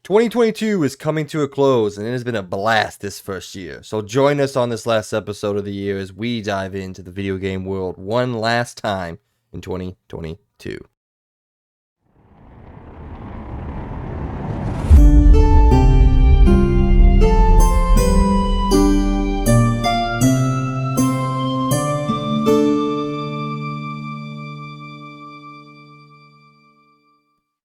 2022 is coming to a close, and it has been a blast this first year. So join us on this last episode of the year as we dive into the video game world one last time in 2022.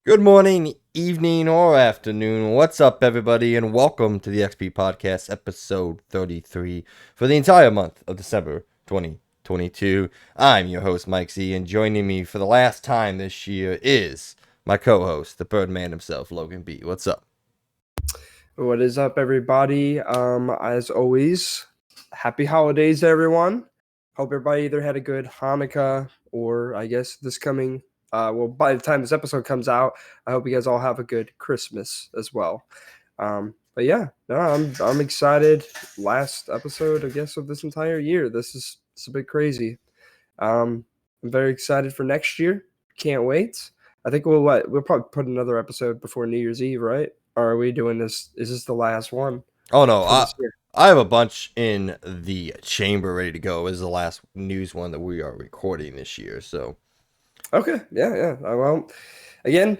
Good morning, evening, or afternoon. What's up, everybody, and welcome to the XP Podcast, episode 33 for the entire month of December 2022. I'm your host, Mike Z, and joining me for the last time this year is my co-host, the Birdman himself, Logan B. What's up? What is up, everybody? As always, happy holidays, everyone. Hope everybody either had a good Hanukkah or I guess this coming. By the time this episode comes out, I hope you guys all have a good Christmas as well. But yeah, no, I'm excited. Last episode, I guess, of this entire year. It's a bit crazy. I'm very excited for next year. Can't wait. I think we'll probably put another episode before New Year's Eve, right? Or are we doing this? Is this the last one? Oh, no, for this year? I have a bunch in the chamber ready to go. This is the last news one that we are recording this year, so. Okay, yeah. Well, again,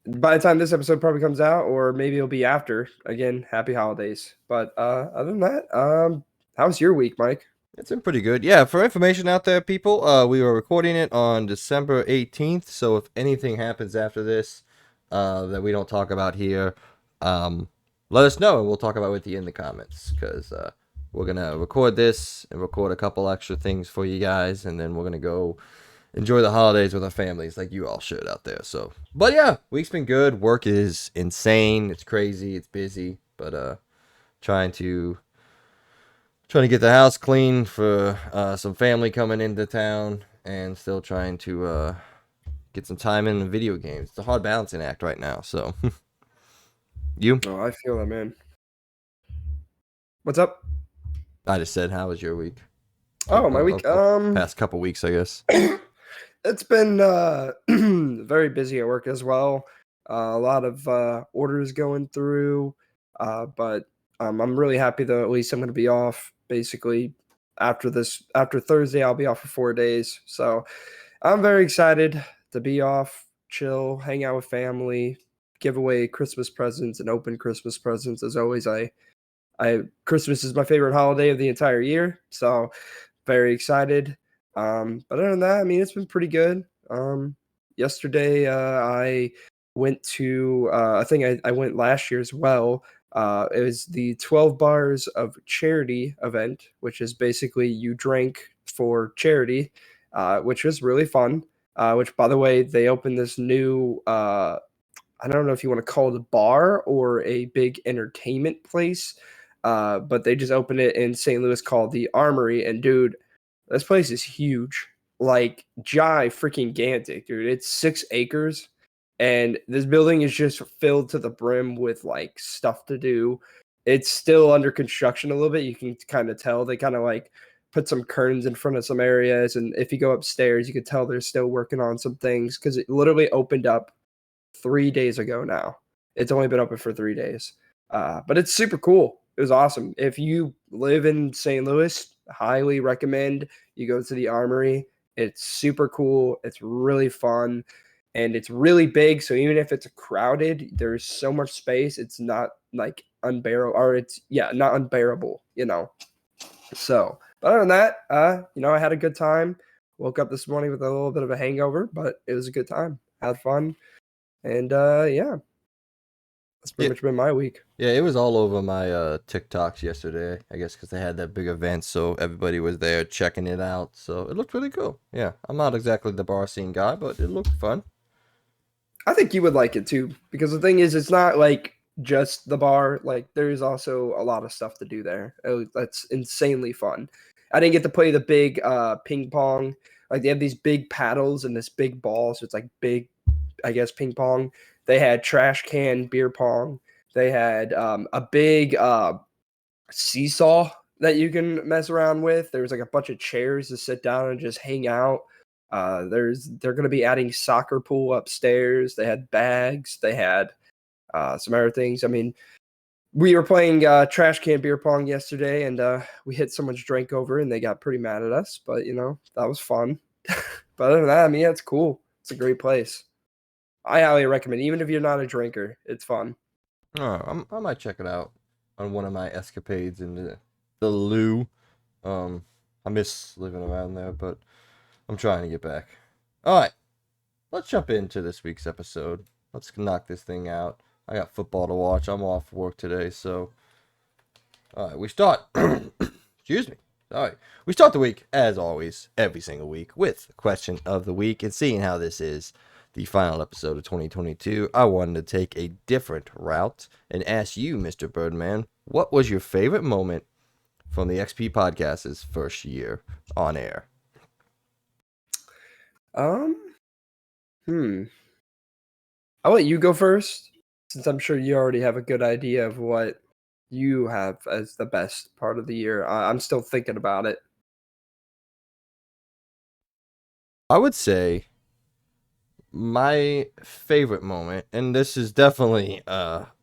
by the time this episode probably comes out, or maybe it'll be after. Again, happy holidays. But other than that, how's your week, Mike? It's been pretty good. Yeah, for information out there, people, we were recording it on December 18th, so if anything happens after this that we don't talk about here, let us know, and we'll talk about it with you in the comments, because we're going to record this and record a couple extra things for you guys, and then we're going to go enjoy the holidays with our families like you all should out there. So, but yeah, week's been good. Work is insane. It's crazy. It's busy, but trying to get the house clean for some family coming into town, and still trying to get some time in the video games. It's a hard balancing act right now. So, you? Oh, I feel that, man. What's up? I just said, how was your week? Oh, my week. Past couple weeks, I guess. It's been very busy at work as well. A lot of orders going through, but I'm really happy though. At least I'm going to be off basically after Thursday. I'll be off for 4 days, so I'm very excited to be off, chill, hang out with family, give away Christmas presents, and open Christmas presents. As always, Christmas is my favorite holiday of the entire year, so very excited. But other than that, I mean, it's been pretty good. Yesterday, I went to, I think I went last year as well. It was the 12 Bars of Charity event, which is basically you drink for charity, which was really fun. Which, by the way, they opened this new, I don't know if you want to call it a bar or a big entertainment place, but they just opened it in St. Louis called the Armory. And dude, this place is huge, like freaking gigantic, dude. It's 6 acres, and this building is just filled to the brim with like stuff to do. It's still under construction a little bit. You can kind of tell they kind of like put some curtains in front of some areas, and if you go upstairs, you can tell they're still working on some things because it literally opened up 3 days ago now. It's only been open for 3 days, but it's super cool. It was awesome. If you live in St. Louis, highly recommend you go to the Armory. It's super cool. It's really fun, and it's really big. So even if it's crowded, there's so much space. It's not like unbearable, or not unbearable, So, but other than that, I had a good time. Woke up this morning with a little bit of a hangover, but it was a good time. Had fun, and yeah. That's pretty much been my week. Yeah, it was all over my TikToks yesterday, I guess, because they had that big event, so everybody was there checking it out. So it looked really cool. Yeah, I'm not exactly the bar scene guy, but it looked fun. I think you would like it too, because the thing is, it's not like just the bar. Like, there's also a lot of stuff to do there. That's insanely fun. I didn't get to play the big ping pong. Like, they have these big paddles and this big ball, so it's like big, I guess, ping pong. They had trash can beer pong. They had a big seesaw that you can mess around with. There was like a bunch of chairs to sit down and just hang out. They're going to be adding soccer pool upstairs. They had bags. They had some other things. I mean, we were playing trash can beer pong yesterday, and we hit someone's drink over, and they got pretty mad at us. But that was fun. But other than that, I mean, it's cool. It's a great place. I highly recommend, even if you're not a drinker, it's fun. I might check it out on one of my escapades in the loo. I miss living around there, but I'm trying to get back. All right, let's jump into this week's episode. Let's knock this thing out. I got football to watch. I'm off work today, so all right, we start. Excuse me. All right, we start the week as always, every single week, with the question of the week, and seeing how this is the final episode of 2022, I wanted to take a different route and ask you, Mr. Birdman, what was your favorite moment from the XP Podcast's first year on air? Um, I'll let you go first, since I'm sure you already have a good idea of what you have as the best part of the year. I'm still thinking about it. I would say my favorite moment, and this is definitely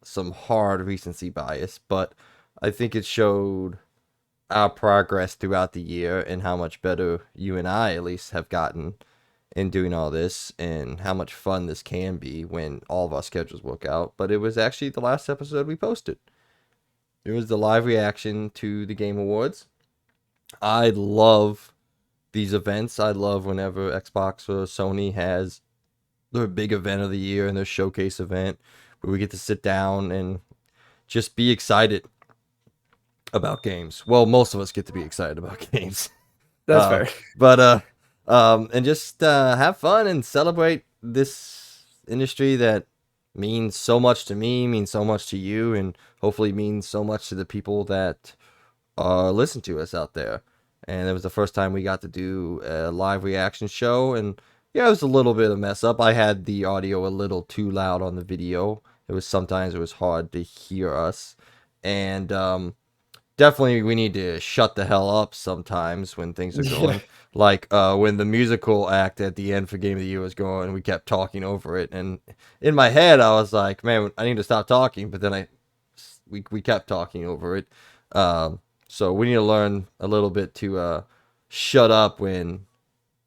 some hard recency bias, but I think it showed our progress throughout the year and how much better you and I at least have gotten in doing all this and how much fun this can be when all of our schedules work out. But it was actually the last episode we posted. It was the live reaction to the Game Awards. I love these events. I love whenever Xbox or Sony has their big event of the year and their showcase event where we get to sit down and just be excited about games. Well, most of us get to be excited about games. That's fair. But and just have fun and celebrate this industry that means so much to me, means so much to you, and hopefully means so much to the people that listen to us out there. And it was the first time we got to do a live reaction show, and yeah, it was a little bit of a mess up. I had the audio a little too loud on the video. Sometimes it was hard to hear us, and definitely we need to shut the hell up sometimes when things are going. Like when the musical act at the end for Game of the Year was going, we kept talking over it, and in my head I was like, man, I need to stop talking, but then we kept talking over it. So we need to learn a little bit to shut up when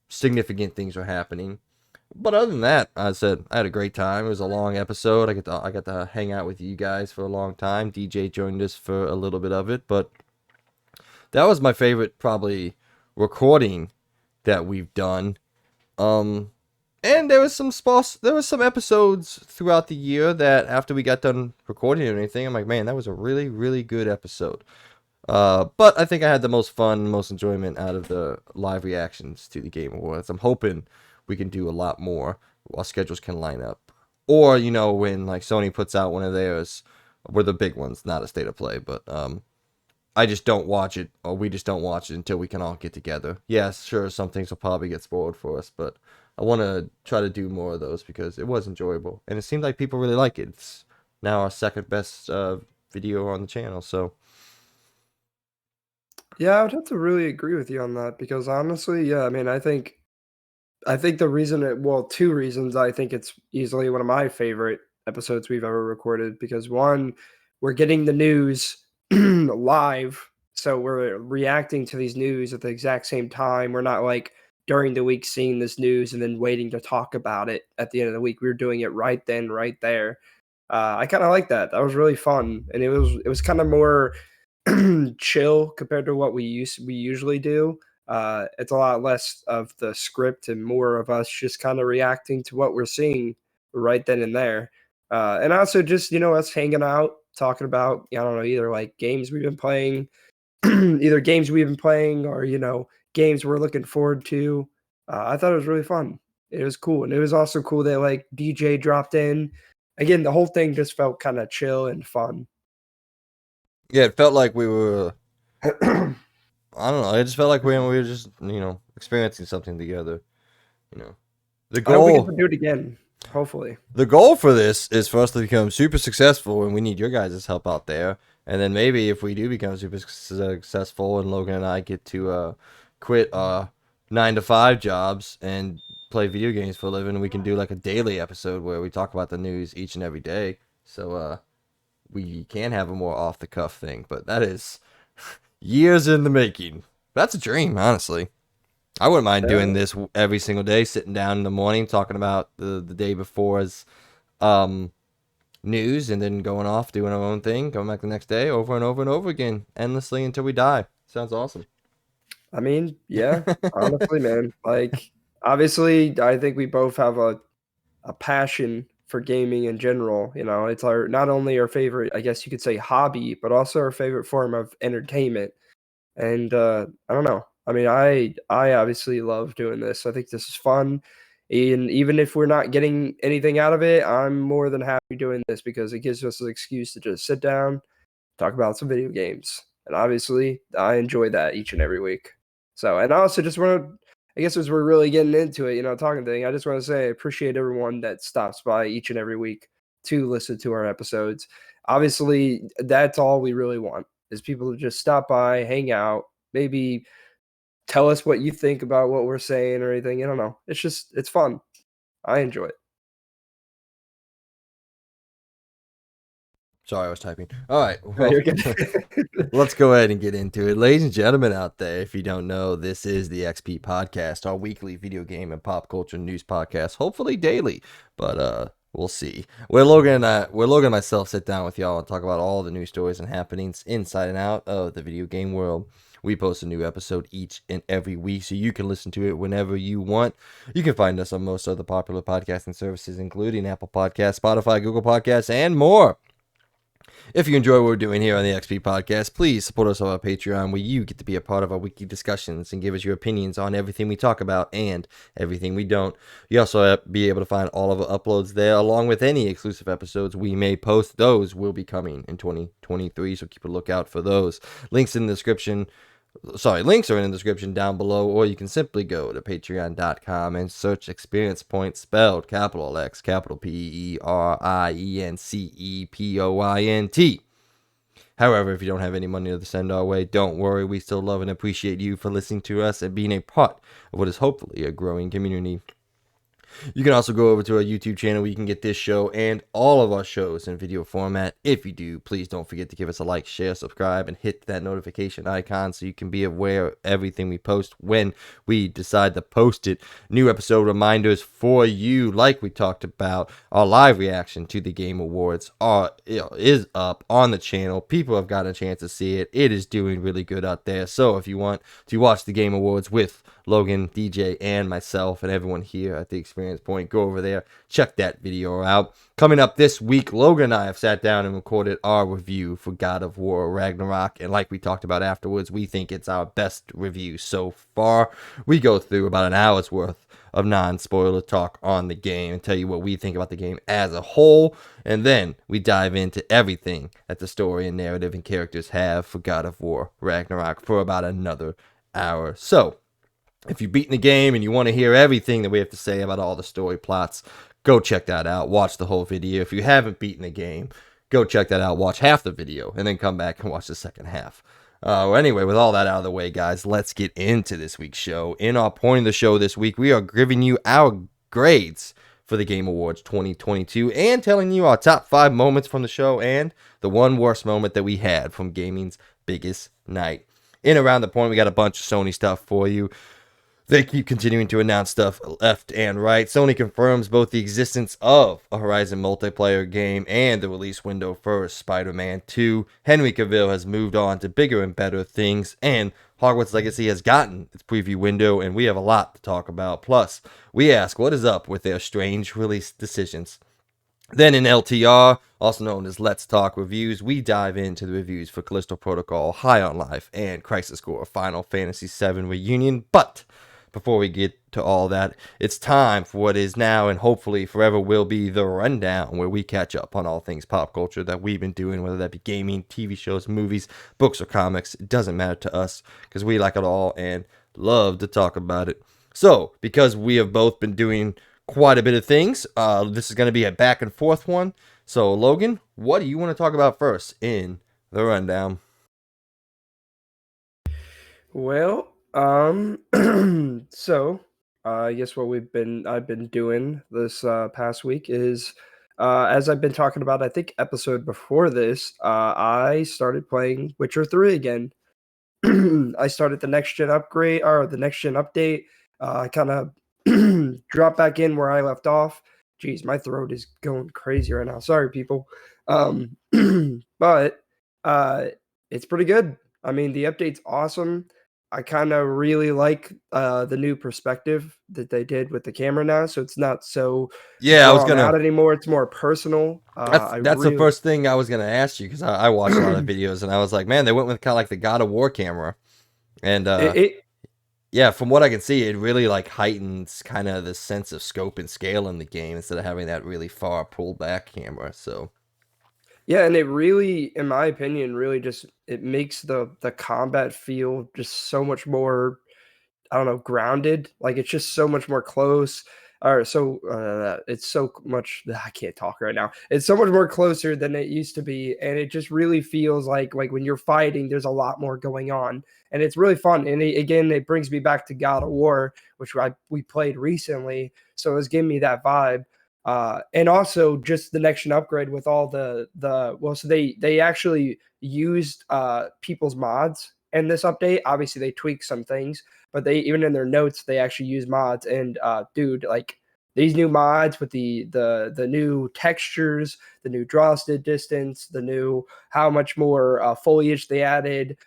significant things are happening. But other than that, I said I had a great time. It was a long episode. I got to hang out with you guys for a long time. DJ joined us for a little bit of it, but that was my favorite probably recording that we've done. And there was some episodes throughout the year that after we got done recording or anything, I'm like, man, that was a really, really good episode. But I think I had the most fun, most enjoyment out of the live reactions to the Game Awards. I'm hoping we can do a lot more while schedules can line up. Or, when like Sony puts out one of theirs, we're the big ones, not a state of play, but I just don't watch it, or we just don't watch it until we can all get together. Yes, sure, some things will probably get spoiled for us, but I want to try to do more of those because it was enjoyable. And it seemed like people really like it. It's now our second best video on the channel, so... Yeah, I would have to really agree with you on that because honestly, yeah, I mean, I think the reason two reasons I think it's easily one of my favorite episodes we've ever recorded because one, we're getting the news live, so we're reacting to these news at the exact same time. We're not like during the week seeing this news and then waiting to talk about it at the end of the week. We were doing it right then, right there. I kind of like that. That was really fun, and it was kind of more chill compared to what we usually do. It's a lot less of the script and more of us just kind of reacting to what we're seeing right then and there. And also just us hanging out, talking about I don't know either like games we've been playing, either games we've been playing or games we're looking forward to. I thought it was really fun. It was cool, and it was also cool that like DJ dropped in. Again, the whole thing just felt kind of chill and fun. Yeah, it felt like we were... I don't know. It just felt like we were just, experiencing something together. The I hope we get goal, to do it again. Hopefully. the goal for this is for us to become super successful, and we need your guys' help out there. And then maybe if we do become super successful, and Logan and I get to quit 9-to-5 jobs and play video games for a living, we can do like a daily episode where we talk about the news each and every day. So we can have a more off the cuff thing, but that is years in the making. That's a dream, honestly. I wouldn't mind Yeah. doing this every single day, sitting down in the morning, talking about the day before's um, news, and then going off, doing our own thing, going back the next day, over and over and over again, endlessly until we die. Sounds awesome. I mean, yeah, honestly, man. Like, obviously, I think we both have a passion for gaming in general. You know, it's our not only our favorite, I guess you could say, hobby, but also our favorite form of entertainment. And I don't know. I mean, I obviously love doing this. I think this is fun. And even if we're not getting anything out of it, I'm more than happy doing this because it gives us an excuse to just sit down, talk about some video games. And obviously, I enjoy that each and every week. So, and I also just want to, I guess as we're really getting into it, you know, talking thing, I just want to say I appreciate everyone that stops by each and every week to listen to our episodes. Obviously, that's all we really want is people to just stop by, hang out, maybe tell us what you think about what we're saying or anything. I don't know. It's just, it's fun. I enjoy it. Sorry, I was typing. All right, No, well, you're good. let's go ahead and get into it. Ladies and gentlemen out there, if you don't know, this is the XP Podcast, our weekly video game and pop culture news podcast, hopefully daily, but we'll see. Where Logan and myself sit down with y'all and talk about all the news stories and happenings inside and out of the video game world. We post a new episode each and every week, so you can listen to it whenever you want. You can find us on most other popular podcasting services, including Apple Podcasts, Spotify, Google Podcasts, and more. If you enjoy what we're doing here on the XP Podcast, please support us on our Patreon, where you get to be a part of our weekly discussions and give us your opinions on everything we talk about and everything we don't. You also be able to find all of our uploads there, along with any exclusive episodes we may post. Those will be coming in 2023, so keep a lookout for those. Links in the description. Links are in the description down below, or you can simply go to patreon.com and search Experience Point, spelled capital X, capital PERIENCEPOINT. However, if you don't have any money to send our way, don't worry. We still love and appreciate you for listening to us and being a part of what is hopefully a growing community. You can also go over to our YouTube channel where you can get this show and all of our shows in video format. If you do, please don't forget to give us a like, share, subscribe, and hit that notification icon so you can be aware of everything we post when we decide to post it. New episode reminders for you, like we talked about. Our live reaction to the Game Awards is up on the channel. People have gotten a chance to see it. It is doing really good out there. So if you want to watch the Game Awards with Logan, DJ, and myself, and everyone here at the Experience Point, go over there, check that video out. Coming up this week, Logan and I have sat down and recorded our review for God of War Ragnarok, and like we talked about afterwards, we think it's our best review so far. We go through about an hour's worth of non-spoiler talk on the game and tell you what we think about the game as a whole, and then we dive into everything that the story and narrative and characters have for God of War Ragnarok for about another hour. So, if you've beaten the game and you want to hear everything that we have to say about all the story plots, go check that out. Watch the whole video. If you haven't beaten the game, go check that out. Watch half the video and then come back and watch the second half. Anyway, with all that out of the way, guys, let's get into this week's show. In our point of the show this week, we are giving you our grades for the Game Awards 2022 and telling you our top 5 moments from the show and the one worst moment that we had from gaming's biggest night. In around the point, we got a bunch of Sony stuff for you. They keep continuing to announce stuff left and right. Sony confirms both the existence of a Horizon multiplayer game and the release window for Spider-Man 2. Henry Cavill has moved on to bigger and better things, and Hogwarts Legacy has gotten its preview window, and we have a lot to talk about. Plus, we ask what is up with their strange release decisions. Then in LTR, also known as Let's Talk Reviews, we dive into the reviews for Callisto Protocol, High on Life, and Crisis Core Final Fantasy VII Reunion. But before we get to all that, it's time for what is now and hopefully forever will be the rundown, where we catch up on all things pop culture that we've been doing, whether that be gaming, TV shows, movies, books, or comics. It doesn't matter to us because we like it all and love to talk about it. So, because we have both been doing quite a bit of things, this is going to be a back and forth one. So, Logan, what do you want to talk about first in the rundown? Well, so I guess what I've been doing this past week is As I've been talking about, I think episode before this, I started playing Witcher 3 again. I started the next gen upgrade or the next gen update. I kind of dropped back in where I left off. Jeez, my throat is going crazy right now. Sorry, people. Um, but uh, it's pretty good. I mean, the update's awesome. I kind of really like the new perspective that they did with the camera now, so it's not so Yeah, I was drawn out gonna. anymore. It's more personal. I That's the really first thing I was gonna ask you because I watch a lot of videos and I was like, man, they went with kind of like the God of War camera, and it yeah, from what I can see, it really like heightens kind of the sense of scope and scale in the game instead of having that really far pulled back camera. So Yeah, and it really, in my opinion, really just it makes the combat feel just so much more, I don't know, grounded. Like it's just so much more close. Or so it's so much. I can't talk right now. It's so much more closer than it used to be, and it just really feels like when you're fighting, there's a lot more going on, and it's really fun. And again, it brings me back to God of War, which we played recently, so it was giving me that vibe. And also just the next gen upgrade with all the well, so they actually used people's mods in this update. Obviously, they tweaked some things, but they even in their notes they actually use mods. And dude, like these new mods with the new textures, the new draw distance, the new how much more foliage they added,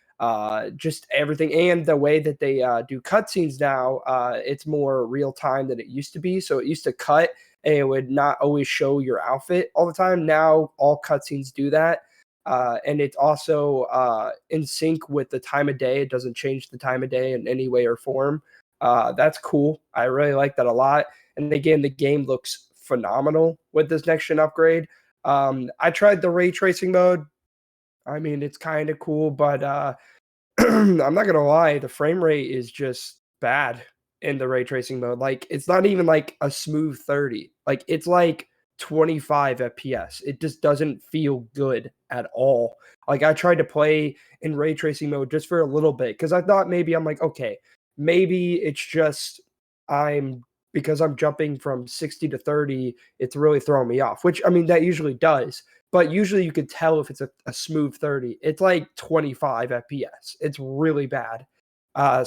just everything, and the way that they do cutscenes now, it's more real time than it used to be. So it used to cut and it would not always show your outfit all the time. Now all cutscenes do that. And it's also in sync with the time of day. It doesn't change the time of day in any way or form. That's cool. I really like that a lot. And again, the game looks phenomenal with this next gen upgrade. I tried the ray tracing mode. I mean, it's kind of cool, but I'm not gonna lie, the frame rate is just bad in the ray tracing mode. Like it's not even like a smooth 30. Like it's like 25 FPS. It just doesn't feel good at all. Like I tried to play in ray tracing mode just for a little bit because I thought maybe I'm like, okay, maybe it's just I'm because I'm jumping from 60 to 30, it's really throwing me off, which I mean that usually does, but usually you could tell if it's a smooth 30. It's like 25 FPS. It's really bad.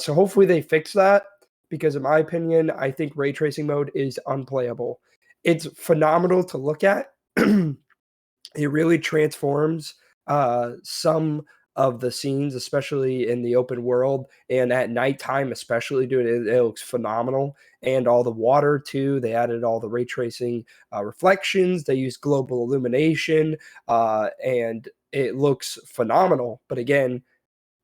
So hopefully they fix that because, in my opinion, I think ray tracing mode is unplayable. It's phenomenal to look at. It really transforms some of the scenes, especially in the open world and at nighttime, especially, dude. It looks phenomenal. And all the water too. They added all the ray tracing reflections. They used global illumination, and it looks phenomenal. But again,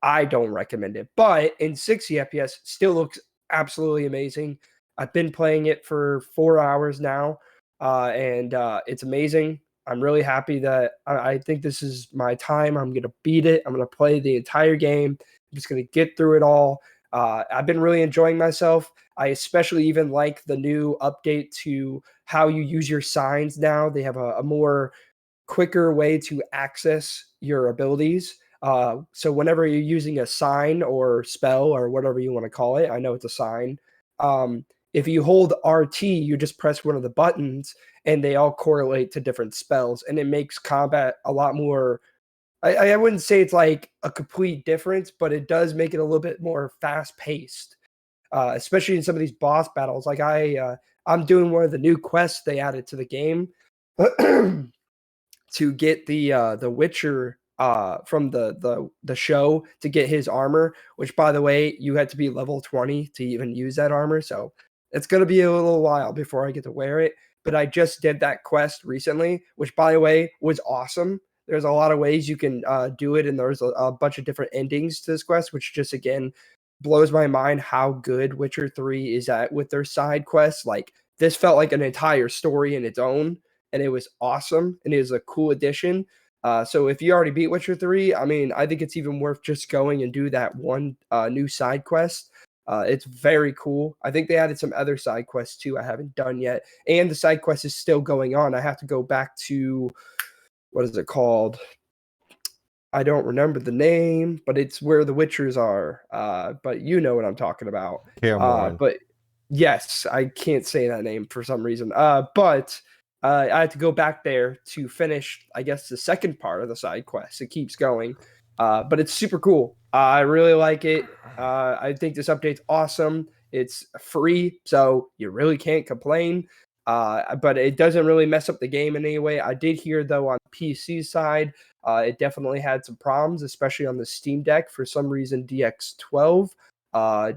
I don't recommend it. But in 60 FPS, still looks absolutely amazing. I've been playing it for 4 hours now, and it's amazing. I'm really happy that I think this is my time. I'm going to beat it. I'm going to play the entire game. I'm just going to get through it all. I've been really enjoying myself. I especially even like the new update to how you use your signs now. They have a more quicker way to access your abilities. So whenever you're using a sign or spell or whatever you want to call it, I know it's a sign. If you hold RT, you just press one of the buttons, and they all correlate to different spells, and it makes combat a lot more. I wouldn't say it's like a complete difference, but it does make it a little bit more fast paced, especially in some of these boss battles. Like I'm doing one of the new quests they added to the game. To get the Witcher from the show to get his armor, which by the way, you had to be level 20 to even use that armor. So it's gonna be a little while before I get to wear it. But I just did that quest recently, which by the way was awesome. There's a lot of ways you can do it, and there's a bunch of different endings to this quest, which just again blows my mind how good Witcher 3 is at with their side quests. Like this felt like an entire story in its own, and it was awesome, and it was a cool addition. So if you already beat Witcher 3, I mean, I think it's even worth just going and do that one new side quest. It's very cool. I think they added some other side quests too I haven't done yet, and the side quest is still going on. I have to go back to what is it called? I don't remember the name, but it's where the Witchers are. But you know what I'm talking about. Cameron. But yes, I can't say that name for some reason. But I had to go back there to finish, I guess, the second part of the side quest. It keeps going, but it's super cool. I really like it. I think this update's awesome. It's free, so you really can't complain. But it doesn't really mess up the game in any way. I did hear though on PC side, it definitely had some problems, especially on the Steam Deck. For some reason, DX12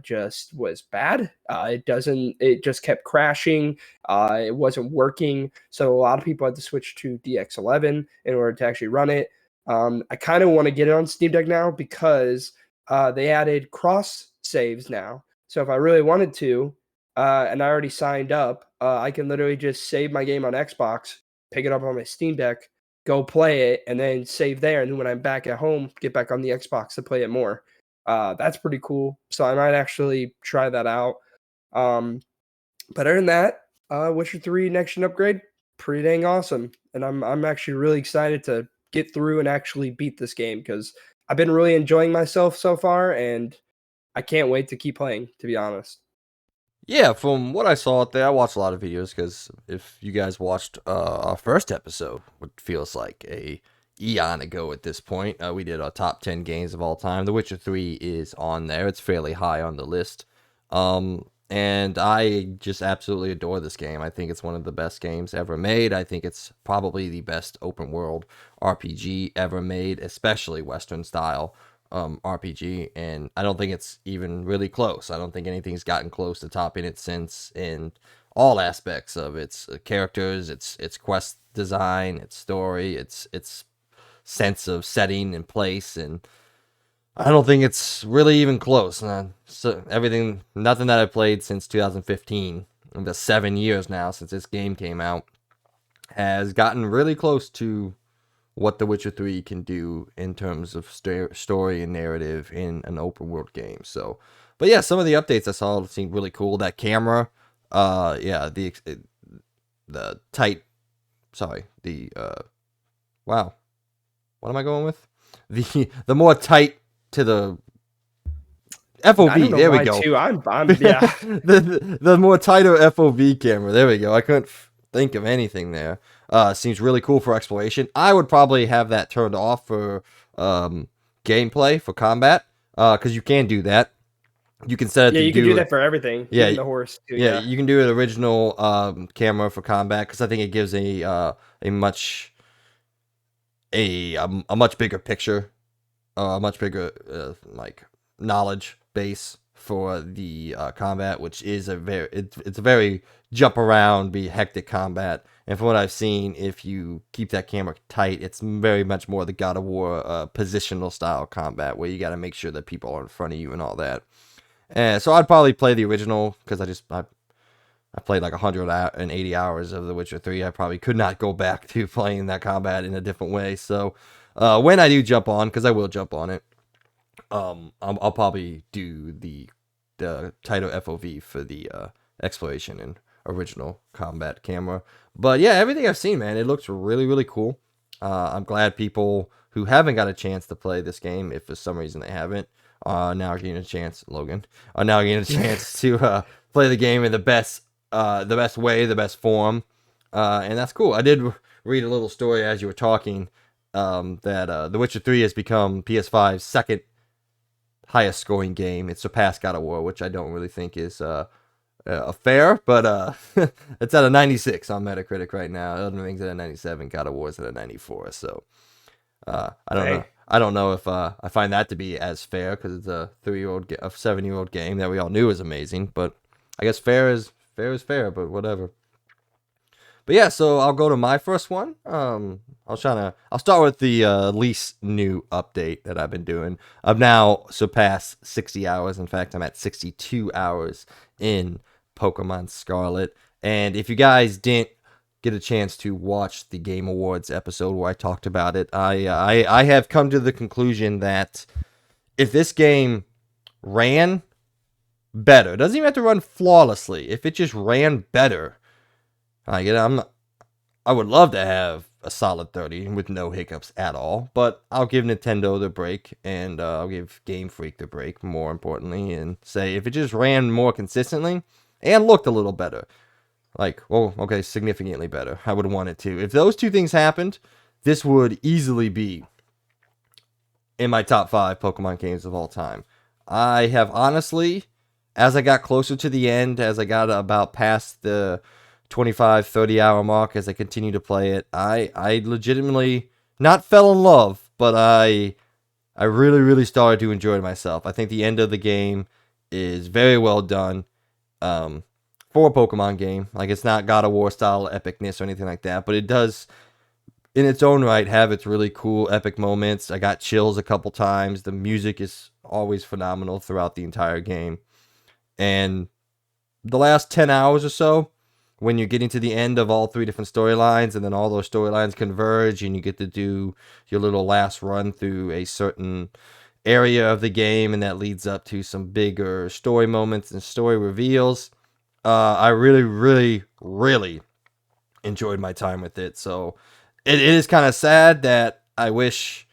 just was bad. It just kept crashing. It wasn't working, so a lot of people had to switch to DX11 in order to actually run it. I kind of want to get it on Steam Deck now because they added cross saves now. So if I really wanted to, and I already signed up, I can literally just save my game on Xbox, pick it up on my Steam Deck, go play it, and then save there. And then when I'm back at home, get back on the Xbox to play it more. That's pretty cool. So I might actually try that out. But other than that, Witcher 3 Next Gen upgrade, pretty dang awesome. And I'm actually really excited to get through and actually beat this game because I've been really enjoying myself so far, and I can't wait to keep playing, to be honest. Yeah, from what I saw out there, I watched a lot of videos because if you guys watched our first episode, what feels like a eon ago at this point, we did our top 10 games of all time. The Witcher 3 is on there. It's fairly high on the list. And I just absolutely adore this game. I think it's one of the best games ever made. I think it's probably the best open world RPG ever made, especially Western style. RPG, and I don't think it's even really close. I don't think anything's gotten close to topping it since in all aspects of its characters, its quest design, its story, its sense of setting and place, and I don't think it's really even close. So nothing that I've played since 2015, in the 7 years now since this game came out, has gotten really close to what The Witcher 3 can do in terms of story and narrative in an open world game. So, but yeah, some of the updates I saw seemed really cool. That camera, yeah, the tight, sorry, wow, what am I going with? The more tight to the FOV. I don't know There we why go. too. I'm yeah. the more tighter FOV camera. There we go. I couldn't think of anything there. Seems really cool for exploration. I would probably have that turned off for gameplay, for combat, because you can do that. You can set it Yeah, to you can do do it. that for everything. Yeah, Even the horse too, yeah, yeah. you can do an original camera for combat because I think it gives a much a much bigger picture, a much bigger like knowledge base for the combat, which is it's a very jump around, be hectic combat. And from what I've seen, if you keep that camera tight, it's very much more the God of War positional style combat where you got to make sure that people are in front of you and all that. And so I'd probably play the original because I played like 180 hours of The Witcher 3. I probably could not go back to playing that combat in a different way. So when I do jump on, because I will jump on it, I'll probably do the title FOV for the exploration and original combat camera. But yeah, everything I've seen, man, it looks really, really cool. I'm glad people who haven't got a chance to play this game, if for some reason they haven't, now are getting a chance, Logan, are now getting a chance to play the game in the best way, the best form, and that's cool. I did read a little story as you were talking that The Witcher 3 has become PS5's second highest scoring game. It surpassed God of War, which I don't really think is fair, but it's at a 96 on Metacritic right now. Elden Ring's at a 97. God of War's at a 94. So I don't know. Hey. I don't know if I find that to be as fair because it's a 7-year-old game that we all knew was amazing. But I guess fair is fair. But whatever. But yeah, so I'll go to my first one. I'll start with the least new update that I've been doing. I've now surpassed 60 hours. In fact, I'm at 62 hours in Pokemon Scarlet. And if you guys didn't get a chance to watch the Game Awards episode where I talked about it, I have come to the conclusion that if this game ran better, it doesn't even have to run flawlessly. If it just ran better, I would love to have a solid 30 with no hiccups at all, but I'll give Nintendo the break, and I'll give Game Freak the break, more importantly, and say if it just ran more consistently and looked a little better, Like, well, okay, significantly better. I would want it to. If those two things happened, this would easily be in my top 5 Pokemon games of all time. I have honestly, as I got closer to the end, as I got about past the 25, 30 hour mark, as I continued to play it, I legitimately not fell in love, but I really, really started to enjoy myself. I think the end of the game is very well done. Um, for a Pokemon game, like it's not God of War style epicness or anything like that, but it does in its own right have its really cool epic moments. I got chills a couple times. The music is always phenomenal throughout the entire game. And the last 10 hours or so, when you're getting to the end of all 3 different storylines and then all those storylines converge and you get to do your little last run through a certain area of the game and that leads up to some bigger story moments and story reveals. I really, really, really enjoyed my time with it. So it is kind of sad that I wish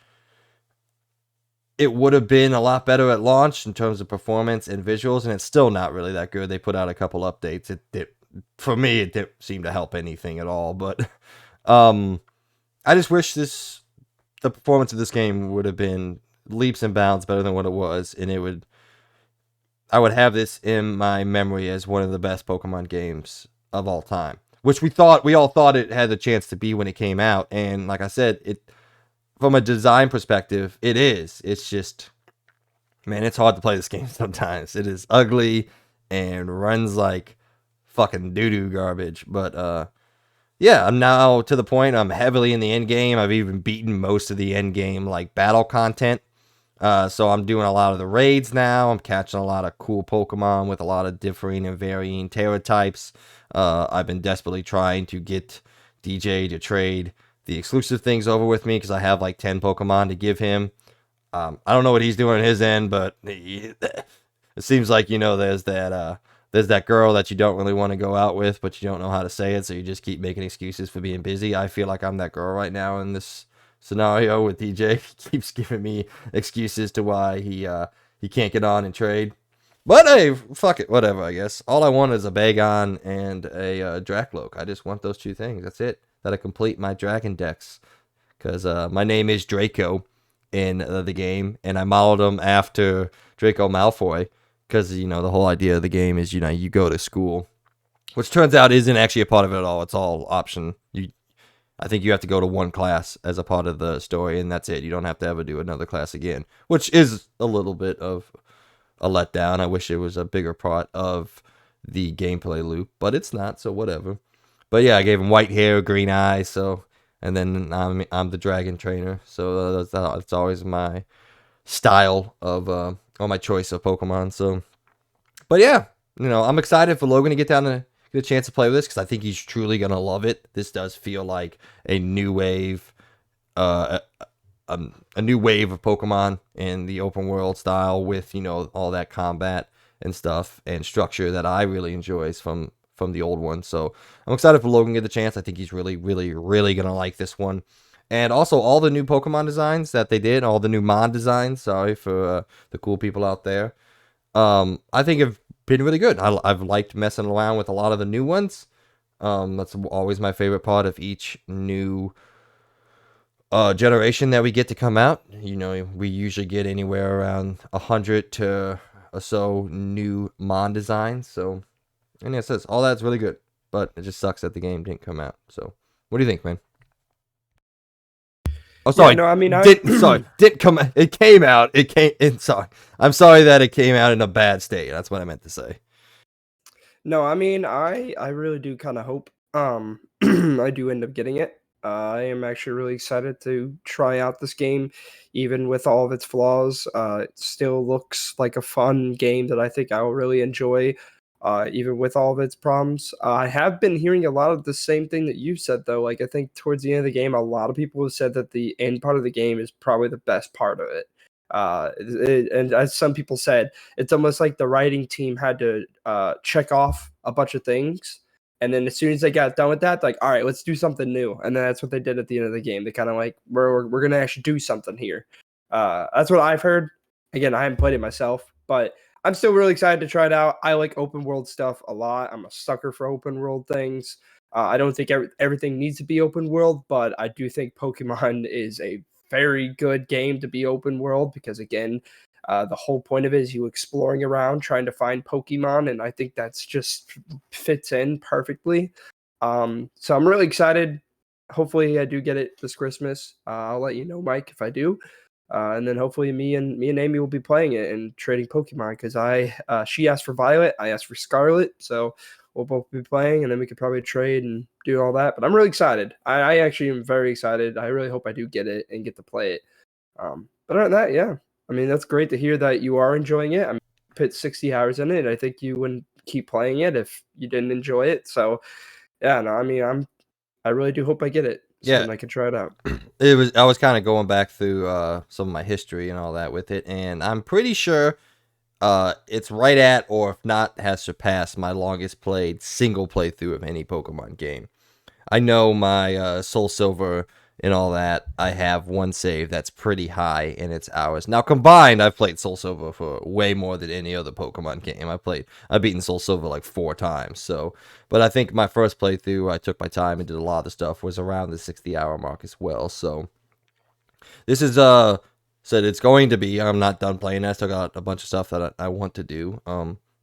it would have been a lot better at launch in terms of performance and visuals, and it's still not really that good. They put out a couple updates. It for me, it didn't seem to help anything at all. But I just wish the performance of this game would have been leaps and bounds better than what it was, and I would have this in my memory as one of the best Pokemon games of all time, which we all thought it had the chance to be when it came out. And like I said, it from a design perspective, it is. It's just, man, it's hard to play this game sometimes. It is ugly and runs like fucking doo doo garbage. But yeah, I'm now to the point. I'm heavily in the end game. I've even beaten most of the end game like battle content. So I'm doing a lot of the raids now. I'm catching a lot of cool Pokemon with a lot of differing and varying Terra types. I've been desperately trying to get DJ to trade the exclusive things over with me because I have like 10 Pokemon to give him. I don't know what he's doing on his end, but it seems like there's that girl that you don't really want to go out with, but you don't know how to say it, so you just keep making excuses for being busy. I feel like I'm that girl right now in this scenario with DJ. He keeps giving me excuses to why he can't get on and trade. But hey, fuck it, whatever. I guess all I want is a Bagon and a Dracloak. I just want those 2 things. That's it. That'll complete my Dragon Dex. Because my name is Draco in the game, and I modeled him after Draco Malfoy. Because the whole idea of the game is you go to school, which turns out isn't actually a part of it at all. It's all option. I think you have to go to one class as a part of the story, and that's it. You don't have to ever do another class again, which is a little bit of a letdown. I wish it was a bigger part of the gameplay loop, but it's not, so whatever. But yeah, I gave him white hair, green eyes, so and then I'm the dragon trainer, so that's always my style of or my choice of Pokemon. So, but yeah, I'm excited for Logan to get down to get a chance to play with this because I think he's truly gonna love it. This does feel like a new wave, uh, a new wave of Pokemon in the open world style with all that combat and stuff and structure that I really enjoys from the old one. So I'm excited for Logan to get the chance. I think he's really, really, really gonna like this one. And also all the new Pokemon designs that they did, all the new Mon designs. Sorry for the cool people out there. I think have been really good. I've liked messing around with a lot of the new ones. That's always my favorite part of each new generation that we get to come out. We usually get anywhere around 100 to or so new Mon designs. So, and it says all that's really good, but it just sucks that the game didn't come out. So, what do you think, man? Oh, Yeah, sorry. no, I mean, Didn't come. It came out. It came. Sorry. I'm sorry that it came out in a bad state. That's what I meant to say. No, I mean, I really do kind of hope I do end up getting it. I am actually really excited to try out this game, even with all of its flaws. It still looks like a fun game that I think I will really enjoy, even with all of its problems. I have been hearing a lot of the same thing that you said, though. Like, I think towards the end of the game, a lot of people have said that the end part of the game is probably the best part of it. And as some people said, it's almost like the writing team had to check off a bunch of things, and then as soon as they got done with that, like, all right, let's do something new. And then that's what they did at the end of the game. They kind of like, we're gonna actually do something here. That's what I've heard. Again, I haven't played it myself, but I'm still really excited to try it out. I like open world stuff a lot. I'm a sucker for open world things. I don't think everything needs to be open world, but I do think Pokemon is a very good game to be open world because, again, the whole point of it is you exploring around trying to find Pokemon, and I think that's just fits in perfectly. So I'm really excited. Hopefully, I do get it this Christmas. I'll let you know, Mike, if I do. And then hopefully me and Amy will be playing it and trading Pokemon because she asked for Violet, I asked for Scarlet, so we'll both be playing, and then we could probably trade and do all that. But I'm really excited. I actually am very excited. I really hope I do get it and get to play it. But other than that, yeah, I mean that's great to hear that you are enjoying it. I mean, you put 60 hours in it. I think you wouldn't keep playing it if you didn't enjoy it. So yeah, no, I mean I really do hope I get it so Yeah, then I can try it out. I was kind of going back through some of my history and all that with it, and I'm pretty sure it's right at, or if not, has surpassed my longest played single playthrough of any Pokemon game. I know my Soul Silver and all that. I have one save that's pretty high in its hours. Now combined, I've played Soul Silver for way more than any other Pokemon game. I've beaten Soul Silver like 4 times. So, but I think my first playthrough, I took my time and did a lot of the stuff was around the 60-hour mark as well. So this is said it's going to be. I'm not done playing. I still got a bunch of stuff that I want to do.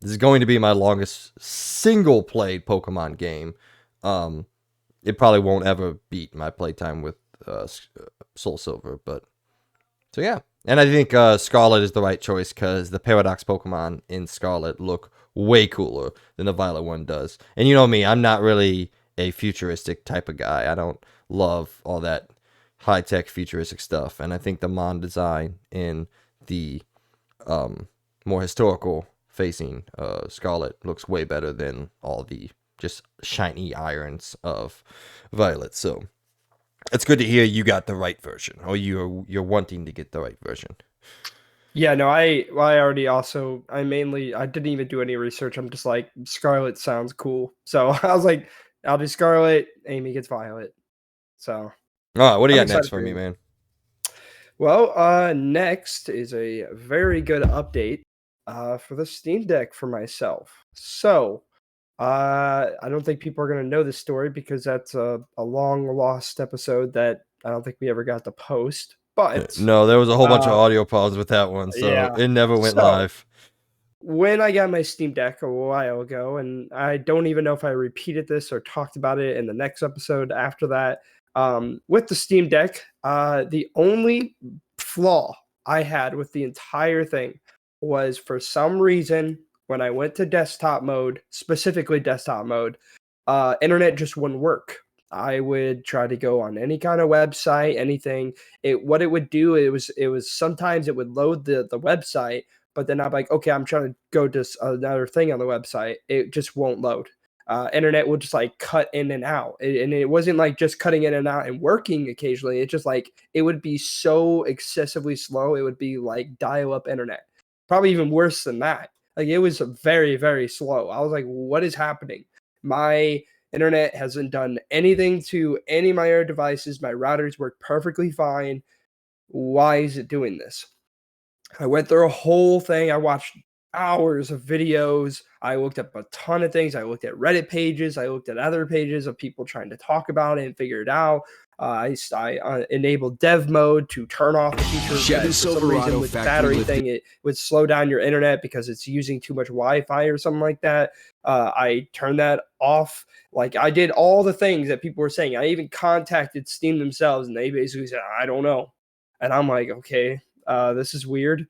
This is going to be my longest single played Pokemon game. It probably won't ever beat my playtime with Soul Silver, but so yeah. And I think Scarlet is the right choice because the Paradox Pokemon in Scarlet look way cooler than the Violet one does. And you know me, I'm not really a futuristic type of guy. I don't love all that high tech futuristic stuff. And I think the Mon design in the more historical facing Scarlet looks way better than all the just shiny irons of Violet. So it's good to hear you got the right version, or you're wanting to get the right version. Yeah, no, I already also I didn't even do any research. I'm just like Scarlet sounds cool. So I was like, I'll do Scarlet, Amy gets Violet. So All right, what do you I'm got next excited for for me, you. man? Well, next is a very good update for the Steam Deck for myself. So I don't think people are gonna know this story because that's a long lost episode that I don't think we ever got to post. But No, there was a whole bunch of uh, audio problems with that one, so yeah. it never went So live. when I got my Steam Deck a while ago, and I don't even know if I repeated this or talked about it in the next episode after that. With the Steam Deck, the only flaw I had with the entire thing was for some reason when I went to desktop mode, specifically desktop mode, internet just wouldn't work. I would try to go on any kind of website, anything. What it would do, it was sometimes it would load the website, but then I'm like, okay, I'm trying to go to another thing on the website. It just won't load. Internet will just like cut in and out. And it wasn't like just cutting in and out and working occasionally. It just like, it would be so excessively slow. It would be like dial up internet, probably even worse than that. Like it was very, very slow. I was like, what is happening? My internet hasn't done anything to any of my other devices. My routers work perfectly fine. Why is it doing this? I went through a whole thing. I watched hours of videos. I looked up a ton of things. I looked at Reddit pages. I looked at other pages of people trying to talk about it and figure it out. I enabled dev mode to turn off the feature Chevy that for some reason Silverado with the factory battery lifted. thing, it would slow down your internet because it's using too much Wi-Fi or something like that. I turned that off. Like I did all the things that people were saying. I even contacted Steam themselves and they basically said, I don't know. And I'm like, okay, this is weird.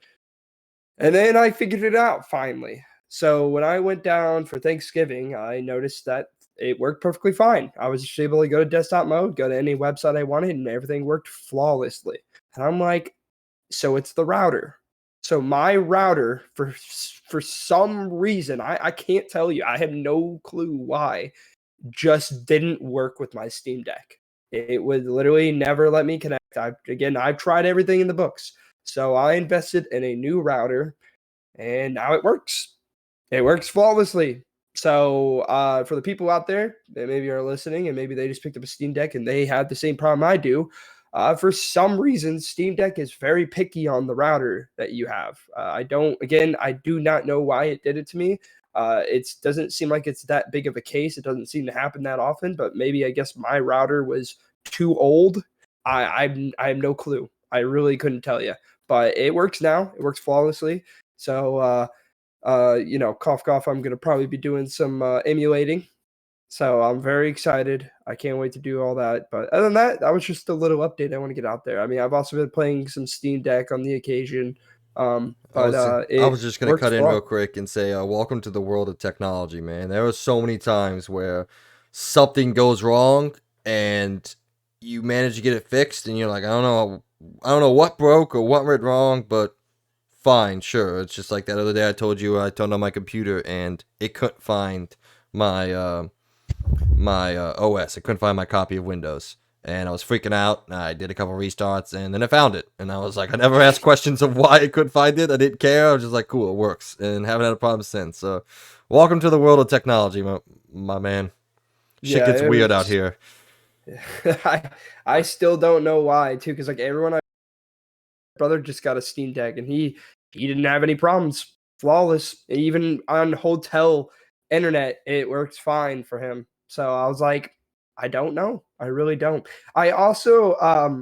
And then I figured it out finally. So when I went down for Thanksgiving, I noticed that it worked perfectly fine. I was just able to go to desktop mode, go to any website I wanted, and everything worked flawlessly. And I'm like, so it's the router. So my router, for some reason, I can't tell you, I have no clue why, just didn't work with my Steam Deck. It would literally never let me connect. I've tried everything in the books. So I invested in a new router and now it works. It works flawlessly. So for the people out there that maybe are listening and maybe they just picked up a Steam Deck and they have the same problem I do, For some reason, Steam Deck is very picky on the router that you have. I do not know why it did it to me. It doesn't seem like it's that big of a case. It doesn't seem to happen that often, but maybe I guess my router was too old. I have no clue. I really couldn't tell you, but it works now. It works flawlessly. So, cough, cough. I'm gonna probably be doing some emulating, so I'm very excited. I can't wait to do all that. But other than that, that was just a little update I want to get out there. I mean, I've also been playing some Steam Deck on the occasion, I it was just gonna works cut in real well. quick and say, welcome to the world of technology, man. There are so many times where something goes wrong and you manage to get it fixed, and you're like, I don't know what broke or what went wrong, but fine, sure. It's just like that other day I told you I turned on my computer and it couldn't find my OS. I couldn't find my copy of Windows. And I was freaking out. I did a couple restarts, and then I found it. And I was like, I never asked questions of why I couldn't find it. I didn't care. I was just like, cool, it works, and haven't had a problem since. So, welcome to the world of technology, my man. Shit Yeah, gets it weird out was. here. I still don't know why too, because like brother just got a Steam Deck and he didn't have any problems. Flawless. Even on hotel internet, it works fine for him. So I was like, I don't know. I really don't. I also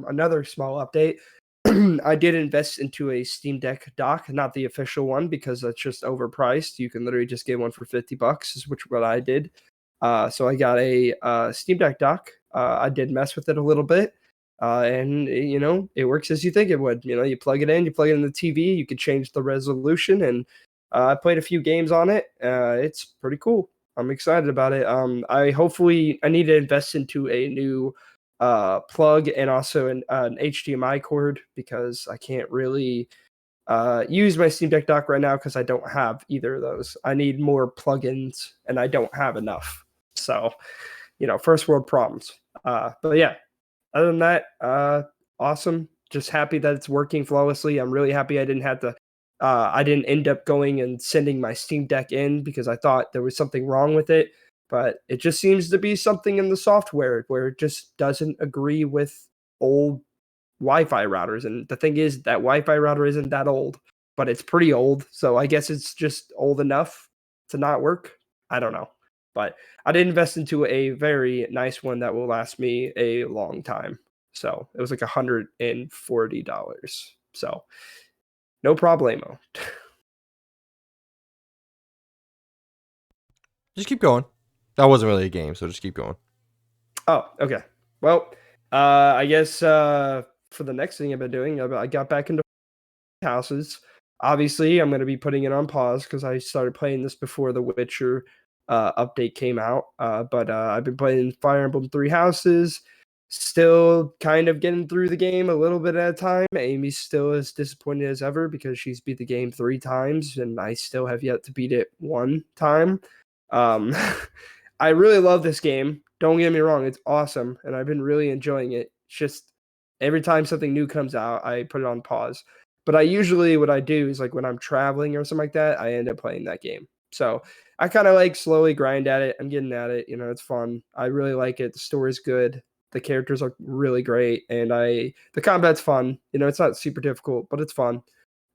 another small update. I did invest into a Steam Deck dock, not the official one because that's just overpriced. You can literally just get one for $50, is which what I did. So I got a Steam Deck dock. I did mess with it a little bit. And it works as you think it would. You plug it in, you plug it in the TV, you can change the resolution, and I played a few games on it. It's pretty cool. I'm excited about it. I need to invest into a new plug and also an HDMI cord because I can't really use my Steam Deck dock right now because I don't have either of those. I need more plugins and I don't have enough. So, first world problems. But yeah, other than that, awesome. Just happy that it's working flawlessly. I'm really happy I didn't end up going and sending my Steam Deck in because I thought there was something wrong with it. But it just seems to be something in the software where it just doesn't agree with old Wi-Fi routers. And the thing is, that Wi-Fi router isn't that old, but it's pretty old. So I guess it's just old enough to not work. I don't know. But I did invest into a very nice one that will last me a long time. So it was like $140. So no problemo. Just keep going. That wasn't really a game, so just keep going. Oh, okay. Well, I guess for the next thing I've been doing, I got back into houses. Obviously, I'm going to be putting it on pause because I started playing this before the Witcher update came out. But I've been playing Fire Emblem Three Houses. Still kind of getting through the game a little bit at a time. Amy's still as disappointed as ever because she's beat the game 3 times, and I still have yet to beat it 1 time. Um, I really love this game. Don't get me wrong, it's awesome, and I've been really enjoying it. It's just every time something new comes out, I put it on pause. But what I do is like when I'm traveling or something like that, I end up playing that game. So I kind of like slowly grind at it. I'm getting at it. It's fun. I really like it. The story's good. The characters are really great, and the combat's fun. It's not super difficult, but it's fun.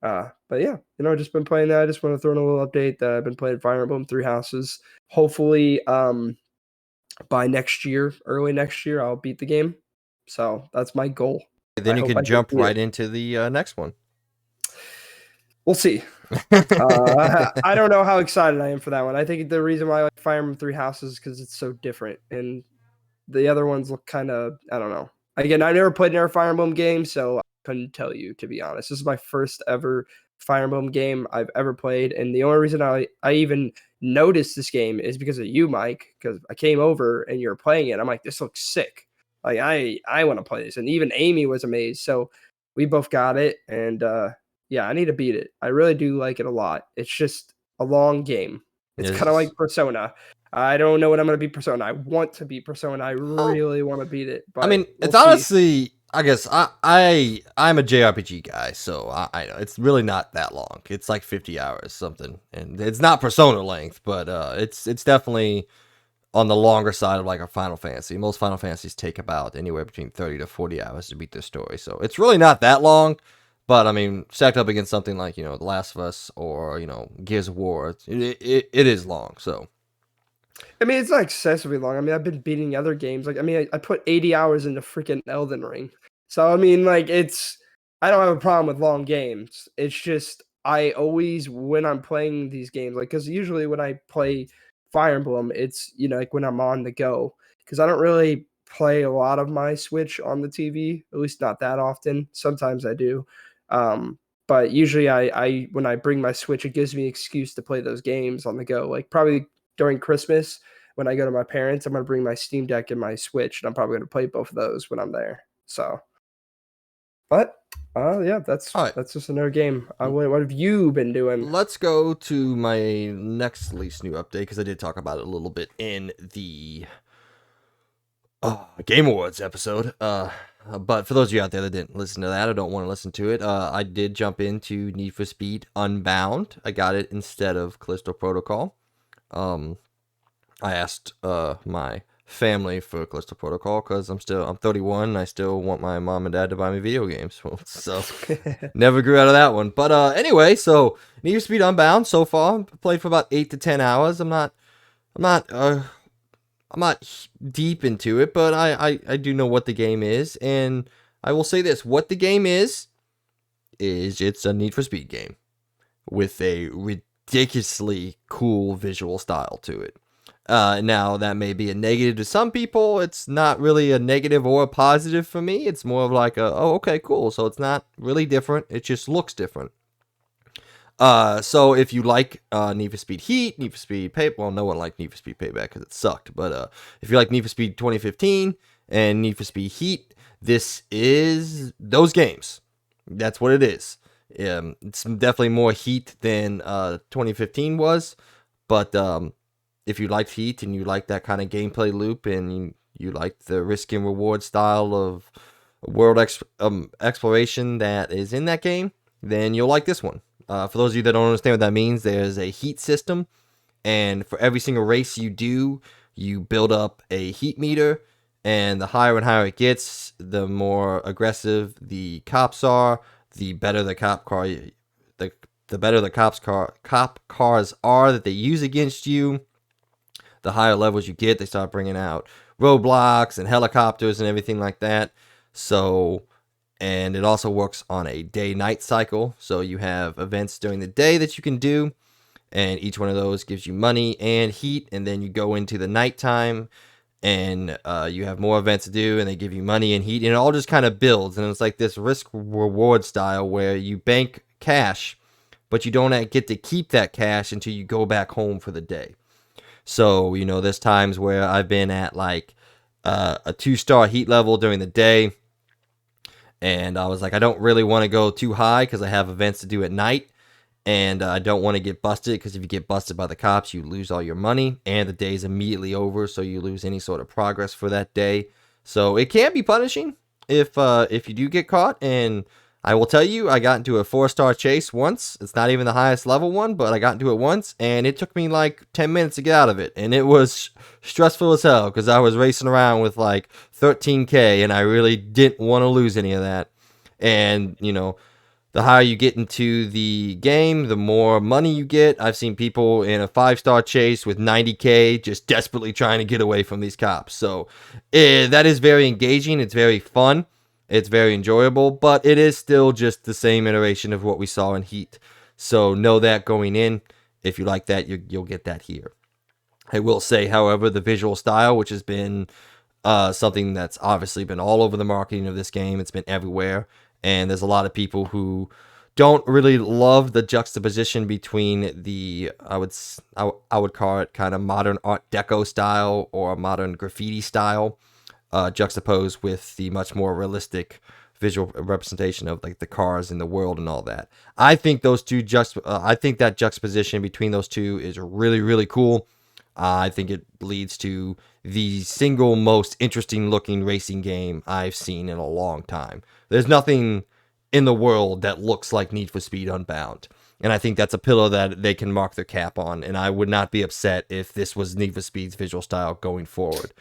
But yeah, I've just been playing that. I just want to throw in a little update that I've been playing Fire Emblem Three Houses. Hopefully, by next year, early next year, I'll beat the game. So that's my goal. I Then you hope can I can jump beat right it. into the next one. We'll see. I don't know how excited I am for that one. I think the reason why I like Fire Emblem Three Houses is because it's so different, and the other ones look kind of, I don't know. Again, I've never played another Fire Emblem game, so I couldn't tell you, to be honest. This is my first ever Fire Emblem game I've ever played, and the only reason I even noticed this game is because of you, Mike, because I came over and you were playing it. I'm like, this looks sick. Like I want to play this, and even Amy was amazed. So we both got it, and yeah, I need to beat it. I really do like it a lot. It's just a long game. It's kind of Yes. like Persona. I don't know what I'm going to be Persona. I want to be Persona. I Oh, really want to beat it, I but mean, we'll it's see. honestly, I guess I'm a JRPG guy, so I know it's really not that long. It's like 50 hours something, and it's not Persona length, but it's definitely on the longer side of like a Final Fantasy. Most Final Fantasies take about anywhere between 30 to 40 hours to beat their story. So it's really not that long. But I mean, stacked up against something like, The Last of Us or, Gears of War, it is long. So I mean, it's not excessively long. I mean, I've been beating other games. Like, I mean, I put 80 hours into freaking Elden Ring. So, I mean, like, I don't have a problem with long games. It's just, I always, when I'm playing these games, like, because usually when I play Fire Emblem, it's, like when I'm on the go. Because I don't really play a lot of my Switch on the TV, at least not that often. Sometimes I do. Um, but usually when I bring my Switch, it gives me an excuse to play those games on the go. Like, probably during Christmas when I go to my parents, I'm gonna bring my Steam Deck and my Switch, and I'm probably gonna play both of those when I'm there. So, but yeah, that's all right, that's just another game. What have you been doing? let's go to my next least new update because I did talk about it a little bit in the Game Awards episode. But for those of you out there that didn't listen to that, I don't want to listen to it. I did jump into Need for Speed Unbound. I got it instead of Callisto Protocol. I asked my family for Callisto Protocol because I'm 31 and I still want my mom and dad to buy me video games. So never grew out of that one. But anyway, so Need for Speed Unbound so far played for about 8 to 10 hours. I'm not deep into it, but I do know what the game is, and I will say this: what the game is it's a Need for Speed game with a ridiculously cool visual style to it. Now, that may be a negative to some people. It's not really a negative or a positive for me. It's more of like oh, okay, cool. So it's not really different. It just looks different. So if you like Need for Speed Heat, Need for Speed Payback, well, no one liked Need for Speed Payback because it sucked. But if you like Need for Speed 2015 and Need for Speed Heat, this is those games. That's what it is. It's definitely more Heat than 2015 was. But if you liked Heat and you like that kind of gameplay loop and you like the risk and reward style of world exploration that is in that game, then you'll like this one. For those of you that don't understand what that means, there's a heat system, and for every single race you do, you build up a heat meter, and the higher and higher it gets, the more aggressive the cops are, the better the cop better the cop cars are that they use against you. The higher levels you get, they start bringing out roadblocks and helicopters and everything like that. So, and it also works on a day-night cycle. So you have events during the day that you can do, and each one of those gives you money and heat. And then you go into the nighttime, and you have more events to do, and they give you money and heat. And it all just kind of builds. And it's like this risk-reward style where you bank cash, but you don't get to keep that cash until you go back home for the day. So, there's times where I've been at like a 2-star heat level during the day, and I was like, I don't really want to go too high because I have events to do at night, and I don't want to get busted because if you get busted by the cops, you lose all your money, and the day's immediately over, so you lose any sort of progress for that day. So it can be punishing if you do get caught, and I will tell you, I got into a 4-star chase once. It's not even the highest level one, but I got into it once, and it took me like 10 minutes to get out of it. And it was stressful as hell because I was racing around with like 13K, and I really didn't want to lose any of that. And, the higher you get into the game, the more money you get. I've seen people in a 5-star chase with 90K just desperately trying to get away from these cops. So that is very engaging. It's very fun. It's very enjoyable, but it is still just the same iteration of what we saw in Heat. So know that going in. If you like that, you'll get that here. I will say, however, the visual style, which has been something that's obviously been all over the marketing of this game, it's been everywhere, and there's a lot of people who don't really love the juxtaposition between the I would call it kind of modern Art Deco style or modern graffiti style. Juxtaposed with the much more realistic visual representation of like the cars in the world and all that. I think those two I think that juxtaposition between those two is really, really cool. I think it leads to the single most interesting looking racing game I've seen in a long time. There's nothing in the world that looks like Need for Speed Unbound. And I think that's a pillar that they can mark their cap on. And I would not be upset if this was Need for Speed's visual style going forward.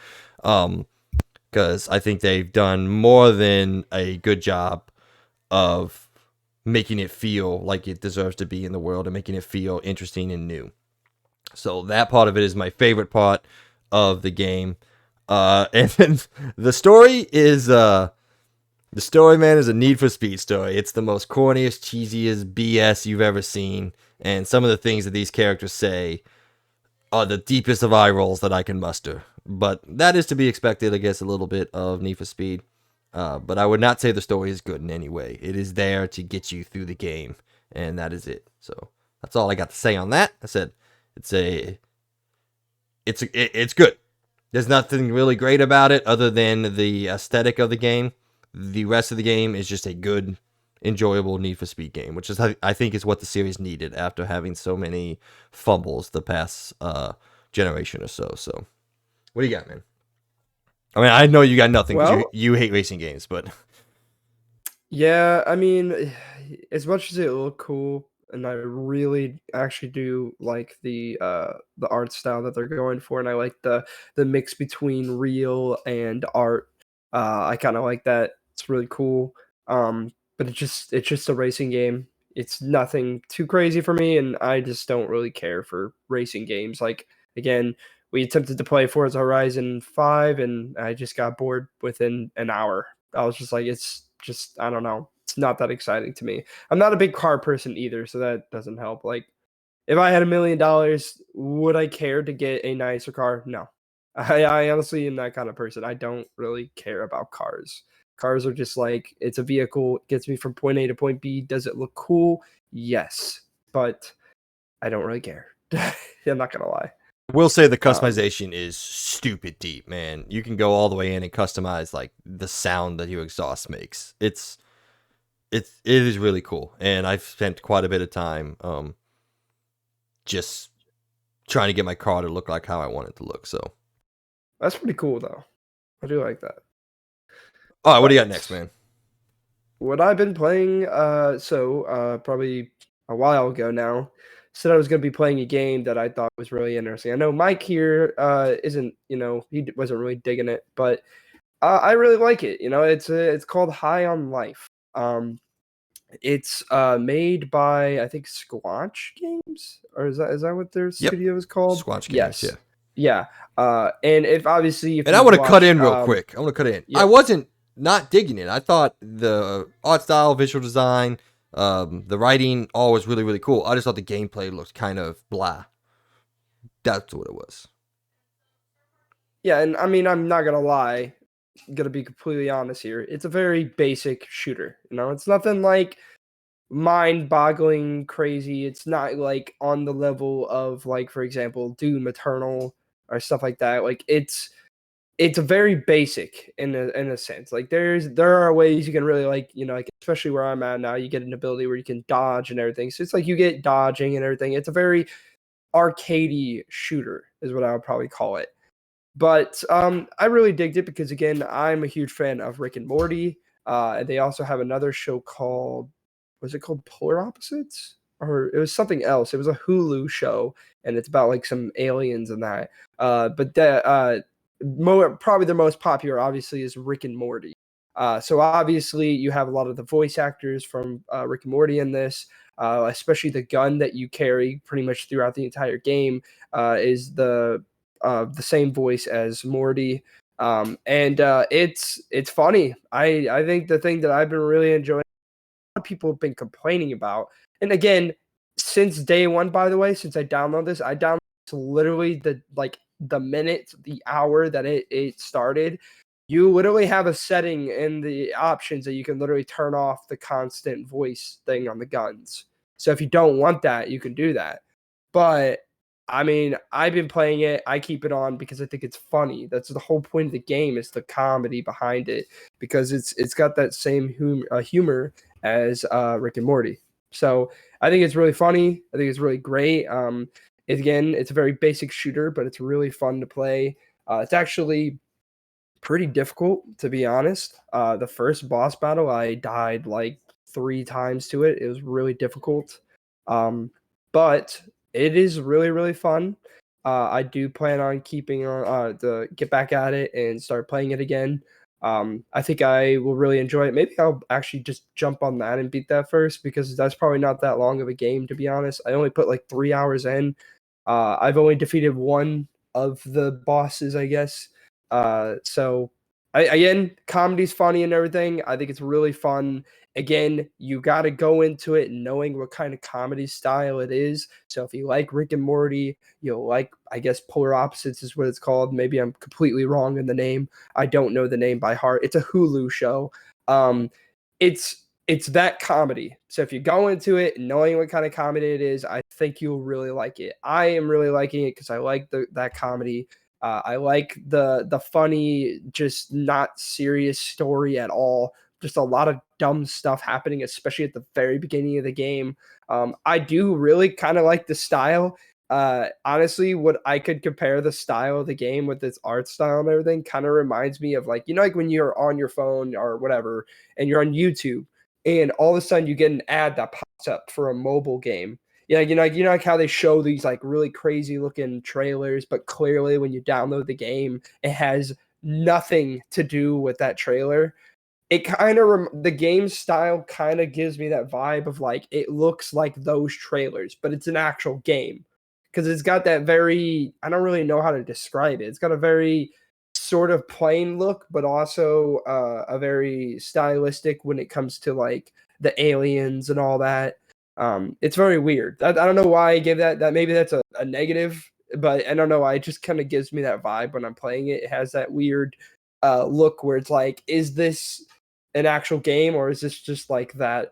Because I think they've done more than a good job of making it feel like it deserves to be in the world and making it feel interesting and new. So that part of it is my favorite part of the game. And then the story is the story, man, is a Need for Speed story. It's the most corniest, cheesiest BS you've ever seen, and some of the things that these characters say are the deepest of eye rolls that I can muster. But that is to be expected, I guess, a little bit of Need for Speed. But I would not say the story is good in any way. It is there to get you through the game, and that is it. So that's all I got to say on that. I said it's good. There's nothing really great about it other than the aesthetic of the game. The rest of the game is just a good, enjoyable Need for Speed game, which is I think is what the series needed after having so many fumbles the past generation or so. So, what do you got, man? I mean, I know you got nothing because Well, you hate racing games, but yeah, I mean, as much as it look cool, and I really actually do like the art style that they're going for, and I like the mix between real and art. I kind of like that. It's really cool. But it's just a racing game. It's nothing too crazy for me, and I just don't really care for racing games. Like again, we attempted to play Forza Horizon 5, and I just got bored within an hour. I was just like, it's just, I don't know. It's not that exciting to me. I'm not a big car person either, so that doesn't help. Like, if I had $1 million, would I care to get a nicer car? No. I honestly am that kind of person. I don't really care about cars. Cars are just like, it's a vehicle, it gets me from point A to point B. Does it look cool? Yes. But I don't really care. I'm not gonna lie. we'll say the Um, customization is stupid deep, man. You can go all the way in and customize like the sound that your exhaust makes. It is really cool, and I've spent quite a bit of time just trying to get my car to look like how I want it to look. So, that's pretty cool though. I do like that. all right, what do you got But next, man? what I've been playing, probably a while ago now, said I was going to be playing a game that I thought was really interesting. I know Mike here isn't, wasn't really digging it, but I really like it. It's called High on Life. It's made by I think Squanch Games, or is that what their Yep, studio is called? Squanch Games. Yeah, Yes, yeah. And if and I you've want to cut watched, in real quick. I want to cut in. I yep. wasn't not digging it. I thought the art style, visual design, the writing, all was really really cool. I just thought the gameplay looked kind of blah. That's what it was. Yeah, and I mean, I'm not gonna lie, gonna be completely honest here. It's a very basic shooter. It's nothing like mind-boggling crazy. It's not like on the level of like, for example, Doom Eternal or stuff like that. Like it's a very basic in a sense. Like there are ways you can really like especially where I'm at now, you get an ability where you can dodge and everything. So it's like you get dodging and everything. It's a very arcadey shooter, is what I would probably call it. But I really digged it because again, I'm a huge fan of Rick and Morty. And they also have another show called, was it called Polar Opposites? Or it was something else. It was a Hulu show, and it's about like some aliens and that. But probably the most popular, obviously, is Rick and Morty. So obviously, you have a lot of the voice actors from Rick and Morty in this. Especially the gun that you carry pretty much throughout the entire game is the same voice as Morty. And it's funny. I think the thing that I've been really enjoying, a lot of people have been complaining about, and again, since day one, by the way, since I downloaded this literally the minute, the hour that it started. You literally have a setting in the options that you can literally turn off the constant voice thing on the guns. So if you don't want that, you can do that. But I mean, I've been playing it. I keep it on because I think it's funny. That's the whole point of the game, is the comedy behind it, because it's got that same humor as Rick and Morty. So I think it's really funny. I think it's really great. It's a very basic shooter, but it's really fun to play. It's actually pretty difficult, to be honest. The first boss battle, I died like 3 times to it. It was really difficult. But it is really, really fun. I do plan on keeping on to get back at it and start playing it again. I think I will really enjoy it. Maybe I'll actually just jump on that and beat that first because that's probably not that long of a game, to be honest. I only put like 3 hours in. I've only defeated one of the bosses, I guess. So again, comedy's funny and everything. I think it's really fun. Again, you got to go into it knowing what kind of comedy style it is. So if you like Rick and Morty, you'll like, I guess, Polar Opposites is what it's called. Maybe I'm completely wrong in the name. I don't know the name by heart. It's a Hulu show. Um, it's that comedy. So if you go into it knowing what kind of comedy it is, I think you'll really like it. I am really liking it because I like that comedy. I like the funny, just not serious story at all. Just a lot of dumb stuff happening, especially at the very beginning of the game. I do really kind of like the style. Honestly, what I could compare the style of the game with its art style and everything kind of reminds me of like, like when you're on your phone or whatever and you're on YouTube and all of a sudden you get an ad that pops up for a mobile game. Yeah, like how they show these like really crazy looking trailers, but clearly when you download the game, it has nothing to do with that trailer. It kind of the game style kind of gives me that vibe of like it looks like those trailers, but it's an actual game because it's got that very, I don't really know how to describe it. It's got a very sort of plain look, but also a very stylistic when it comes to like the aliens and all that. It's very weird. I don't know why I gave that. That maybe that's a negative, but I don't know why. It just kind of gives me that vibe when I'm playing it. It has that weird look where it's like, is this an actual game or is this just like that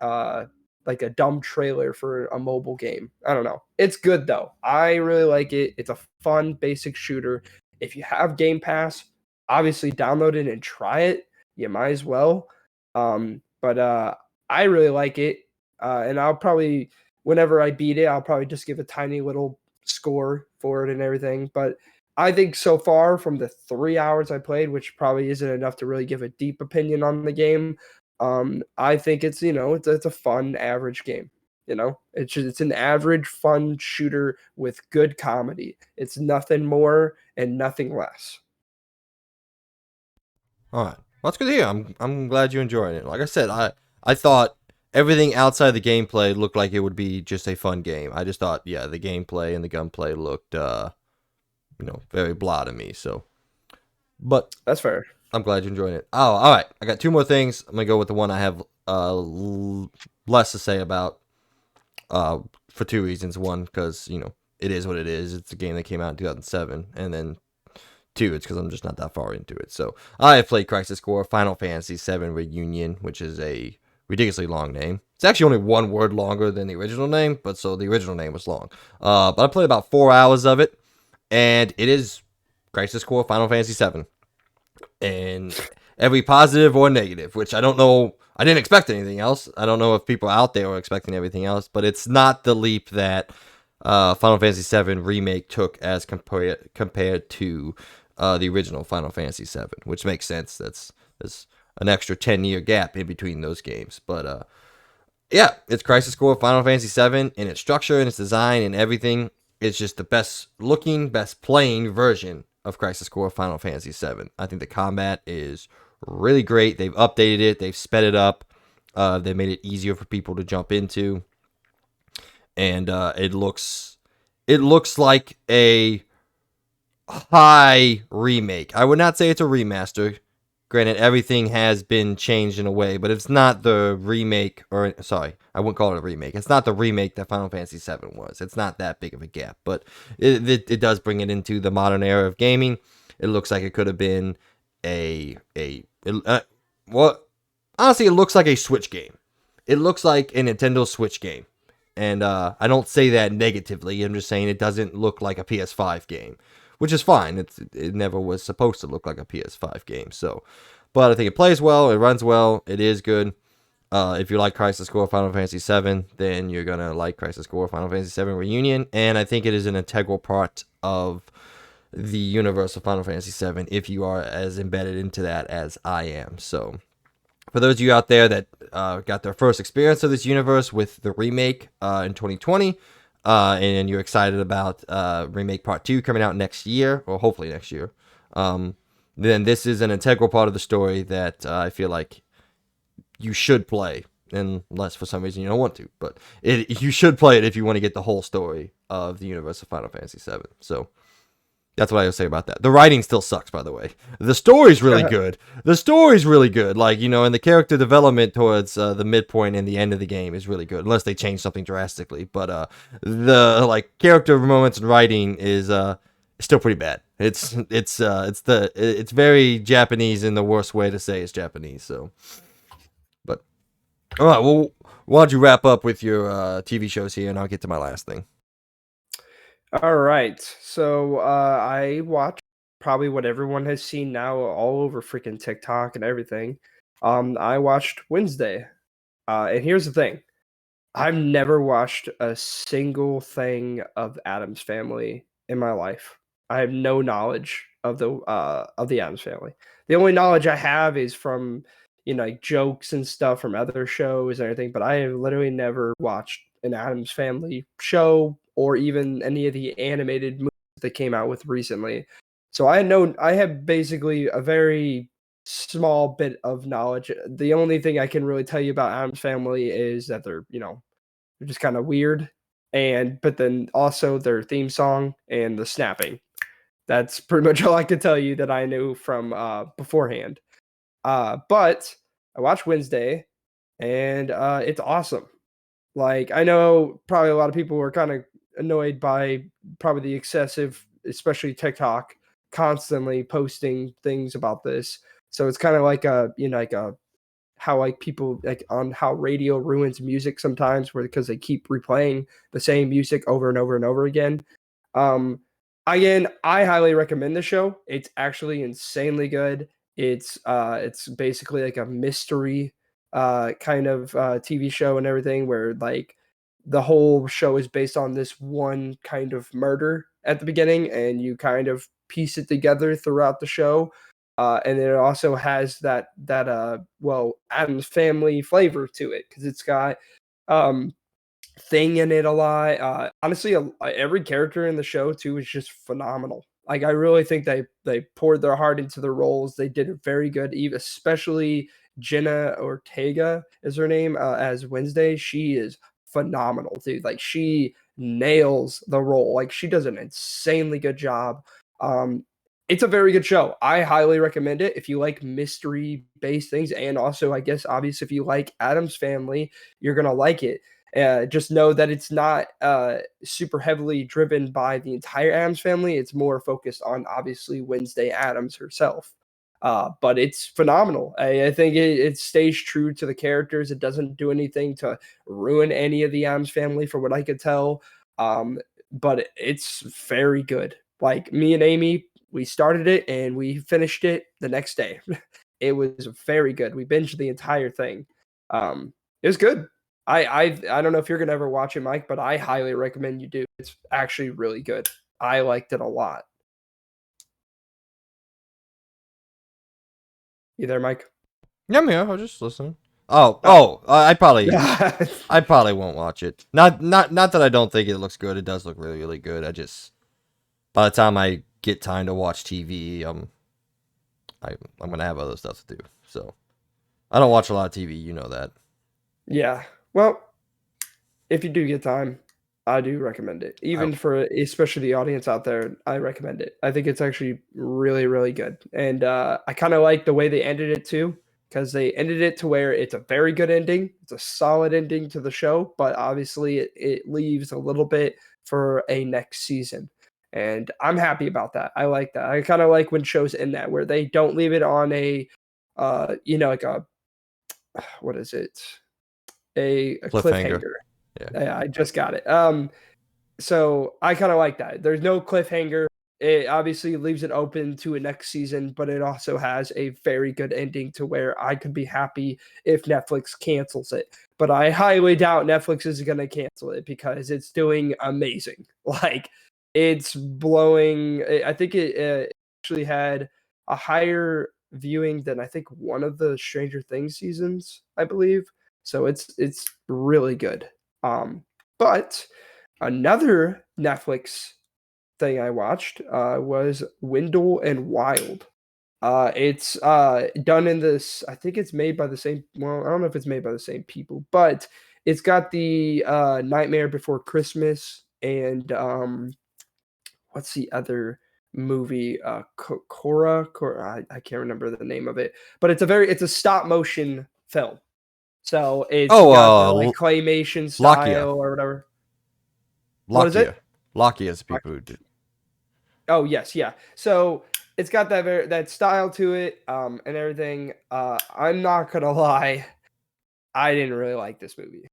like a dumb trailer for a mobile game? I don't know. It's good though. I really like it. It's a fun basic shooter. If you have Game Pass, obviously download it and try it. You might as well. But I really like it. And I'll probably whenever I beat it, I'll probably just give a tiny little score for it and everything. But I think so far from the 3 hours I played, which probably isn't enough to really give a deep opinion on the game, I think it's it's a fun average game. It's an average fun shooter with good comedy. It's nothing more and nothing less. All right. Well, that's good to hear. I'm glad you enjoyed it. Like I said, I thought everything outside the gameplay looked like it would be just a fun game. I just thought, yeah, the gameplay and the gunplay looked, very blah to me. So, but That's fair. I'm glad you enjoyed it. Oh, all right. I got two more things. I'm gonna go with the one I have less to say about. For two reasons. One, because it is what it is. It's a game that came out in 2007, and then two, it's because I'm just not that far into it. So I have played Crisis Core Final Fantasy VII Reunion, which is a ridiculously long name. It's actually only one word longer than the original name, but so the original name was long. But I played about 4 hours of it, and it is Crisis Core Final Fantasy VII, and every positive or negative, which I don't know. I didn't expect anything else. I don't know if people out there were expecting everything else, but it's not the leap that Final Fantasy VII Remake took as compared to the original Final Fantasy VII, which makes sense. There's an extra 10-year gap in between those games. But yeah, it's Crisis Core Final Fantasy VII in its structure and its design and everything. It's just the best looking, best playing version of Crisis Core Final Fantasy VII. I think the combat is really great. They've updated it. They've sped it up. They made it easier for people to jump into, and it looks like a high remake. I would not say it's a remaster. Granted, everything has been changed in a way, but it's not the remake, or sorry, I wouldn't call it a remake. It's not the remake that Final Fantasy VII was. It's not that big of a gap, but it does bring it into the modern era of gaming. It looks like it could have been well, honestly, it looks like a Switch game. It looks like a Nintendo Switch game, and I don't say that negatively. I'm just saying it doesn't look like a PS5 game, which is fine. It never was supposed to look like a PS5 game. So, but I think it plays well. It runs well. It is good. If you like Crisis Core Final Fantasy VII, then you're gonna like Crisis Core Final Fantasy VII Reunion, and I think it is an integral part of the universe of Final Fantasy VII if you are as embedded into that as I am. So For those of you out there that got their first experience of this universe with the remake in 2020, and you're excited about remake part 2 coming out next year, or hopefully next year, then this is an integral part of the story that I feel like you should play, unless for some reason you don't want to. But you should play it if you want to get the whole story of the universe of Final Fantasy VII. So that's what I would say about that. The writing still sucks, by the way. The story's really good. The story's really good. Like, you know, and the character development towards the midpoint and the end of the game is really good, unless they change something drastically. But the like character moments and writing is still pretty bad. It's very Japanese in the worst way to say it's Japanese. So, but all right, well, why don't you wrap up with your TV shows here, and I'll get to my last thing. All right. So I watched probably what everyone has seen now all over freaking TikTok and everything. I watched Wednesday. And here's the thing. I've never watched a single thing of Adam's Family in my life. I have no knowledge of the Adams Family. The only knowledge I have is from like jokes and stuff from other shows and everything, but I have literally never watched an Adams Family show or even any of the animated movies that came out with recently. So I have basically a very small bit of knowledge. The only thing I can really tell you about Adams Family is that they're just kind of weird. But then also their theme song and the snapping. That's pretty much all I could tell you that I knew from beforehand. But I watched Wednesday and it's awesome. Like, I know probably a lot of people were kind of annoyed by probably the excessive, especially TikTok, constantly posting things about this. So it's kind of like like a how like people like on how radio ruins music sometimes where because they keep replaying the same music over and over and over again. Um Again, I highly recommend the show. It's actually insanely good. It's basically like a mystery kind of TV show and everything where like the whole show is based on this one kind of murder at the beginning and you kind of piece it together throughout the show. And it also has that Adam's Family flavor to it because it's got um thing in it a lot. Honestly, every character in the show too is just phenomenal. Like I really think they poured their heart into the roles. They did it very good, even especially Jenna Ortega is her name as Wednesday. She is phenomenal, dude. Like she nails the role. Like she does an insanely good job. Um, it's a very good show. I highly recommend it if you like mystery based things, and also I guess obviously if you like Adam's Family, you're gonna like it. Just know that it's not super heavily driven by the entire Adams Family. It's more focused on obviously Wednesday Adams herself. But it's phenomenal. I think it stays true to the characters. It doesn't do anything to ruin any of the Adams Family, from what I could tell. But it's very good. Like me and Amy, we started it and we finished it the next day. It was very good. We binged the entire thing. It was good. I don't know if you're gonna ever watch it, Mike, but I highly recommend you do. It's actually really good. I liked it a lot. You there, Mike? Yeah, I'm here. I was just listening. Oh, Oh. I probably won't watch it. Not that I don't think it looks good. It does look really, really good. I just by the time I get time to watch TV, I'm gonna have other stuff to do. So I don't watch a lot of TV. You know that. Yeah. Well, if you do get time, I do recommend it. I, Even for especially the audience out there, I recommend it. I think it's actually really, really good. And I kind of like the way they ended it too, because they ended it to where it's a very good ending. It's a solid ending to the show, but obviously it leaves a little bit for a next season. And I'm happy about that. I like that. I kind of like when shows end that where they don't leave it on a like a what is it? A cliffhanger. cliffhanger. Yeah. Yeah, I just got it. So I kind of like that. There's no cliffhanger. It obviously leaves it open to a next season, but it also has a very good ending to where I could be happy if Netflix cancels it. But I highly doubt Netflix is going to cancel it because it's doing amazing. Like it's blowing. I think it actually had a higher viewing than I think one of the Stranger Things seasons, I believe. So it's really good. But another Netflix thing I watched was Wendell and Wild. It's done in this. I think it's made by the same. Well, I don't know if it's made by the same people, but it's got the Nightmare Before Christmas and what's the other movie? Cora. I can't remember the name of it, but it's a stop motion film. So it's Oh, got the like claymation Lakia. style or whatever. What is it? Lakia. Lakia is the people who did. Oh yes, yeah. So it's got that style to it, and everything. I'm not gonna lie, I didn't really like this movie.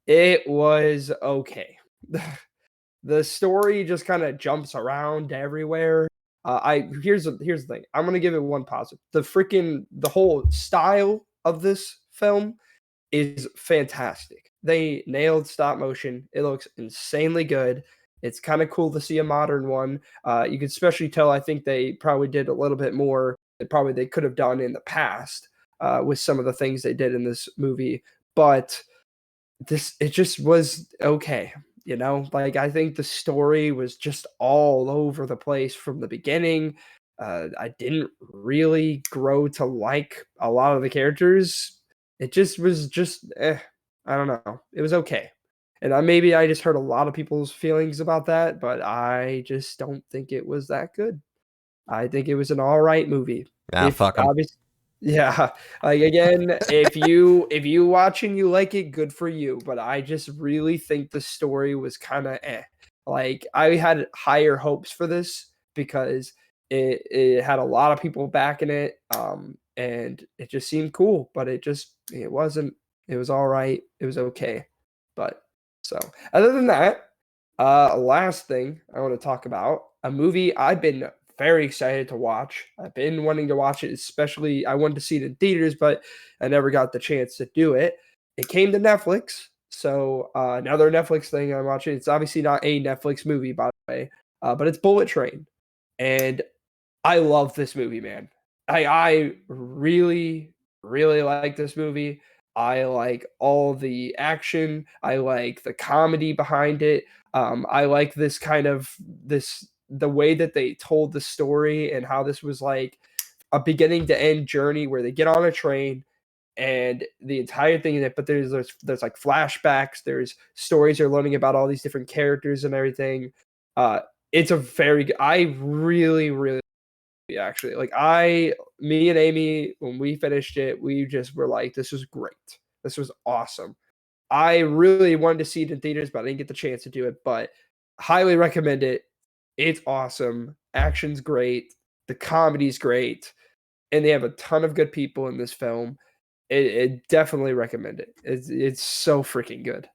It was okay. The story just kind of jumps around everywhere. Here's the thing. I'm gonna give it one positive. The whole style of this film is fantastic. They nailed stop motion. It looks insanely good. It's kind of cool to see a modern one. You can especially tell. I think they probably did a little bit more than probably they could have done in the past with some of the things they did in this movie. But it just was okay. Like I think the story was just all over the place from the beginning. I didn't really grow to like a lot of the characters. It just was I don't know. It was okay. And maybe I just heard a lot of people's feelings about that, but I just don't think it was that good. I think it was an all right movie. Ah, If fuck them. obviously, yeah, like again, if you watch and you like it, good for you. But I just really think the story was kind of Like I had higher hopes for this because it had a lot of people backing it, and it just seemed cool. But it wasn't. It was all right. It was okay. But so other than that, last thing I want to talk about a movie I've been very excited to watch. I've been wanting to watch it, especially I wanted to see it in theaters, but I never got the chance to do it. It came to Netflix, so another Netflix thing I'm watching. It's obviously not a Netflix movie, by the way, but it's Bullet Train, and I love this movie, man. I really really like this movie. I like all the action. I like the comedy behind it. I like this kind of this the way that they told the story and how this was like a beginning to end journey where they get on a train and the entire thing in it. But there's like flashbacks. There's stories you're learning about all these different characters and everything. Uh, it's a very good. I really really actually. Like me and Amy, when we finished it, we just were like, this was great. This was awesome. I really wanted to see it in theaters, but I didn't get the chance to do it. But highly recommend it. It's awesome. Action's great. The comedy's great. And they have a ton of good people in this film. It definitely recommend it. It's so freaking good.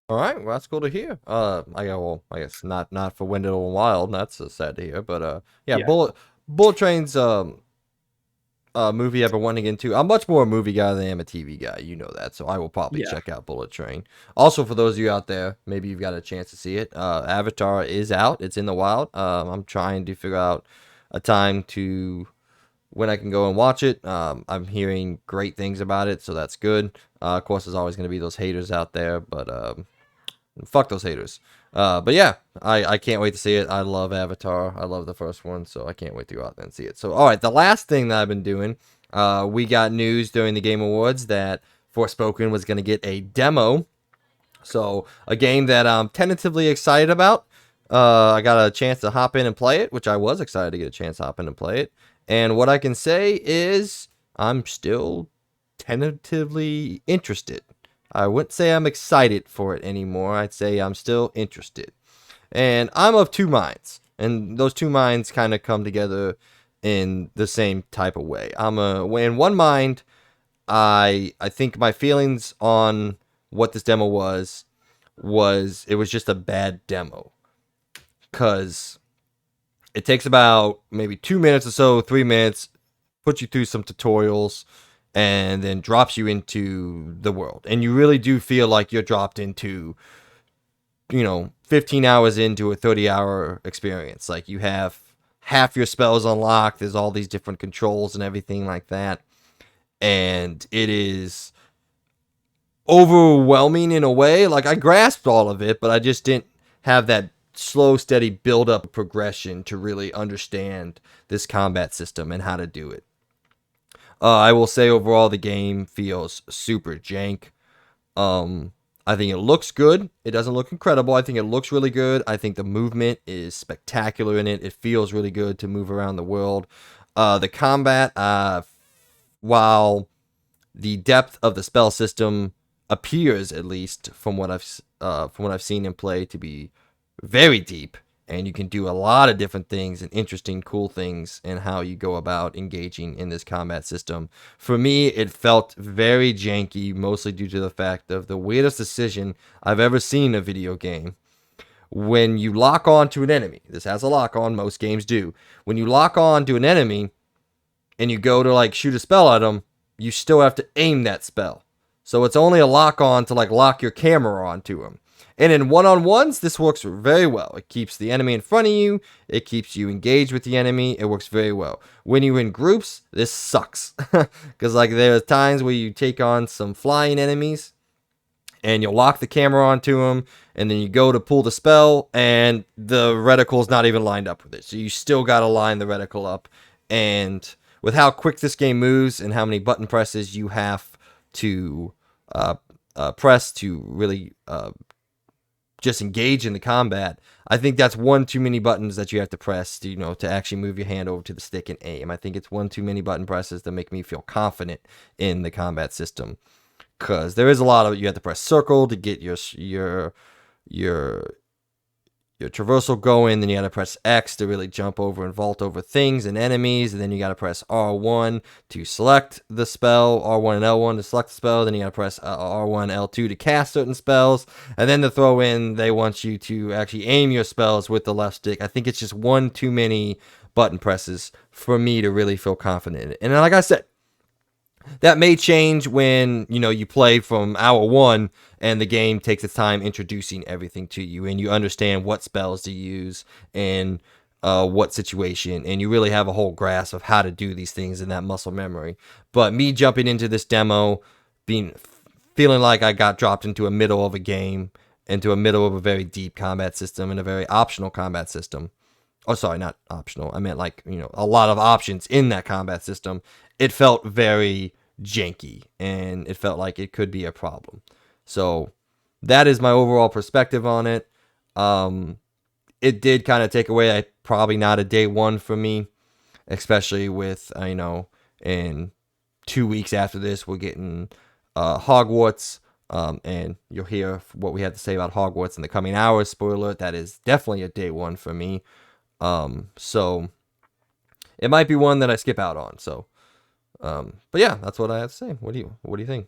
All right, well that's cool to hear. I guess not for Wendell and Wild. That's sad to hear. But yeah, Yeah. Bullet Train's movie I've been wanting to get into. I'm much more a movie guy than I am a TV guy. You know that, so I will probably Yeah. check out Bullet Train. Also, for those of you out there, maybe you've got a chance to see it. Avatar is out. It's in the wild. I'm trying to figure out a time to when I can go and watch it. I'm hearing great things about it, so that's good. Of course, there's always going to be those haters out there, but fuck those haters. But yeah, I can't wait to see it. I love Avatar. I love the first one, so I can't wait to go out there and see it. So, all right, the last thing that I've been doing, we got news during the Game Awards that Forspoken was going to get a demo. So, a game that I'm tentatively excited about. I got a chance to hop in and play it, which I was excited to get a chance to hop in and play it. And what I can say is I'm still tentatively interested. I wouldn't say I'm excited for it anymore. I'd say I'm still interested. And I'm of two minds. And those two minds kind of come together in the same type of way. In one mind, I think my feelings on what this demo was it was just a bad demo. Cause it takes about maybe 2 minutes or so, 3 minutes, puts you through some tutorials, and then drops you into the world. And you really do feel like you're dropped into, 15 hours into a 30-hour experience. Like you have half your spells unlocked. There's all these different controls and everything like that. And it is overwhelming in a way. Like, I grasped all of it, but I just didn't have that slow, steady build up progression to really understand this combat system and how to do it. I will say overall the game feels super jank. I think it looks good. It doesn't look incredible. I think it looks really good. I think the movement is spectacular in it. It feels really good to move around the world. The combat, while the depth of the spell system appears, at least from what I've seen in play, to be very deep, and you can do a lot of different things and interesting, cool things in how you go about engaging in this combat system. For me, it felt very janky, mostly due to the fact of the weirdest decision I've ever seen in a video game. When you lock on to an enemy, this has a lock on, most games do. When you lock on to an enemy and you go to like shoot a spell at them, you still have to aim that spell. So it's only a lock on to like lock your camera onto them. And in one-on-ones, this works very well. It keeps the enemy in front of you. It keeps you engaged with the enemy. It works very well. When you're in groups, this sucks. Because like there's times where you take on some flying enemies and you'll lock the camera onto them, and then you go to pull the spell, and the reticle's not even lined up with it. So you still got to line the reticle up. And with how quick this game moves and how many button presses you have to press to really just engage in the combat, I think that's one too many buttons that you have to press to, to actually move your hand over to the stick and aim. I think it's one too many button presses to make me feel confident in the combat system, because there is a lot of, you have to press circle to get your traversal going, then you gotta press X to really jump over and vault over things and enemies, and then you gotta press R1 to select the spell, R1 and L1 to select the spell, then you gotta press R1, L2 to cast certain spells, and then to throw in, they want you to actually aim your spells with the left stick. I think it's just one too many button presses for me to really feel confident in it. And like I said, that may change when, you play from hour one and the game takes its time introducing everything to you and you understand what spells to use and what situation, and you really have a whole grasp of how to do these things in that muscle memory. But me jumping into this demo, feeling like I got dropped into a middle of a game, into a middle of a very deep combat system and a very optional combat system. Oh, sorry, not optional. I meant like, a lot of options in that combat system. It felt very janky, and it felt like it could be a problem. So that is my overall perspective on it. It did kind of take away, probably not a day one for me, especially with, in 2 weeks after this, we're getting Hogwarts. And you'll hear what we have to say about Hogwarts in the coming hours. Spoiler, that is definitely a day one for me. So it might be one that I skip out on. So, but yeah, that's what I have to say. What do you think?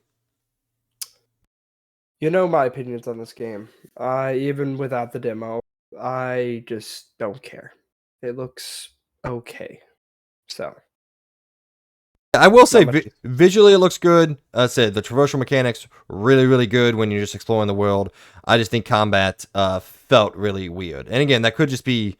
My opinions on this game. Even without the demo, I just don't care. It looks okay. So I will say visually it looks good. I said the traversal mechanics really, really good when you're just exploring the world. I just think combat felt really weird. And again, that could just be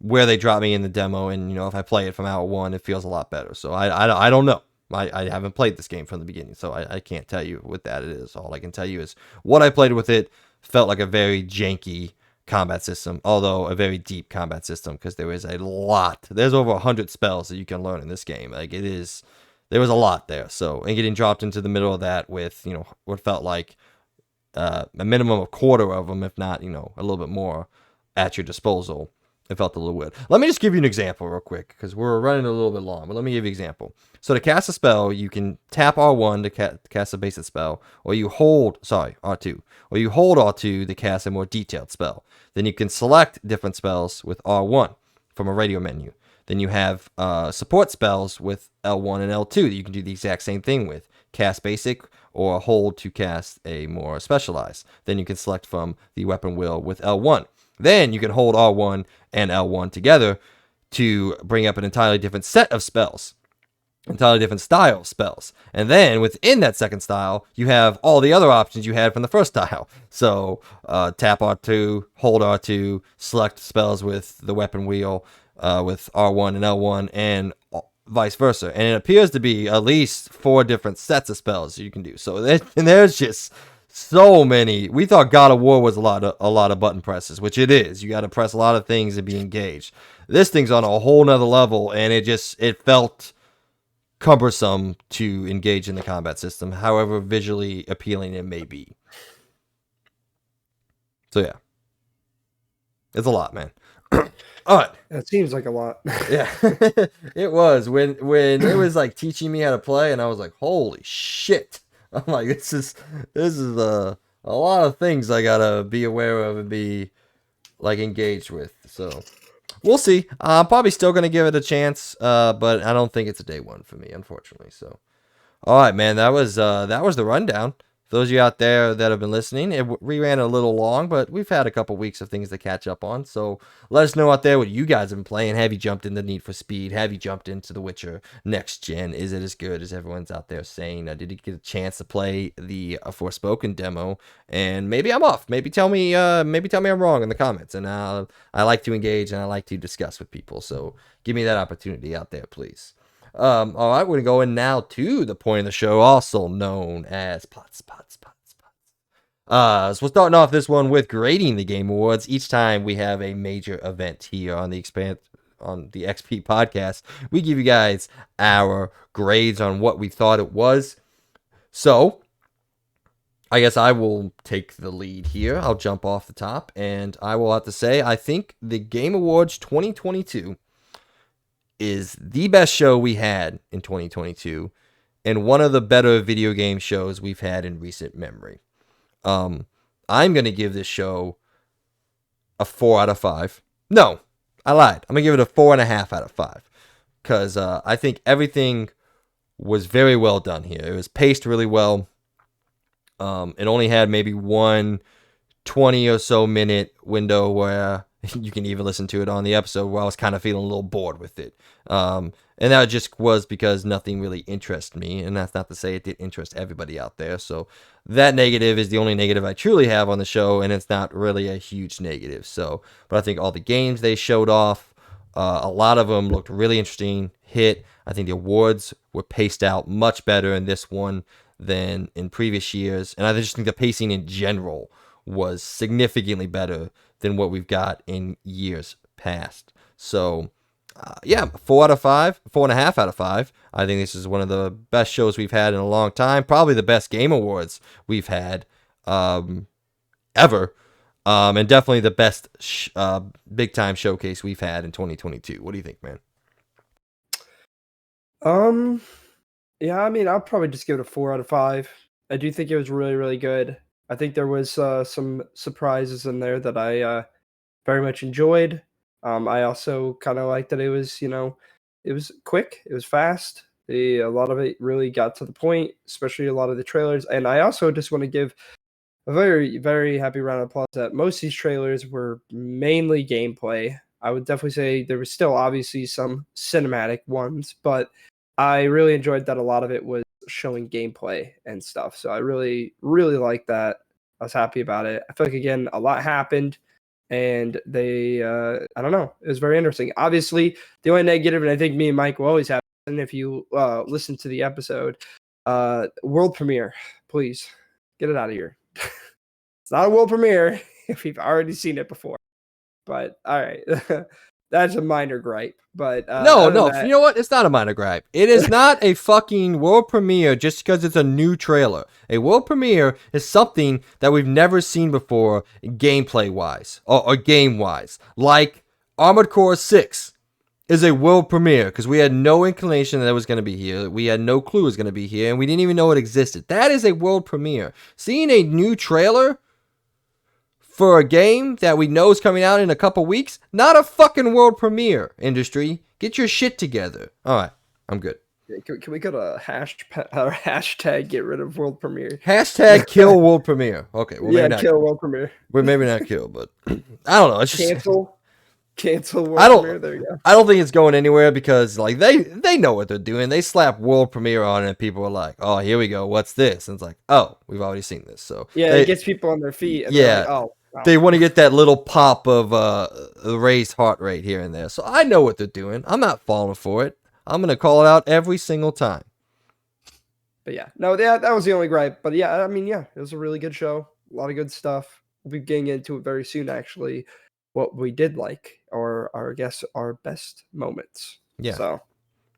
where they drop me in the demo, and if I play it from hour one, it feels a lot better. So I don't know. I haven't played this game from the beginning, so I can't tell you what that is. All I can tell you is what I played with it felt like a very janky combat system, although a very deep combat system, because there is a lot. There's over 100 spells that you can learn in this game. Like, there was a lot there. So, and getting dropped into the middle of that with, what felt like a minimum of a quarter of them, if not, a little bit more at your disposal, it felt a little weird. Let me just give you an example real quick, because we're running a little bit long, but let me give you an example. So to cast a spell, you can tap R1 to cast a basic spell, or you hold, R2, or you hold R2 to cast a more detailed spell. Then you can select different spells with R1 from a radio menu. Then you have support spells with L1 and L2 that you can do the exact same thing with. Cast basic, or hold to cast a more specialized. Then you can select from the weapon wheel with L1. Then you can hold R1 and L1 together to bring up an entirely different set of spells, entirely different style spells. And then within that second style, you have all the other options you had from the first style. So tap R2, hold R2, select spells with the weapon wheel, with R1 and L1 and vice versa. And it appears to be at least 4 different sets of spells you can do. So there's just so many. We thought God of War was a lot of button presses, which it is. You got to press a lot of things and be engaged. This thing's on a whole nother level, and it felt cumbersome to engage in the combat system, however visually appealing it may be. So yeah, it's a lot, man. All right. That seems like a lot. Yeah, it was when it was like teaching me how to play, and I was like, "Holy shit!" I'm like, "This is a lot of things I gotta be aware of and be like engaged with." So we'll see. I'm probably still gonna give it a chance, but I don't think it's a day one for me, unfortunately. So, all right, man, that was the rundown. For those of you out there that have been listening, we ran a little long, but we've had a couple weeks of things to catch up on. So let us know out there what you guys have been playing. Have you jumped into Need for Speed? Have you jumped into The Witcher next gen? Is it as good as everyone's out there saying? Did you get a chance to play the Forspoken demo? And maybe I'm off. Maybe tell me I'm wrong in the comments. And I like to engage and I like to discuss with people. So give me that opportunity out there, please. All right, we're gonna go in now to the point of the show, also known as Pots. So we're starting off this one with grading the Game Awards. Each time we have a major event here on the XP podcast, we give you guys our grades on what we thought it was. So I guess I will take the lead here. I'll jump off the top, and I will have to say I think the Game Awards 2022 is the best show we had in 2022 and one of the better video game shows we've had in recent memory. I'm going to give this show a 4 out of 5. No, I lied. I'm going to give it a 4.5 out of 5 because I think everything was very well done here. It was paced really well. It only had maybe one 20 or so minute window where you can even listen to it on the episode where I was kind of feeling a little bored with it. And that just was because nothing really interested me. And that's not to say it didn't interest everybody out there. So that negative is the only negative I truly have on the show. And it's not really a huge negative. So, but I think all the games they showed off, a lot of them looked really interesting, hit. I think the awards were paced out much better in this one than in previous years. And I just think the pacing in general was significantly better than what we've got in years past. So, yeah, 4 out of 5, 4.5 out of 5. I think this is one of the best shows we've had in a long time. Probably the best Game Awards we've had ever. And definitely the best big time showcase we've had in 2022. What do you think, man? Yeah, I mean, I'll probably just give it a 4 out of 5. I do think it was really, really good. I think there was some surprises in there that I very much enjoyed. I also kind of liked that it was, it was quick, it was fast. A lot of it really got to the point, especially a lot of the trailers. And I also just want to give a very, very happy round of applause that most of these trailers were mainly gameplay. I would definitely say there was still obviously some cinematic ones, but I really enjoyed that a lot of it was showing gameplay and stuff. So I really, really liked that. I was happy about it. I feel like, again, a lot happened and they, I don't know, it was very interesting. Obviously, the only negative, and I think me and Mike will always have, and if you listen to the episode, world premiere, please get it out of here. It's not a world premiere if you've already seen it before. But all right, that's a minor gripe. But No, you know what? It's not a minor gripe. It is not a fucking world premiere just because it's a new trailer. A world premiere is something that we've never seen before gameplay-wise or game-wise. Like Armored Core 6 is a world premiere because we had no inclination that it was going to be here. We had no clue it was going to be here, and we didn't even know it existed. That is a world premiere. Seeing a new trailer for a game that we know is coming out in a couple weeks, not a fucking world premiere, industry. Get your shit together. All right, I'm good. Can we go to hashtag get rid of world premiere? Hashtag kill world premiere. Okay, well, yeah, maybe not kill world premiere. Well, maybe not kill, but I don't know. It's just cancel world premiere. There you go. I don't think it's going anywhere because like they know what they're doing. They slap world premiere on it, and people are like, "Oh, here we go. What's this?" And it's like, "Oh, we've already seen this." So yeah, it gets people on their feet. And yeah, like, oh. they want to get that little pop of raised heart rate here and there. So I know what they're doing. I'm not falling for it. I'm gonna call it out every single time. But yeah, no, that was the only gripe. But yeah, I mean, yeah, it was a really good show. A lot of good stuff. We'll be getting into it very soon, actually. What we did like, or I guess our best moments. Yeah. So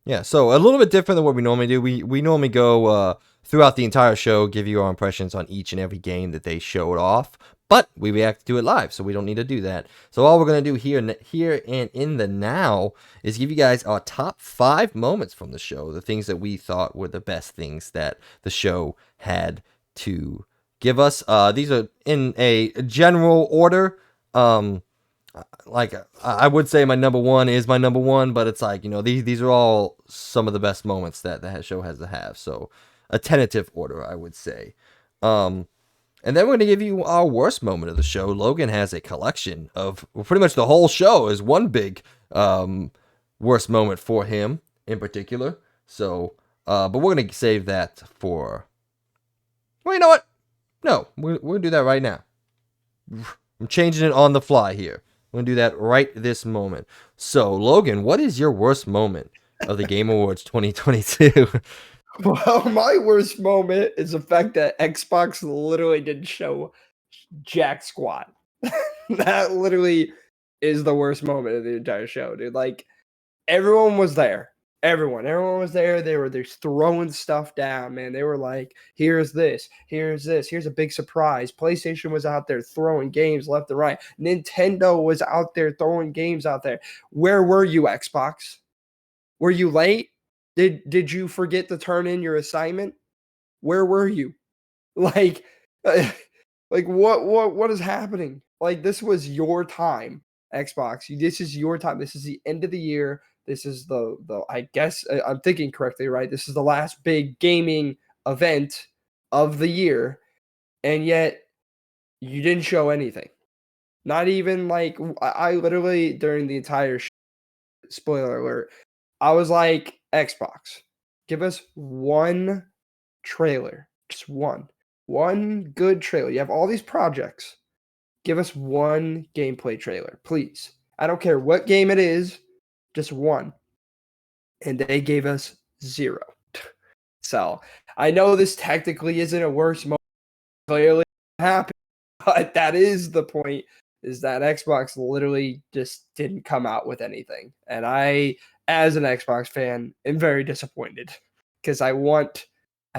Yeah, so a little bit different than what we normally do. We normally go throughout the entire show, give you our impressions on each and every game that they showed off, but we react to it live, so we don't need to do that. So all we're gonna do here and in the now is give you guys our top 5 moments from the show, the things that we thought were the best things that the show had to give us. These are in a general order. Like I would say my number one is my number one, but it's like, these are all some of the best moments that the show has to have. So a tentative order, I would say. And then we're going to give you our worst moment of the show. Logan has a collection of pretty much the whole show is one big worst moment for him in particular. So, but we're going to save that for, well, you know what? No, we're going to do that right now. I'm changing it on the fly here. I'm going to do that right this moment. So, Logan, what is your worst moment of the Game Awards 2022? well, my worst moment is the fact that Xbox literally didn't show jack squat. That literally is the worst moment of the entire show, dude. Like, everyone was there. Everyone was there. They were just throwing stuff down, man. They were like, here's this, here's this, here's a big surprise. PlayStation was out there throwing games left and right. Nintendo was out there throwing games out there. Where were you, Xbox? Were you late? Did you forget to turn in your assignment? Where were you? Like, like what is happening? Like, this was your time, Xbox. This is your time. This is the end of the year. This is the I guess I'm thinking correctly, right? This is the last big gaming event of the year, and yet you didn't show anything. Not even like I literally during the entire spoiler alert, I was like, Xbox, give us one trailer, just one good trailer. You have all these projects. Give us one gameplay trailer, please. I don't care what game it is, just one. And they gave us 0. So I know this technically isn't a worse moment. Clearly happened, but that is the point, is that Xbox literally just didn't come out with anything. And I, as an Xbox fan, am very disappointed because I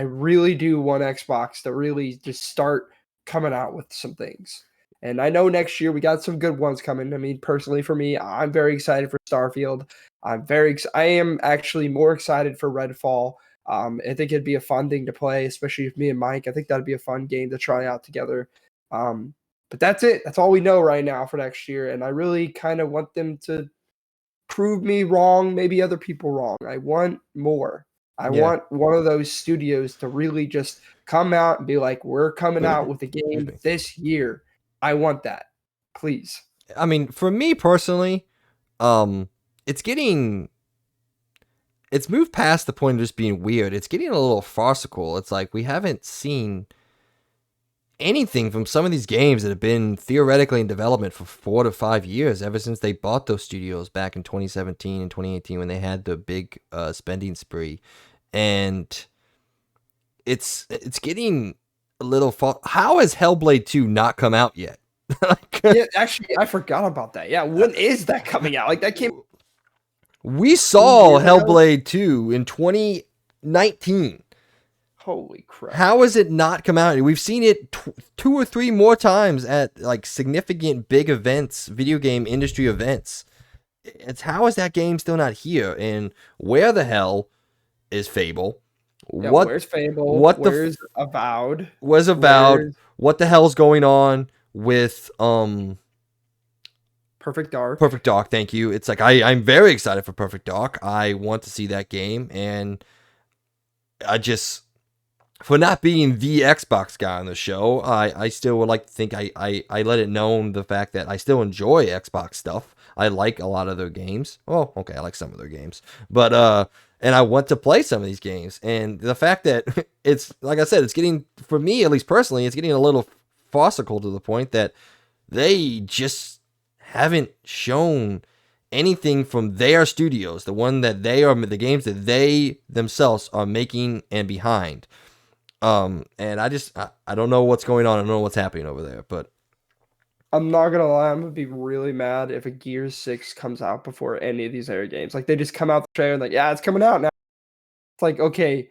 really do want Xbox to really just start coming out with some things. And I know next year we got some good ones coming. I mean, personally for me, I'm very excited for Starfield. I am actually more excited for Redfall. I think it'd be a fun thing to play, especially with me and Mike. I think that'd be a fun game to try out together. But that's it. That's all we know right now for next year. And I really kind of want them to prove me wrong, maybe other people wrong. I want more. I want one of those studios to really just come out and be like, we're coming out with a game this year. I want that. Please. I mean, for me personally, it's moved past the point of just being weird. It's getting a little farcical. It's like we haven't seen anything from some of these games that have been theoretically in development for 4 to 5 years, ever since they bought those studios back in 2017 and 2018 when they had the big spending spree. And it's getting a little how has Hellblade 2 not come out yet? Yeah, actually, I forgot about that. Yeah, when is that coming out? Like, that came. We saw Hellblade 2 in 2019. Holy crap. How has it not come out? We've seen it 2 or 3 more times at like significant big events, video game industry events. It's how is that game still not here? And where the hell is Fable? Yeah, where's Fable? Where's Avowed? Where's Avowed? What the hell's going on with Perfect Dark? Perfect Dark, thank you. It's like I'm very excited for Perfect Dark. I want to see that game, and I just, for not being the Xbox guy on the show, I still would like to think I let it known the fact that I still enjoy Xbox stuff. I like a lot of their games. Oh, okay, I like some of their games. But and I want to play some of these games. And the fact that it's, like I said, it's getting, for me at least personally, it's getting a little farcical to the point that they just haven't shown anything from their studios, the one that they are, the games that they themselves are making and behind. And I don't know what's going on. I don't know what's happening over there, but I'm not gonna lie, I'm gonna be really mad if a Gears 6 comes out before any of these other games. Like they just come out the trailer and like, yeah, it's coming out now. It's like, okay,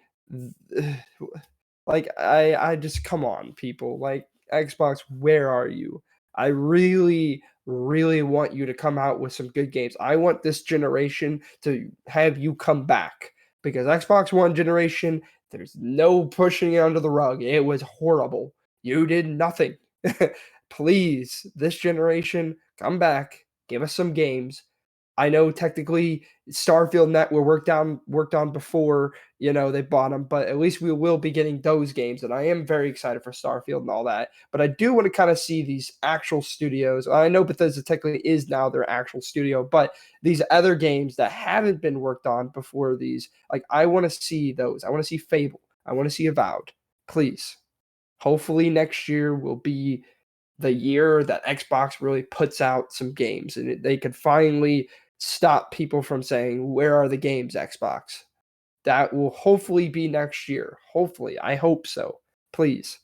like I just come on, people. Like Xbox, where are you? I really, really want you to come out with some good games. I want this generation to have you come back because Xbox One generation, there's no pushing it under the rug. It was horrible. You did nothing. Please, this generation, come back, give us some games. I know technically Starfield Net were worked on before, they bought them, but at least we will be getting those games. And I am very excited for Starfield and all that. But I do want to kind of see these actual studios. I know Bethesda technically is now their actual studio, but these other games that haven't been worked on before these, like I want to see those. I want to see Fable. I want to see Avowed. Please. Hopefully next year will be the year that Xbox really puts out some games and they could finally stop people from saying, "Where are the games, Xbox?" That will hopefully be next year. Hopefully. I hope so. Please.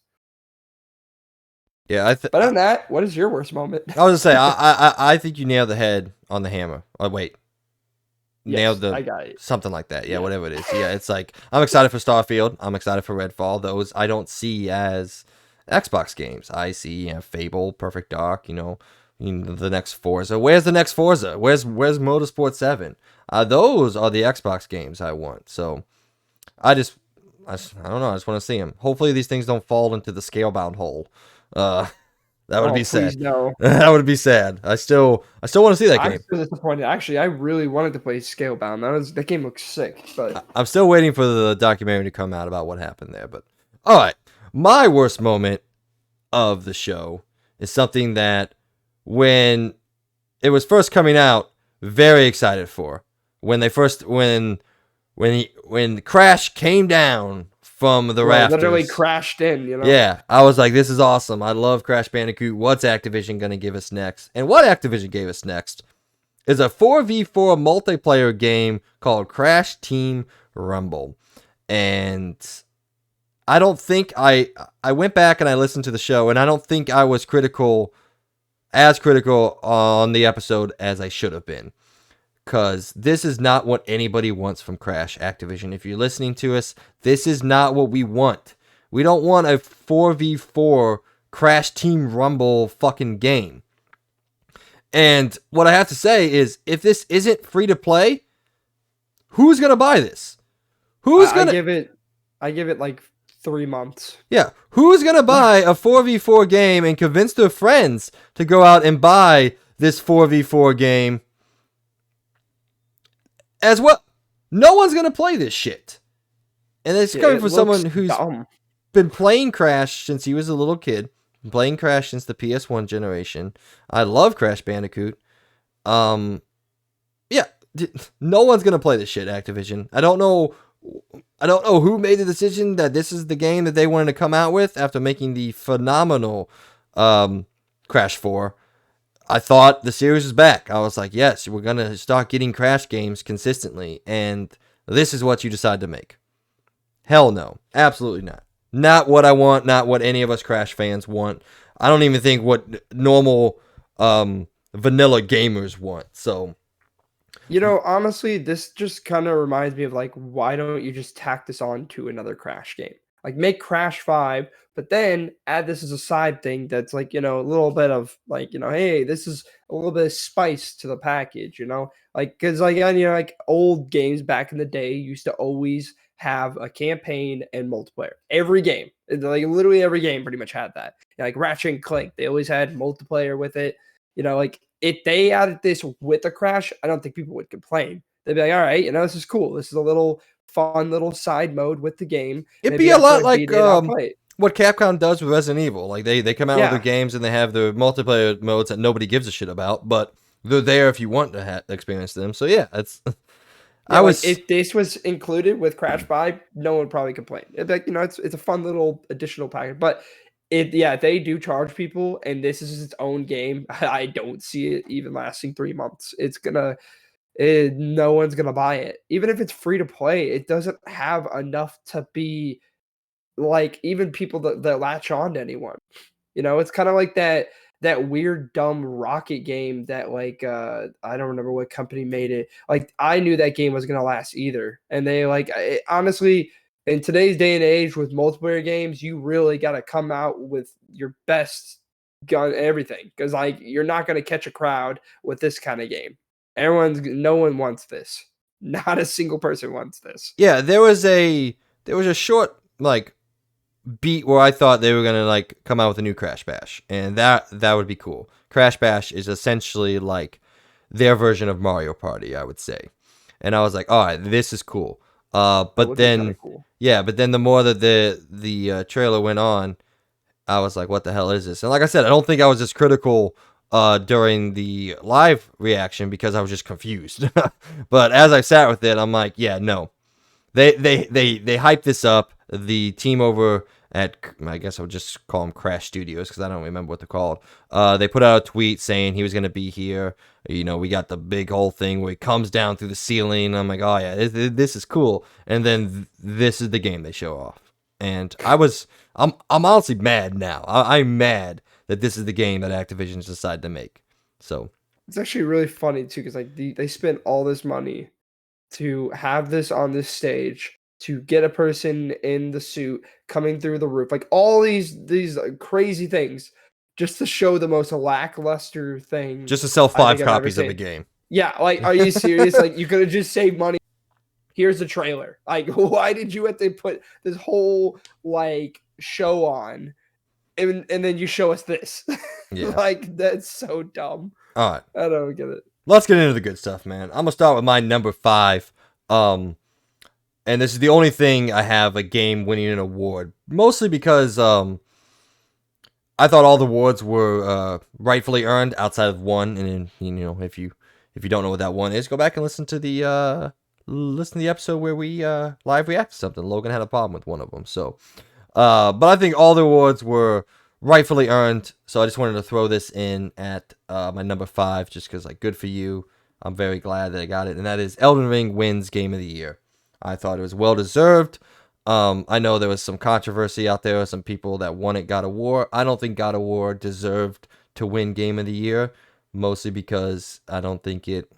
yeah, But other than that, what is your worst moment? I was gonna say I think you nailed the head on the hammer. Oh wait, nailed Yes, the I got it. something like that. Yeah, Yeah. whatever it is. Yeah, it's like I'm excited for Starfield. I'm excited for Redfall. Those I don't see as Xbox games. I see Fable, Perfect Dark. The next Forza. Where's the next Forza? Where's Motorsport 7? Those are the Xbox games I want. So I just I don't know. I just want to see them. Hopefully these things don't fall into the scalebound hole. Uh, that would Oh, be sad. please no. That would be sad. I still want to see that I'm game. so disappointed. Actually, I really wanted to play Scalebound. That game looks sick, but I'm still waiting for the documentary to come out about what happened there. But all right, my worst moment of the show is something that when it was first coming out, very excited for. When they first when Crash came down from the bro, literally rafters. crashed in. Yeah, I was like, this is awesome. I love Crash Bandicoot. What's Activision going to give us next? And what Activision gave us next is a 4v4 multiplayer game called Crash Team Rumble. And I don't think I went back and I listened to the show, and I don't think I was as critical on the episode as I should have been. Because this is not what anybody wants from Crash, Activision. If you're listening to us, this is not what we want. We don't want a 4v4 Crash Team Rumble fucking game. And what I have to say is, if this isn't free to play, who's going to buy this? I give it like 3 months. Yeah, who's going to buy a 4v4 game and convince their friends to go out and buy this 4v4 game as well? No one's going to play this shit. And it's coming from someone who's been playing Crash since he was a little kid. Been playing Crash since the PS1 generation. I love Crash Bandicoot. Yeah, no one's going to play this shit, Activision. I don't know who made the decision that this is the game that they wanted to come out with after making the phenomenal Crash 4. I thought the series was back. I was like, yes, we're going to start getting Crash games consistently. And this is what you decide to make. Hell no. Absolutely not. Not what I want. Not what any of us Crash fans want. I don't even think what normal vanilla gamers want. So, honestly, this just kind of reminds me of like, why don't you just tack this on to another Crash game? Like make Crash 5, but then add this as a side thing that's like, a little bit of like, hey, this is a little bit of spice to the package, like, cause like, like old games back in the day used to always have a campaign and multiplayer. Every game, like literally every game pretty much had that. Like Ratchet and Clank, they always had multiplayer with it. Like if they added this with a Crash, I don't think people would complain. They'd be like, all right, this is cool. This is a little fun little side mode with the game. It'd be a lot like what Capcom does with Resident Evil. Like they come out with their games and they have the multiplayer modes that nobody gives a shit about, but they're there if you want to experience them. So yeah, it's. If this was included with Crash 5, no one would probably complain. It's like, it's a fun little additional package. But they do charge people, and this is its own game. I don't see it even lasting 3 months. No one's gonna buy it. Even if it's free to play, it doesn't have enough to be like even people that latch on to anyone. It's kind of like that weird dumb rocket game that like I don't remember what company made it. Like I knew that game was gonna last either, and they honestly in today's day and age with multiplayer games, you really got to come out with your best gun and everything because like you're not gonna catch a crowd with this kind of game. No one wants this. Not a single person wants this. Yeah, there was a short like beat where I thought they were gonna like come out with a new Crash Bash, and that would be cool. Crash Bash is essentially like their version of Mario Party, I would say, and I was like, all right, this is cool. That But would be kind of then cool. yeah, but then the more that the trailer went on, I was like, what the hell is this? And like I said, I don't think I was as critical during the live reaction because I was just confused. But as I sat with it, I'm like, yeah, no, they hyped this up. The team over at, I guess I would just call them Crash Studios because I don't remember what they're called. They put out a tweet saying he was going to be here. We got the big whole thing where he comes down through the ceiling. I'm like, oh yeah, this is cool. And then this is the game they show off. And I'm honestly mad now. I'm mad that this is the game that Activision's decided to make. So It's actually really funny too because like they spent all this money to have this on this stage to get a person in the suit coming through the roof, like all these crazy things, just to show the most lackluster thing just to sell I five think I've ever copies of the seen. game. Yeah, like, are you serious? Like, you could have just saved money. Here's the trailer. Like, why did you have to put this whole like show on, and then you show us this? Yeah. Like, that's so dumb. All right. I don't get it. Let's get into the good stuff, man. I'm gonna start with my number 5. And this is the only thing I have a game winning an award, mostly because I thought all the awards were rightfully earned outside of one. And then, if you don't know what that one is, go back and listen to the episode where we live react to something. Logan had a problem with one of them, so but I think all the awards were rightfully earned. So I just wanted to throw this in at my number 5, just because like good for you. I'm very glad that I got it, and that is Elden Ring wins Game of the Year. I thought it was well deserved. I know there was some controversy out there, some people that wanted God of War. I don't think God of War deserved to win Game of the Year, mostly because I don't think it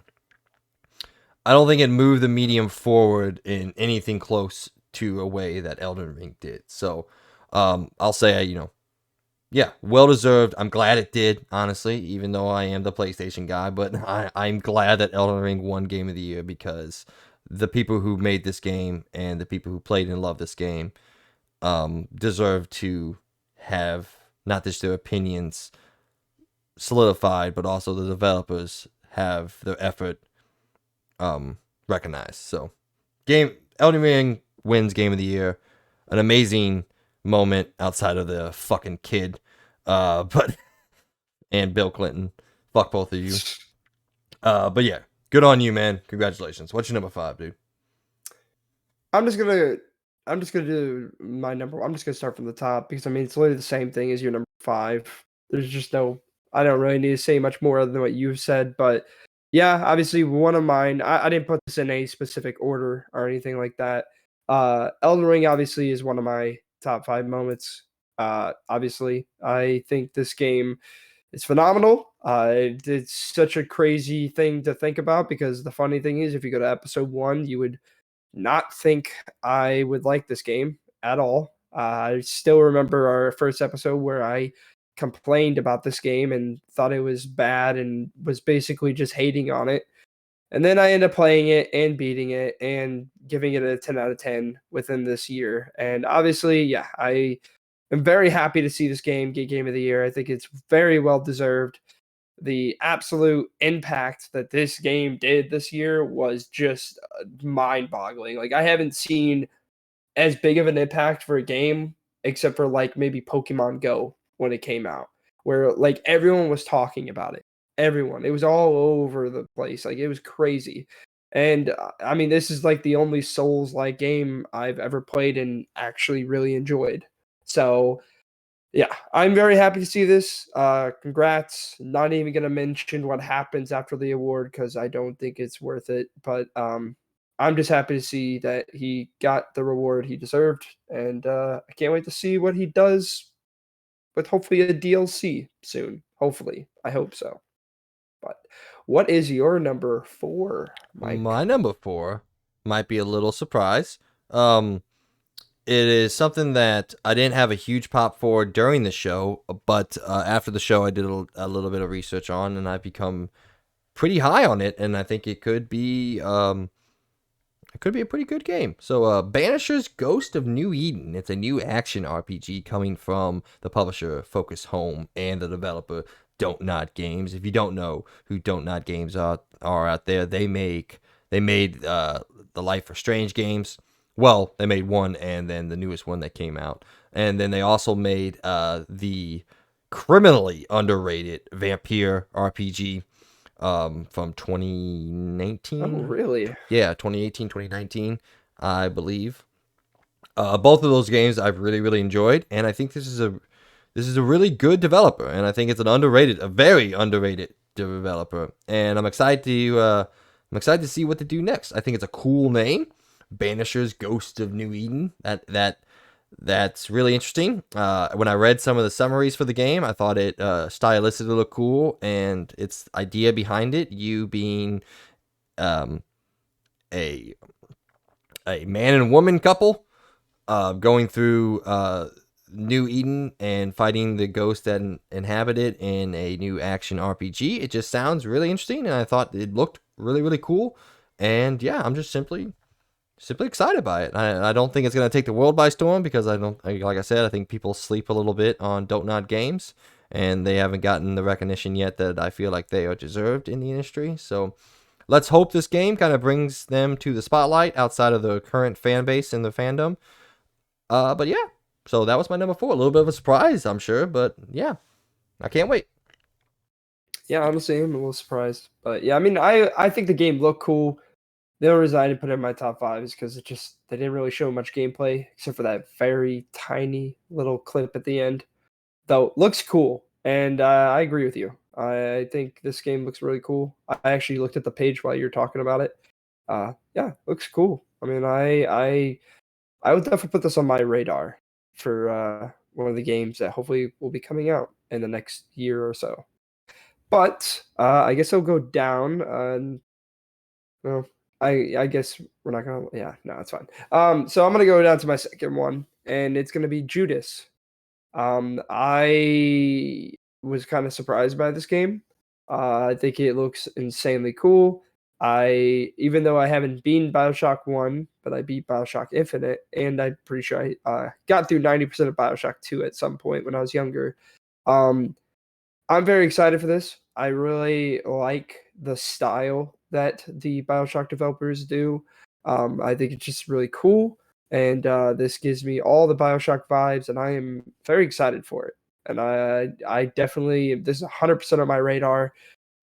moved the medium forward in anything close to a way that Elden Ring did. So I'll say, yeah, well deserved. I'm glad it did, honestly, even though I am the PlayStation guy. But I'm glad that Elden Ring won Game of the Year because the people who made this game and the people who played and loved this game deserve to have not just their opinions solidified, but also the developers have their effort recognized. So, Elden Ring wins Game of the Year. An amazing moment outside of the fucking kid, but and Bill Clinton. Fuck both of you. But yeah, good on you, man. Congratulations. What's your number 5, dude? I'm just gonna I'm just gonna do my number. I'm just gonna start from the top because I mean it's literally the same thing as your number 5. There's just no. I don't really need to say much more other than what you've said, but yeah, obviously one of mine. I didn't put this in a specific order or anything like that. Elden Ring obviously is one of my top 5 moments. Obviously, I think this game is phenomenal. It's such a crazy thing to think about because the funny thing is, if you go to episode 1, you would not think I would like this game at all. I still remember our first episode where I complained about this game and thought it was bad and was basically just hating on it. And then I ended up playing it and beating it and giving it a 10 out of 10 within this year. And obviously, yeah, I am very happy to see this game get Game of the Year. I think it's very well deserved. The absolute impact that this game did this year was just mind-boggling. Like I haven't seen as big of an impact for a game except for like maybe Pokemon Go when it came out, where like everyone was talking about it. Everyone. It was all over the place. Like it was crazy. And I mean, this is like the only Souls like game I've ever played and actually really enjoyed. So Yeah, I'm very happy to see this. Congrats. Not even gonna mention what happens after the award because I don't think it's worth it. But I'm just happy to see that he got the reward he deserved, and I can't wait to see what he does with hopefully a DLC soon. Hopefully, I hope so. But what is your number 4, My Mike? number 4 might be a little surprise. Um, it is something that I didn't have a huge pop for during the show, but after the show, I did a little bit of research on, and I've become pretty high on it, and I think it could be a pretty good game. So, Banisher's Ghost of New Eden. It's a new action RPG coming from the publisher Focus Home and the developer Don't Nod Games. If you don't know who Don't Nod Games are out there, they made the Life for Strange games. Well, they made one, and then the newest one that came out, and then they also made the criminally underrated Vampire RPG from Oh, 2019. really? Yeah, 2018, 2019, I believe. Both of those games I've really enjoyed, and I think this is a really good developer, and I think it's a very underrated developer, and I'm excited to see what they do next. I think it's a cool name, Banisher's Ghost of New Eden. That's really interesting. When I read some of the summaries for the game, I thought it stylistically looked cool, and its idea behind it, you being um, a man and woman couple going through New Eden and fighting the ghosts that inhabit it in a new action RPG. It just sounds really interesting, and I thought it looked really cool. And yeah, I'm just simply excited by it. I don't think it's going to take the world by storm because like I said, I think people sleep a little bit on Don't Nod Games, and they haven't gotten the recognition yet that I feel like they are deserved in the industry. So let's hope this game kind of brings them to the spotlight outside of the current fan base and the fandom. But yeah, so that was my number 4. A little bit of a surprise, I'm sure, but yeah, I can't wait. Yeah, honestly, I'm a little surprised. But yeah, I mean, I think the game looked cool. The only reason I didn't put it in my top 5 is because they didn't really show much gameplay except for that very tiny little clip at the end. Though looks cool, and I agree with you. I think this game looks really cool. I actually looked at the page while you're talking about it. Yeah, looks cool. I mean, I would definitely put this on my radar for one of the games that hopefully will be coming out in the next year or so. But I guess I'll go down. Well, I guess we're not gonna. Yeah, no, it's fine. So I'm gonna go down to my second one, and it's gonna be Judas. I was kind of surprised by this game. I think it looks insanely cool. Even though I haven't beaten Bioshock 1, but I beat Bioshock Infinite, and I'm pretty sure I got through 90% of Bioshock 2 at some point when I was younger. Um, I'm very excited for this. I really like the style that the BioShock developers do. I think it's just really cool, and this gives me all the BioShock vibes, and I am very excited for it. And I definitely this is 100% on my radar,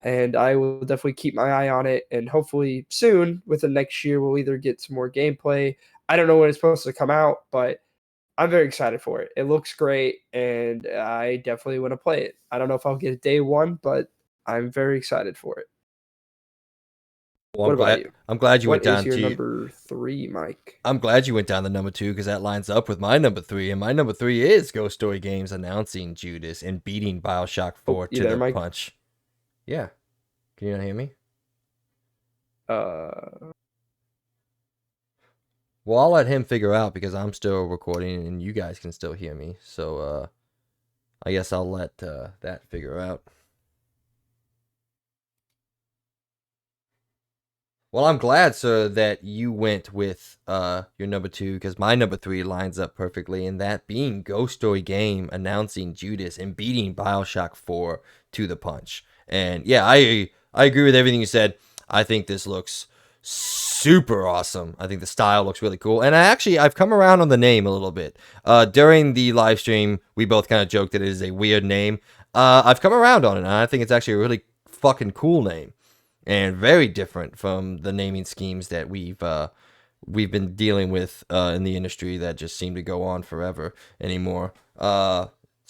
and I will definitely keep my eye on it. And hopefully soon, within next year, we'll either get some more gameplay. I don't know when it's supposed to come out, but I'm very excited for it. It looks great, and I definitely want to play it. I don't know if I'll get it day one, but I'm very excited for it. Well, What about you? I'm glad you went What is down your to number 3, Mike? I'm glad you went down the number 2 because that lines up with my number 3, and my number 3 is Ghost Story Games announcing Judas and beating Bioshock Oh, 4 you to there, the Mike? punch. Yeah, can you not hear me? Uh, Well, I'll let him figure out because I'm still recording and you guys can still hear me. So I guess I'll let that figure out. Well, I'm glad, sir, that you went with your number 2 because my number 3 lines up perfectly, and that being Ghost Story Game announcing Judas and beating Bioshock 4 to the punch. And yeah, I agree with everything you said. I think this looks super awesome. I think the style looks really cool, and I've come around on the name a little bit. During the live stream, we both kind of joked that it is a weird name. I've come around on it, and I think it's actually a really fucking cool name and very different from the naming schemes that we've been dealing with in the industry that just seem to go on forever anymore.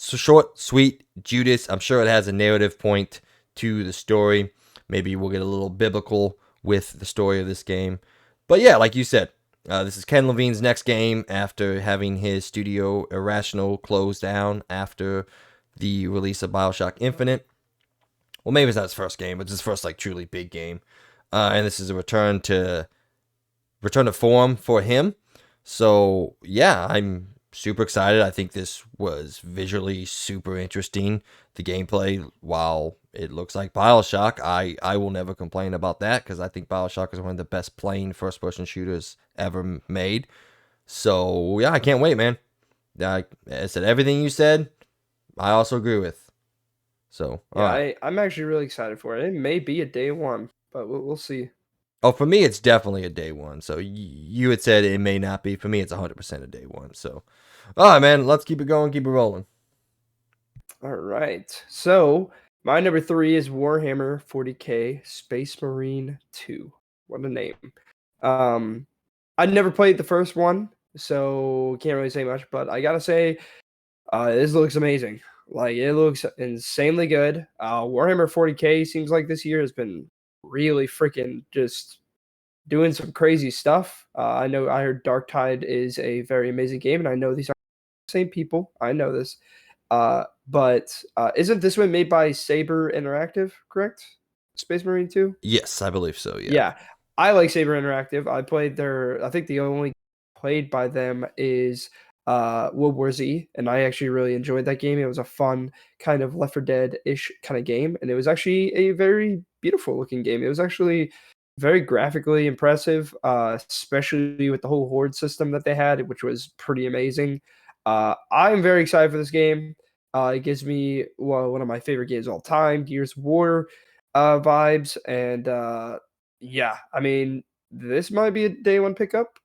So short, sweet, Judas. I'm sure it has a narrative point to the story. Maybe we'll get a little biblical with the story of this game. But yeah, like you said, this is Ken Levine's next game after having his studio Irrational close down after the release of Bioshock Infinite. Well, maybe it's not his first game, but it's his first like truly big game. And this is a return to form for him. So yeah, I'm super excited. I think this was visually super interesting. The gameplay, while it looks like Bioshock, I will never complain about that because I think Bioshock is one of the best playing first person shooters ever made. So yeah, I can't wait, man. I said everything you said. I also agree with. So all Yeah, right. I'm actually really excited for it. It may be a day one, but we'll see. Oh, for me, it's definitely a day one. So you had said it may not be. For me, it's 100% a day one. So, all right, man, let's keep it going, keep it rolling. All right. So my number three is Warhammer 40K Space Marine 2. What a name. Um, I'd never played the first one, so can't really say much, but I gotta say, this looks amazing. Like it looks insanely good. Warhammer 40K seems like this year has been really freaking just doing some crazy stuff. I know I heard Dark Tide is a very amazing game, and I know these are the same people. I know this. But isn't this one made by Saber Interactive, correct? Space Marine 2? Yes, I believe so. Yeah. Yeah. I like Saber Interactive. I played their I think the only played by them is World War Z, and I actually really enjoyed that game. It was a fun kind of Left 4 Dead-ish kind of game, and it was actually a very beautiful looking game. It was actually very graphically impressive, especially with the whole horde system that they had, which was pretty amazing. I'm very excited for this game. It gives me one of my favorite games of all time, Gears of War vibes, and yeah, I mean, this might be a day one pickup.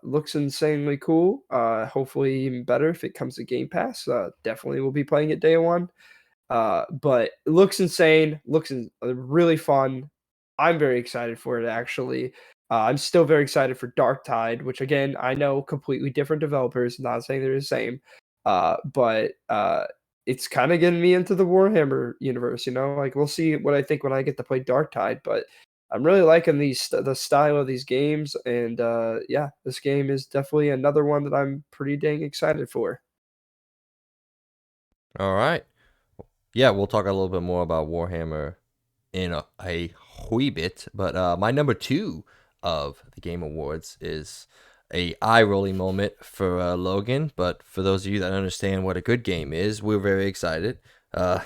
Looks insanely cool. Hopefully even better if it comes to Game Pass. Definitely will be playing it day one. But it looks insane. Really fun. I'm very excited for it actually. I'm still very excited for Dark Tide, which again I know completely different developers. Not saying they're the same, but it's kind of getting me into the Warhammer universe. You know, like we'll see what I think when I get to play Dark Tide. But I'm really liking the style of these games, and yeah, this game is definitely another one that I'm pretty dang excited for. All right. Yeah, we'll talk a little bit more about Warhammer in a wee bit. But my number two of the Game Awards is a eye rolling moment for Logan. But for those of you that understand what a good game is, we're very excited. Death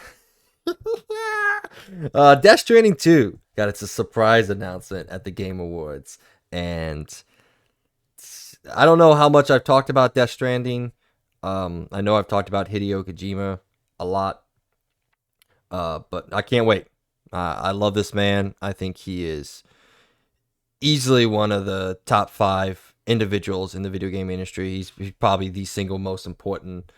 Stranding 2 got its surprise announcement at the Game Awards. And I don't know how much I've talked about Death Stranding. I know I've talked about Hideo Kojima a lot, but I can't wait. I love this man. I think he is easily one of the top five individuals in the video game industry. He's probably the single most important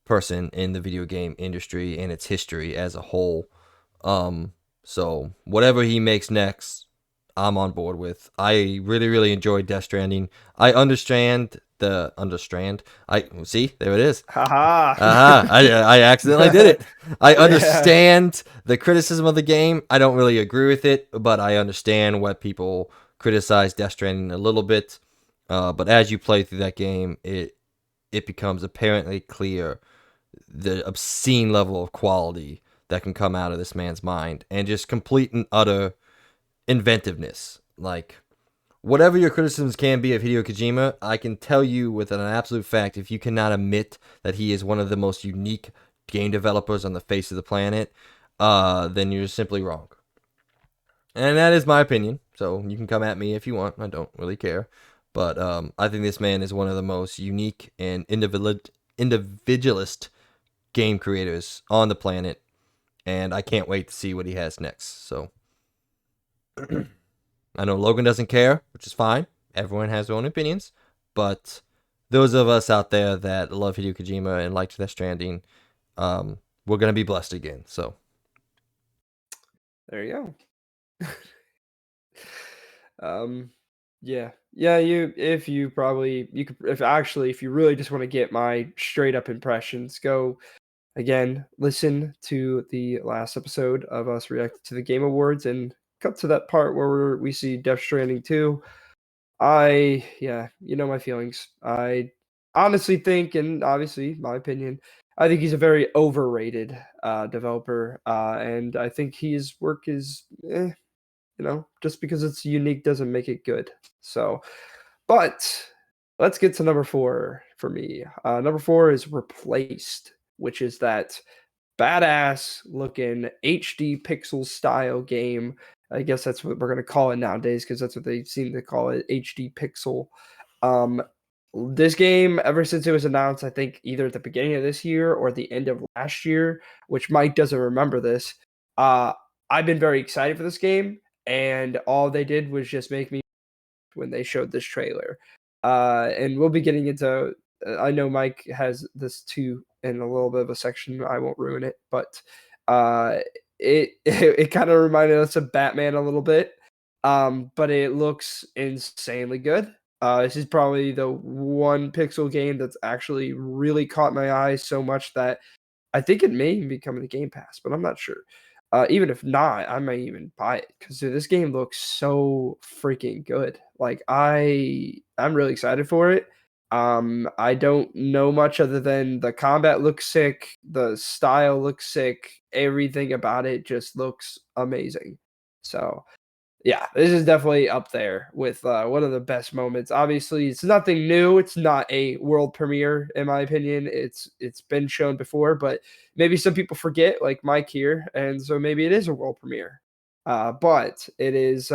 person in the video game industry and its history as a whole. Um, so whatever he makes next, I'm on board with. I really, really enjoyed Death Stranding. I understand. I see there it is. Haha. I accidentally did it. I Yeah. understand the criticism of the game. I don't really agree with it, but I understand what people criticize Death Stranding a little bit. But as you play through that game, it becomes apparently clear the obscene level of quality that can come out of this man's mind and just complete and utter inventiveness. Like, whatever your criticisms can be of Hideo Kojima, I can tell you with an absolute fact, if you cannot admit that he is one of the most unique game developers on the face of the planet, then you're simply wrong. And that is my opinion. So you can come at me if you want. I don't really care. But I think this man is one of the most unique and individualist game creators on the planet. And I can't wait to see what he has next. So I know Logan doesn't care, which is fine. Everyone has their own opinions. But those of us out there that love Hideo Kojima and like Death Stranding, we're going to be blessed again. So, There you go. Um, yeah, yeah. If you probably, you could, if actually, if you really just want to get my straight up impressions, go again, listen to the last episode of us reacting to the Game Awards and cut to that part where we see Death Stranding 2. Yeah, you know my feelings. I honestly think, and obviously my opinion, I think he's a very overrated developer, and I think his work is, just because it's unique doesn't make it good. So, but let's get to number 4 for me. Number 4 is Replaced, which is that badass looking HD pixel style game. I guess that's what we're gonna call it nowadays because that's what they seem to call it, HD pixel. Um, this game, ever since it was announced, I think either at the beginning of this year or the end of last year, which Mike doesn't remember this. Uh, I've been very excited for this game, and all they did was just make me when they showed this trailer. And we'll be getting into. I know Mike has this too in a little bit of a section. I won't ruin it, but uh, it kind of reminded us of Batman a little bit. But it looks insanely good. This is probably the one pixel game that's actually really caught my eye so much that I think it may even be coming to Game Pass, but I'm not sure. Even if not, I might even buy it because this game looks so freaking good. Like I'm really excited for it. I don't know much other than the combat looks sick, the style looks sick, everything about it just looks amazing. So yeah, this is definitely up there with one of the best moments. Obviously, it's nothing new. It's not a world premiere, in my opinion. It's been shown before, but maybe some people forget, like Mike here, and so maybe it is a world premiere. But it is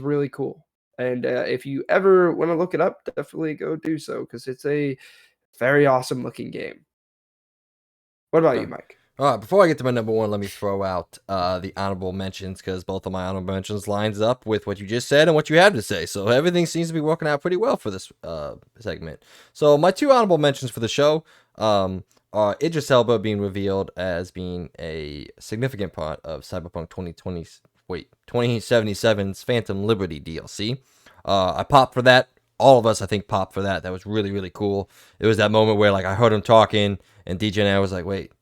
really cool. And if you ever want to look it up, definitely go do so because it's a very awesome looking game. What about you, Mike? All right, before I get to my number one, let me throw out the honorable mentions because both of my honorable mentions lines up with what you just said and what you had to say. So everything seems to be working out pretty well for this segment. So my two honorable mentions for the show are Idris Elba being revealed as being a significant part of Cyberpunk 2077's Phantom Liberty DLC. I popped for that. All of us, I think, popped for that. That was really, really cool. It was that moment where like I heard him talking and DJ and I was like, wait.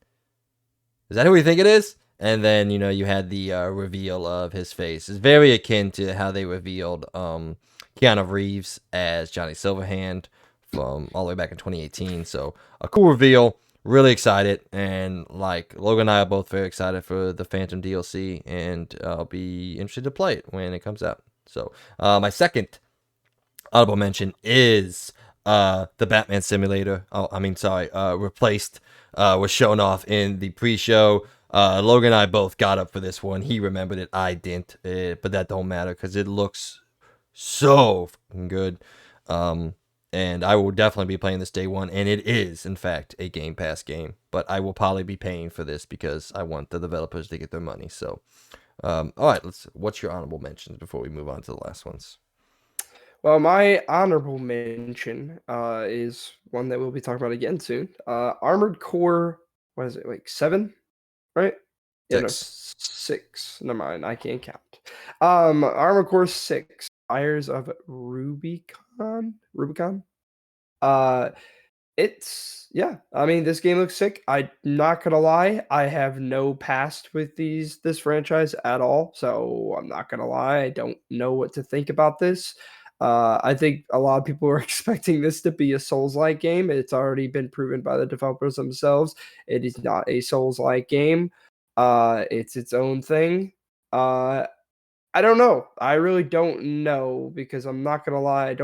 Is that who we think it is? And then, you had the reveal of his face. It's very akin to how they revealed Keanu Reeves as Johnny Silverhand from all the way back in 2018. So, a cool reveal. Really excited. And, like, Logan and I are both very excited for the Phantom DLC. And I'll be interested to play it when it comes out. So, my second honorable mention is the Batman simulator. Oh, I mean, sorry, replaced. Was shown off in the pre-show. Logan and I both got up for this one. He remembered it. I didn't. But that don't matter because it looks so fucking good. And I will definitely be playing this day one. And it is, in fact, a Game Pass game. But I will probably be paying for this because I want the developers to get their money. So, all right. What's your honorable mentions before we move on to the last ones? Well, my honorable mention is one that we'll be talking about again soon. Armored Core, what is it, like 7, right? Yeah, no, 6. 6. Never mind, I can't count. Armored Core 6, Fires of Rubicon. Uh, yeah. I mean, this game looks sick. I'm not gonna lie. I have no past with this franchise at all, so I'm not gonna lie. I don't know what to think about this. I think a lot of people are expecting this to be a Souls-like game. It's already been proven by the developers themselves. It is not a Souls-like game. It's its own thing. Uh, I don't know. I really don't know because I'm not gonna lie.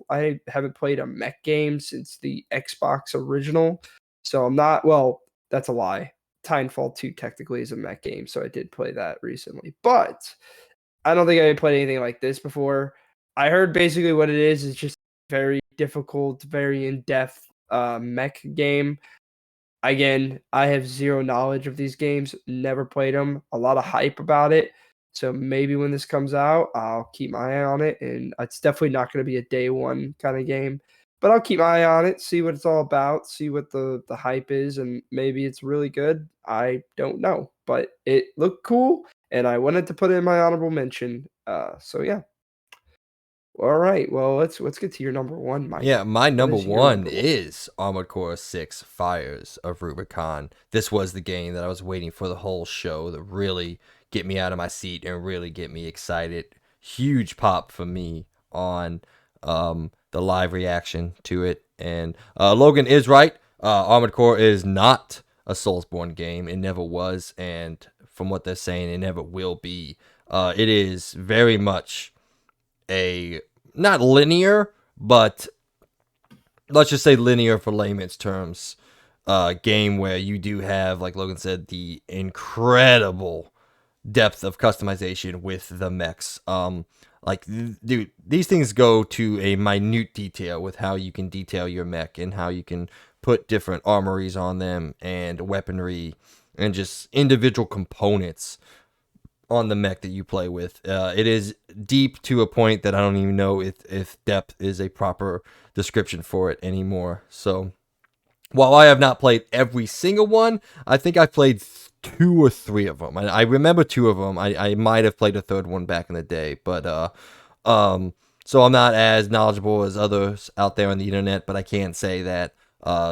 I haven't played a mech game since the Xbox original, so I'm not. Well, that's a lie. Titanfall 2 technically is a mech game, so I did play that recently, but I don't think I played anything like this before. I heard basically what it is just very difficult, very in-depth mech game. Again, I have zero knowledge of these games, never played them. A lot of hype about it. So maybe when this comes out, I'll keep my eye on it. And it's definitely not going to be a day one kind of game, but I'll keep my eye on it, see what it's all about, see what the hype is, and maybe it's really good. I don't know, but it looked cool, and I wanted to put it in my honorable mention. So yeah. All right. Well, let's get to your number one, Yeah, Mike. my What number is your one number one? is Armored Core 6 Fires of Rubicon. This was the game that I was waiting for the whole show to really get me out of my seat and really get me excited. Huge pop for me on the live reaction to it. And Logan is right. Armored Core is not a Soulsborne game. It never was. And from what they're saying, it never will be. It is very much a not linear, but let's just say linear for layman's terms, game where you do have, like Logan said, the incredible depth of customization with the mechs. Like, dude, these things go to a minute detail with how you can detail your mech and how you can put different armories on them and weaponry and just individual components on the mech that you play with. It is deep to a point that I don't even know if depth is a proper description for it anymore. So while I have not played every single one, I think I played two or three of them. I remember two of them. I might have played a third one back in the day, but so I'm not as knowledgeable as others out there on the internet. But I can say that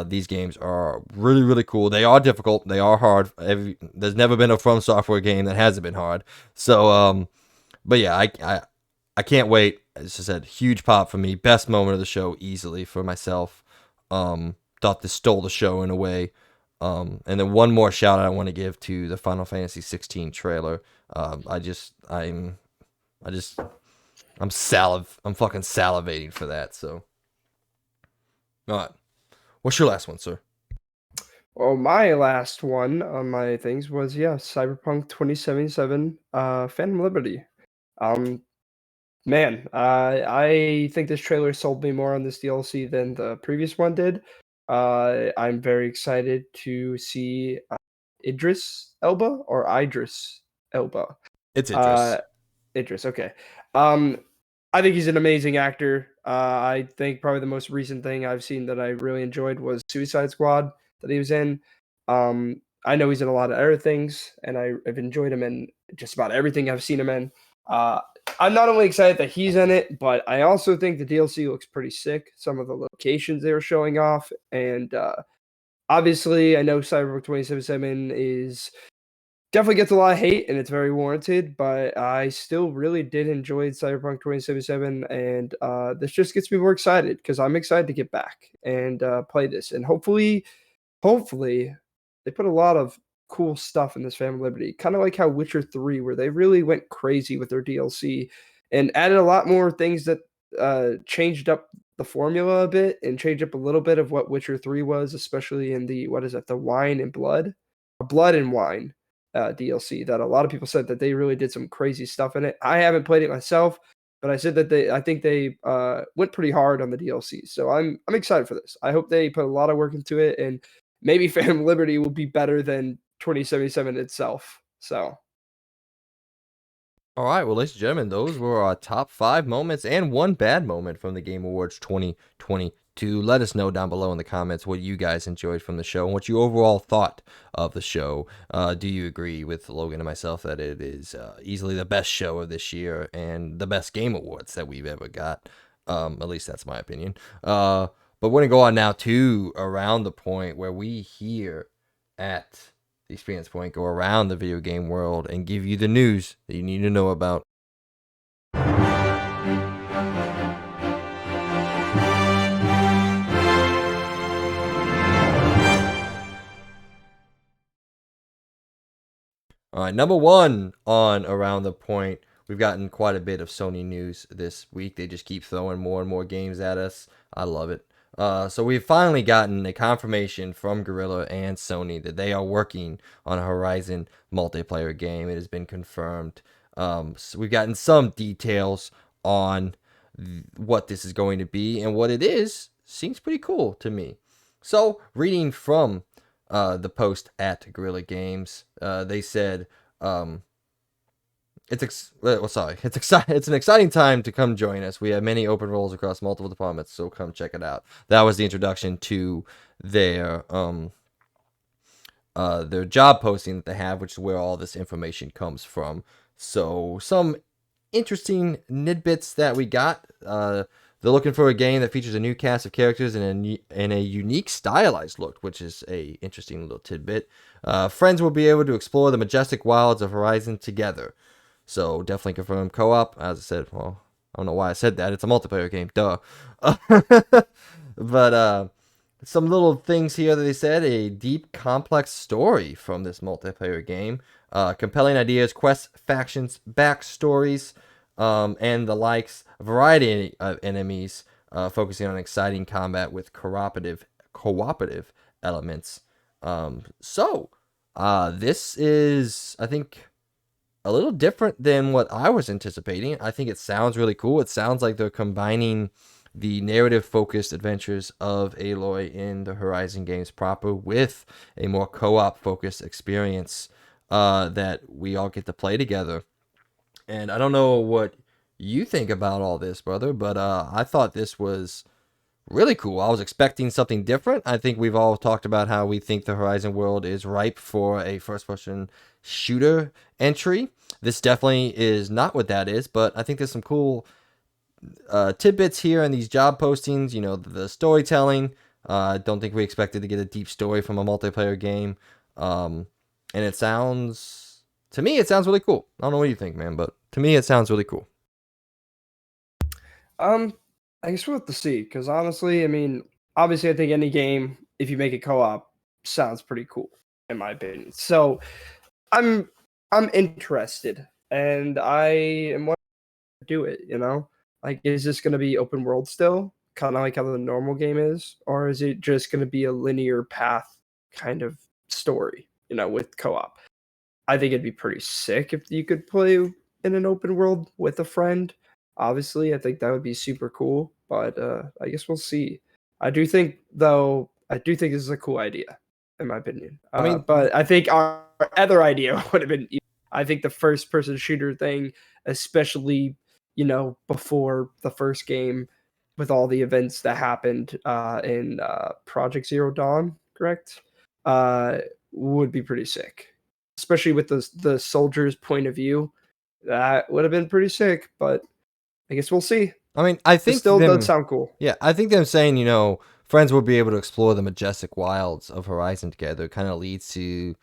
these games are really, really cool. They are difficult. They are hard. There's never been a From Software game that hasn't been hard. So but yeah, I can't wait. As I said, huge pop for me. Best moment of the show easily for myself. Thought this stole the show in a way. And then one more shout out I want to give to the Final Fantasy 16 trailer. I just I'm fucking salivating for that. So, all right, what's your last one, sir? Well, my last one on my things was Cyberpunk 2077, Phantom Liberty. Um, Man, I think this trailer sold me more on this DLC than the previous one did. I'm very excited to see Idris Elba or Idris Elba. It's Uh, Idris. Idris, okay. Um, I think he's an amazing actor. I think probably the most recent thing I've seen that I really enjoyed was Suicide Squad that he was in. I know he's in a lot of other things, and I've enjoyed him in just about everything I've seen him in. Uh, I'm not only excited that he's in it, but I also think the DLC looks pretty sick. Some of the locations they were showing off, and obviously, I know Cyberpunk 2077 is definitely gets a lot of hate, and it's very warranted, but I still really did enjoy Cyberpunk 2077, and this just gets me more excited because I'm excited to get back and play this. And hopefully, they put a lot of cool stuff in this Phantom Liberty, kind of like how Witcher 3, where they really went crazy with their DLC and added a lot more things that changed up the formula a bit and changed up a little bit of what Witcher 3 was, especially in the, what is it, the Wine and Blood? Blood and Wine DLC that a lot of people said that they really did some crazy stuff in it. I haven't played it myself, but I said that I think they went pretty hard on the DLC. So I'm excited for this. I hope they put a lot of work into it, and maybe Phantom Liberty will be better than 2077 itself. So All right, well, ladies and gentlemen, those were our top 5 moments and one bad moment from the Game Awards 2022. Let us know down below in the comments what you guys enjoyed from the show and what you overall thought of the show. Do you agree with Logan and myself that it is easily the best show of this year and the best Game Awards that we've ever got? At least that's my opinion. But we're going to go on now to around the point where we here at the Experience Point go around the video game world and give you the news that you need to know about. All right, number one on Around the Point. We've gotten quite a bit of Sony news this week. They just keep throwing more and more games at us. I love it. So we've finally gotten a confirmation from Guerrilla and Sony that they are working on a Horizon multiplayer game. It has been confirmed. So we've gotten some details on what this is going to be, and what it is seems pretty cool to me. So reading from the post at Guerrilla Games, they said it's an exciting time to come join us. We have many open roles across multiple departments, so come check it out. That was the introduction to their job posting that they have, which is where all this information comes from. So some interesting nidbits that we got. They're looking for a game that features a new cast of characters and a unique stylized look, which is a interesting little tidbit. Friends will be able to explore the majestic wilds of Horizon together. So definitely confirm co-op. As I said, well, I don't know why I said that. It's a multiplayer game, duh. But some little things here that they said: a deep, complex story from this multiplayer game, compelling ideas, quests, factions, backstories, and the likes. A variety of enemies, focusing on exciting combat with cooperative elements. This is, I think, a little different than what I was anticipating. I think it sounds really cool. It sounds like they're combining the narrative-focused adventures of Aloy in the Horizon games proper with a more co-op focused experience that we all get to play together. And I don't know what you think about all this, brother, but I thought this was really cool. I was expecting something different. I think we've all talked about how we think the Horizon world is ripe for a first-person shooter entry. This definitely is not what that is, but I think there's some cool tidbits here in these job postings. You know, the storytelling. I don't think we expected to get a deep story from a multiplayer game. And it sounds, to me, it sounds really cool. I don't know what you think, man, but to me, it sounds really cool. I guess we'll have to see, because honestly, I mean, obviously, I think any game, if you make it co-op, sounds pretty cool, in my opinion. So I'm interested, and I am wanting to do it. Like, is this going to be open world still, kind of like how the normal game is, or is it just going to be a linear path kind of story? With co-op. I think it'd be pretty sick if you could play in an open world with a friend. Obviously, I think that would be super cool, but I guess we'll see. I do think this is a cool idea, in my opinion. I mean, But I think our other idea would have been, I think the first person shooter thing, especially, before the first game with all the events that happened in Project Zero Dawn, correct? Would be pretty sick, especially with the soldier's point of view. That would have been pretty sick, but I guess we'll see. I mean, I It think still does them. sound cool. Yeah, I think them saying, friends will be able to explore the majestic wilds of Horizon together kind of leads to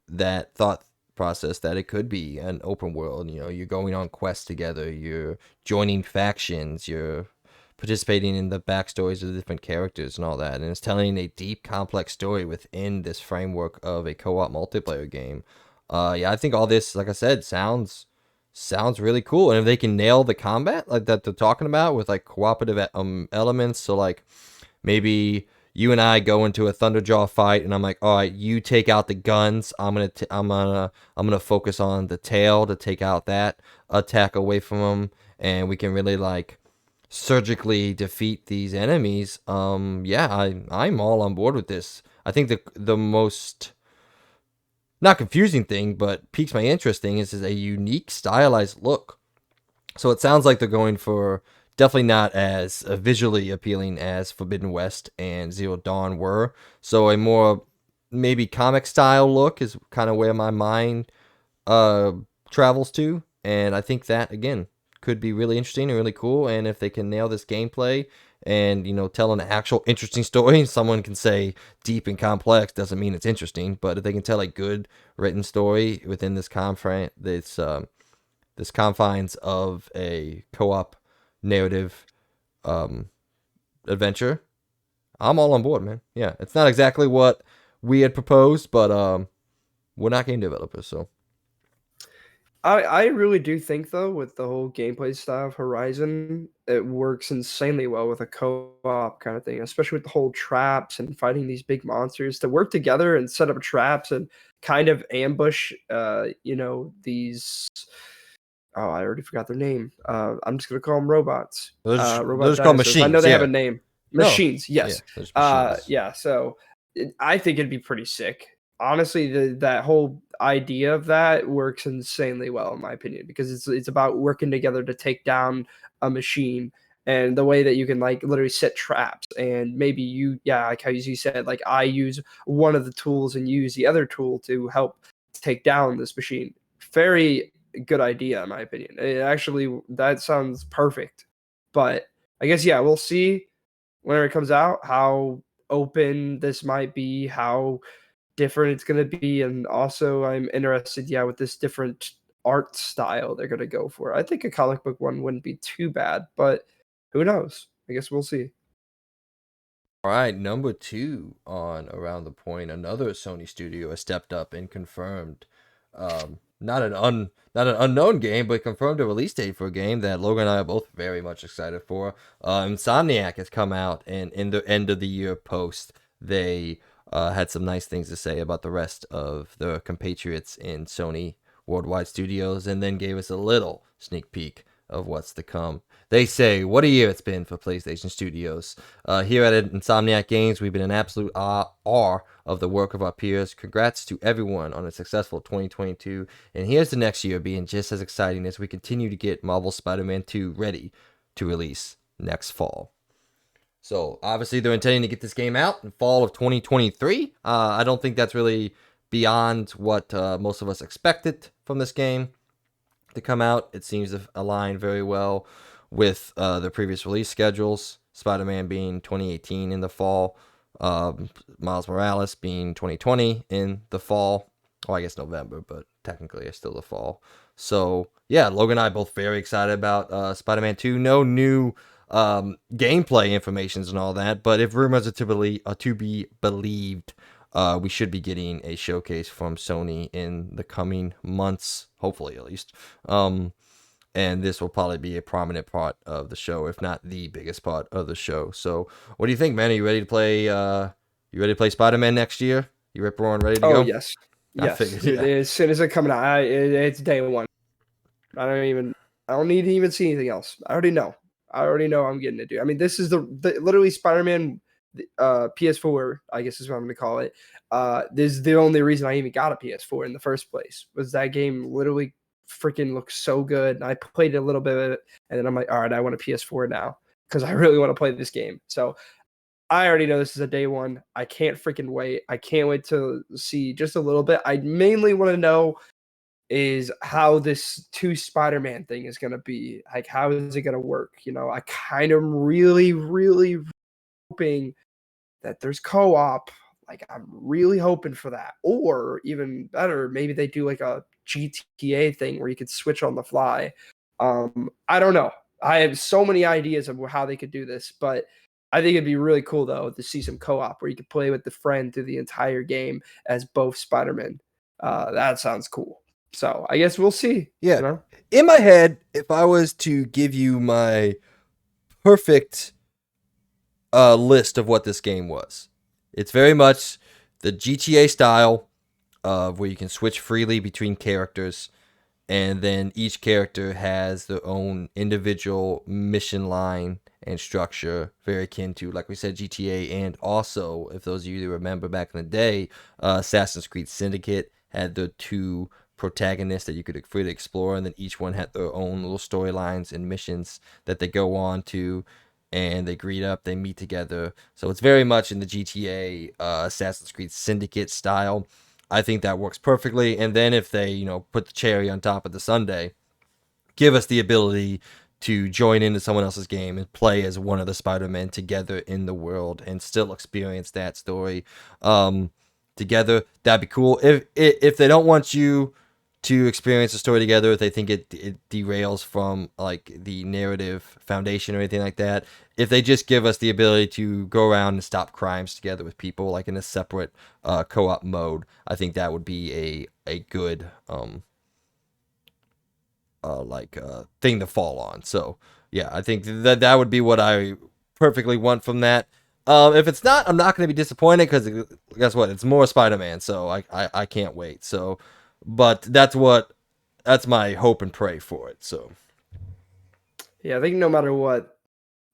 that thought process that it could be an open world. You're going on quests together, you're joining factions, you're participating in the backstories of the different characters and all that, and it's telling a deep, complex story within this framework of a co-op multiplayer game. Yeah, I think all this, like I said, sounds really cool. And if they can nail the combat like that they're talking about with like cooperative elements, so like maybe you and I go into a Thunderjaw fight, and I'm like, all right, you take out the guns. I'm gonna focus on the tail to take out that attack away from them, and we can really like surgically defeat these enemies. Yeah, I'm all on board with this. I think the most not confusing thing, but piques my interest thing is a unique stylized look. So it sounds like they're going for definitely not as visually appealing as Forbidden West and Zero Dawn were. So a more maybe comic style look is kind of where my mind uh, travels to, and I think that again could be really interesting and really cool. And if they can nail this gameplay and tell an actual interesting story, someone can say deep and complex doesn't mean it's interesting, but if they can tell a good written story within this confines of a co-op narrative adventure, I'm all on board, man. Yeah, it's not exactly what we had proposed, but we're not game developers, so. I really do think, though, with the whole gameplay style of Horizon, it works insanely well with a co-op kind of thing, especially with the whole traps and fighting these big monsters to work together and set up traps and kind of ambush, these. Oh, I already forgot their name. I'm just gonna call them robots. They're Robot just called dinosaurs. I know machines, they have a yeah. name. No, Machines, yeah, yes. there's machines. Yeah. So I think it'd be pretty sick. Honestly, that whole idea of that works insanely well, in my opinion, because it's about working together to take down a machine, and the way that you can like literally set traps, and maybe yeah, like how you said, like I use one of the tools and use the other tool to help take down this machine. Very good idea in my opinion. That sounds perfect. But I guess yeah, we'll see whenever it comes out how open this might be, how different it's gonna be, and also I'm interested, yeah, with this different art style they're gonna go for. I think a comic book one wouldn't be too bad, but who knows? I guess we'll see. All right, number two on Around the Point, another Sony studio has stepped up and confirmed, not an unknown game, but confirmed a release date for a game that Logan and I are both very much excited for. Insomniac has come out, and in the end of the year post, they had some nice things to say about the rest of the compatriots in Sony Worldwide Studios, and then gave us a little sneak peek of what's to come. They say, what a year it's been for PlayStation Studios. Here at Insomniac Games, we've been in absolute awe of the work of our peers. Congrats to everyone on a successful 2022. And here's the next year being just as exciting as we continue to get Marvel Spider-Man 2 ready to release next fall. So obviously they're intending to get this game out in fall of 2023. I don't think that's really beyond what most of us expected from this game to come out. It seems to align very well with the previous release schedules. Spider-Man being 2018 in the fall, Miles Morales being 2020 in the fall. Well, I guess November, but technically it's still the fall. So yeah, Logan and I are both very excited about Spider-Man 2. No new gameplay informations and all that, but if rumors are to be believed, we should be getting a showcase from Sony in the coming months, hopefully at least. And this will probably be a prominent part of the show, if not the biggest part of the show. So, what do you think, man? Are you ready to play? You ready to play Spider-Man next year? You rip roaring ready to Oh go? yes, I yes. figured, yeah. As soon as it comes out, it's day one. I don't need to even see anything else. I already know. I already know I'm getting it, dude. I mean, this is the literally Spider-Man PS4, I guess is what I'm gonna call it. This is the only reason I even got a PS4 in the first place. Was that game literally freaking looks so good. And I played a little bit of it, and then I'm like, all right, I want a PS4 now because I really want to play this game. So I already know this is a day one. I can't freaking wait. I can't wait to see just a little bit. I mainly want to know is how this two Spider-Man thing is gonna be. Like, how is it gonna work? You know, I kind of really, really hoping that there's co-op. Like, I'm really hoping for that. Or even better, maybe they do like a GTA thing where you could switch on the fly. I don't know. I have so many ideas of how they could do this, but I think it'd be really cool though to see some co-op where you could play with the friend through the entire game as both Spider-Man. That sounds cool. So I guess we'll see. Yeah. You know? In my head, if I was to give you my perfect list of what this game was, it's very much the GTA style of where you can switch freely between characters, and then each character has their own individual mission line and structure, very akin to, like we said, GTA. And also, if those of you who remember back in the day, Assassin's Creed Syndicate had the two protagonists that you could freely explore, and then each one had their own little storylines and missions that they go on to, and they greet up, they meet together. So it's very much in the GTA Assassin's Creed Syndicate style. I think that works perfectly. And then if they, put the cherry on top of the sundae, give us the ability to join into someone else's game and play as one of the Spider-Men together in the world and still experience that story together, that'd be cool. If they don't want you to experience the story together, if they think it derails from like the narrative foundation or anything like that, if they just give us the ability to go around and stop crimes together with people like in a separate co-op mode, I think that would be a good thing to fall on. So yeah, I think that would be what I perfectly want from that. If it's not, I'm not going to be disappointed because guess what? It's more Spider-Man, so I can't wait. So, but that's my hope and pray for it. So Yeah, I think no matter what,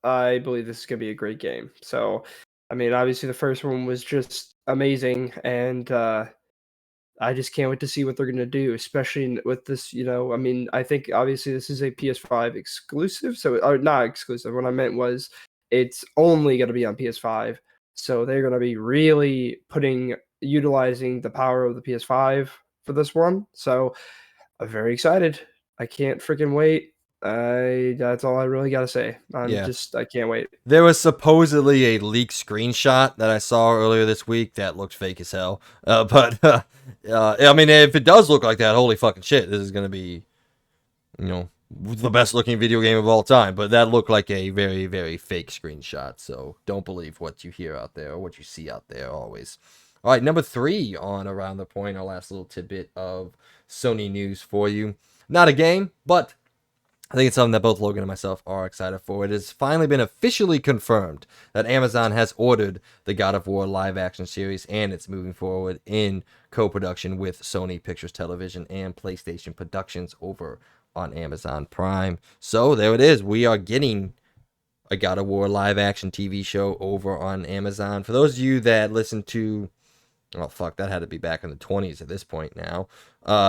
I believe this is gonna be a great game. So, I mean, obviously the first one was just amazing, and I just can't wait to see what they're gonna do, especially with this. You know, I mean, I think obviously this is a PS5 exclusive, so or not exclusive. What I meant was it's only gonna be on PS5, so they're gonna be really utilizing the power of the PS5 for this one. So I'm very excited. I can't freaking wait. That's all I really gotta say. Yeah. I can't wait. There was supposedly a leaked screenshot that I saw earlier this week that looked fake as hell. I mean, if it does look like that, holy fucking shit, this is gonna be, the best looking video game of all time. But that looked like a very, very fake screenshot. So don't believe what you hear out there or what you see out there always. All right, number 3 on Around the Point, our last little tidbit of Sony news for you. Not a game, but I think it's something that both Logan and myself are excited for. It has finally been officially confirmed that Amazon has ordered the God of War live action series, and it's moving forward in co-production with Sony Pictures Television and PlayStation Productions over on Amazon Prime. So there it is. We are getting a God of War live action TV show over on Amazon. For those of you that listen to, oh fuck, that had to be back in the 20s at this point now.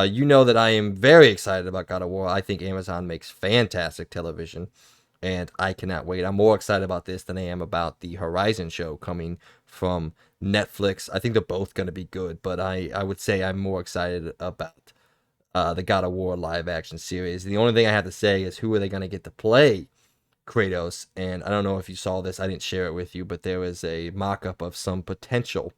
You know that I am very excited about God of War. I think Amazon makes fantastic television, and I cannot wait. I'm more excited about this than I am about the Horizon show coming from Netflix. I think they're both going to be good, but I would say I'm more excited about the God of War live action series. The only thing I have to say is who are they going to get to play Kratos? And I don't know if you saw this. I didn't share it with you, but there was a mock-up of some potential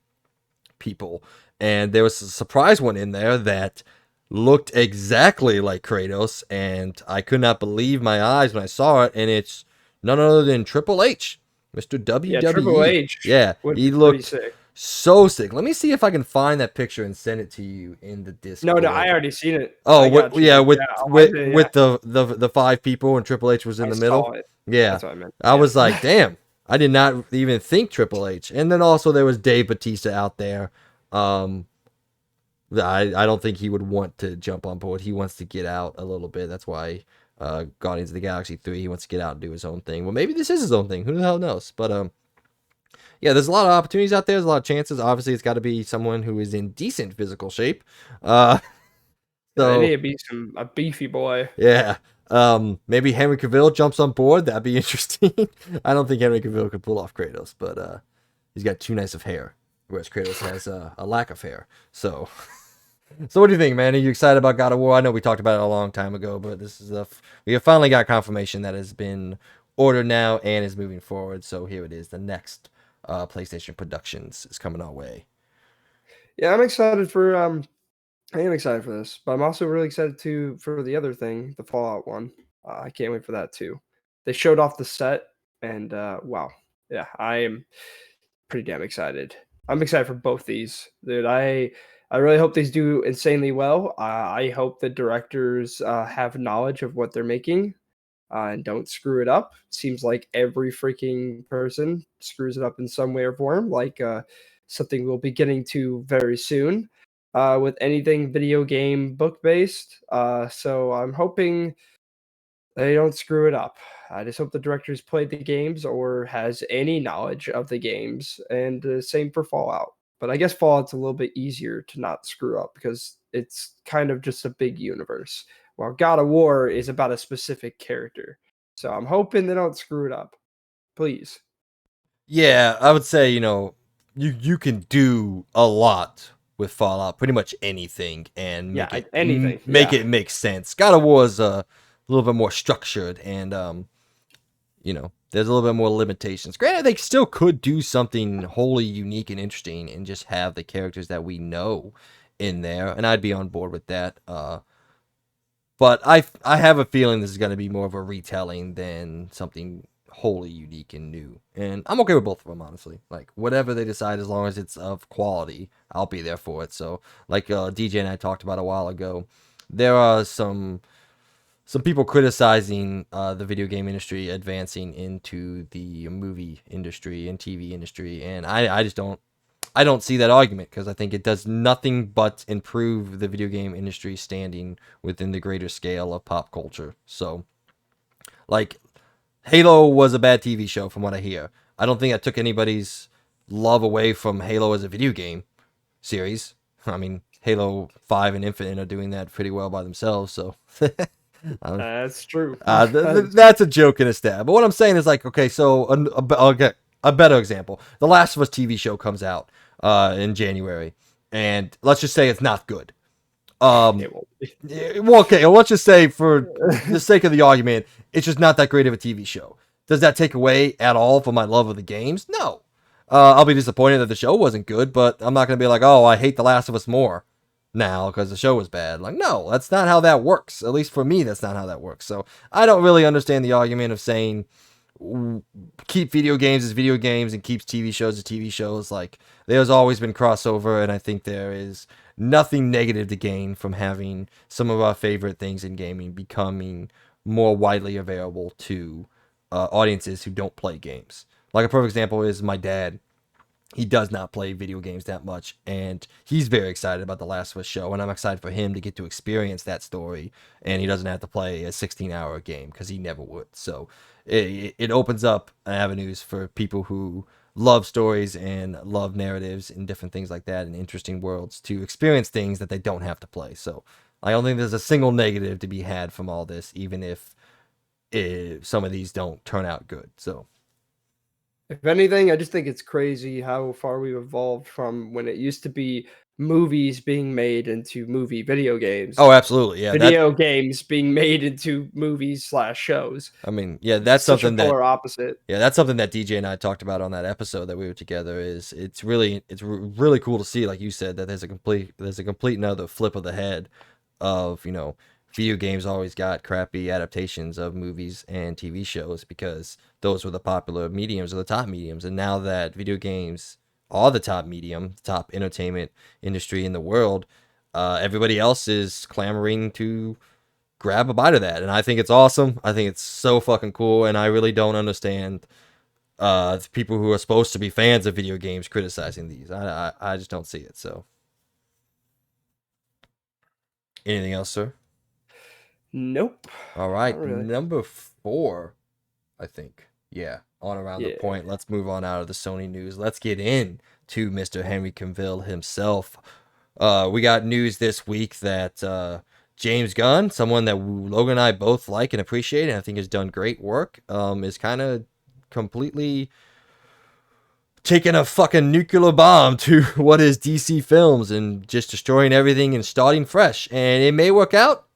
people, and there was a surprise one in there that looked exactly like Kratos, and I could not believe my eyes when I saw it, and it's none other than Triple H, Mr. Yeah, Triple WWE. H Yeah, would he be pretty looked sick. so sick. Let me see if I can find that picture and send it to you in the No, no, Discord. I already seen it. Oh, I got you. yeah, Yeah, yeah. with the 5 people and Triple H was in I the middle. saw it. Yeah, That's what I meant. I Yeah. was like, damn, I did not even think Triple H. And then also there was Dave Batista out there. Um, I don't think he would want to jump on board. He wants to get out a little bit. That's why Guardians of the Galaxy 3, he wants to get out and do his own thing. Well, maybe this is his own thing. Who the hell knows? But yeah, there's a lot of opportunities out there. There's a lot of chances. Obviously, it's got to be someone who is in decent physical shape. Uh, Yeah, they need so to be a beefy boy. yeah, maybe Henry Cavill jumps on board. That'd be interesting. I don't think Henry Cavill could pull off Kratos, but he's got too nice of hair, whereas Kratos has a lack of hair. So. So what do you think, man? Are you excited about God of War? I know we talked about it a long time ago, but this is we have finally got confirmation that has been ordered now and is moving forward. So here it is. The next PlayStation Productions is coming our way. Yeah, I'm excited for I am excited for this, but I'm also really excited too for the other thing, the Fallout one. I can't wait for that too. They showed off the set, and wow, yeah, I am pretty damn excited. I'm excited for both these, dude. I really hope these do insanely well. I hope the directors have knowledge of what they're making and don't screw it up. Seems like every freaking person screws it up in some way or form, like something we'll be getting to very soon with anything video game book based. So I'm hoping they don't screw it up. I just hope the director's played the games or has any knowledge of the games, and same for Fallout. But I guess Fallout's a little bit easier to not screw up because it's kind of just a big universe, while God of War is about a specific character. So I'm hoping they don't screw it up. Please. Yeah, I would say you can do a lot with Fallout, pretty much anything, and Yeah, anything. make Yeah. it make sense. God of War is a little bit more structured, and there's a little bit more limitations. Granted, they still could do something wholly unique and interesting, and just have the characters that we know in there, and I'd be on board with that. But I have a feeling this is going to be more of a retelling than something wholly unique and new. And I'm okay with both of them, honestly. Like, whatever they decide, as long as it's of quality, I'll be there for it. So, like DJ and I talked about a while ago, there are some people criticizing the video game industry advancing into the movie industry and TV industry, and I just don't see that argument, because I think it does nothing but improve the video game industry standing within the greater scale of pop culture. So, like, Halo was a bad TV show from what I hear. I don't think I took anybody's love away from Halo as a video game series. I mean, Halo 5 and Infinite are doing that pretty well by themselves, so That's true. that's a joke and a stab. But what I'm saying is, like, okay, so I'll get a better example. The Last of Us TV show comes out in January, and let's just say it's not good. Um, It won't be. well, okay, let's just say for the sake of the argument, it's just not that great of a TV show. Does that take away at all from my love of the games? No. I'll be disappointed that the show wasn't good, but I'm not going to be like, oh, I hate The Last of Us more now because the show was bad. Like, no, that's not how that works. At least for me, that's not how that works. So I don't really understand the argument of saying keep video games as video games and keeps TV shows as TV shows. Like, there's always been crossover, and I think there is nothing negative to gain from having some of our favorite things in gaming becoming more widely available to audiences who don't play games. Like a perfect example is my dad. He does not play video games that much, and he's very excited about the Last of Us show, and I'm excited for him to get to experience that story, and he doesn't have to play a 16-hour game because he never would. So it opens up avenues for people who love stories and love narratives and different things like that and interesting worlds to experience things that they don't have to play. So I don't think there's a single negative to be had from all this, even if some of these don't turn out good. So If anything, I just think it's crazy how far we've evolved from when it used to be movies being made into video games, oh, absolutely, yeah. video games being made into movies/shows. I mean, yeah, that's Such a something that polar opposite. yeah, that's something that DJ and I talked about on that episode that we were together. Is really cool to see, like you said, that there's a complete another flip of the head of video games always got crappy adaptations of movies and TV shows because those were the popular mediums or the top mediums, and now that video games are the top medium, the top entertainment industry in the world, everybody else is clamoring to grab a bite of that, and I think it's awesome. I think it's so fucking cool, and I really don't understand the people who are supposed to be fans of video games criticizing these. I just don't see it. So, anything else, sir? Nope. All right, Not really. number 4, I think. Yeah, on around the Yeah. point. Let's move on out of the Sony news. Let's get in to Mr. Henry Cavill himself. We got news this week that James Gunn, someone that Logan and I both like and appreciate, and I think has done great work, is kind of completely taking a fucking nuclear bomb to what is DC Films and just destroying everything and starting fresh. And it may work out.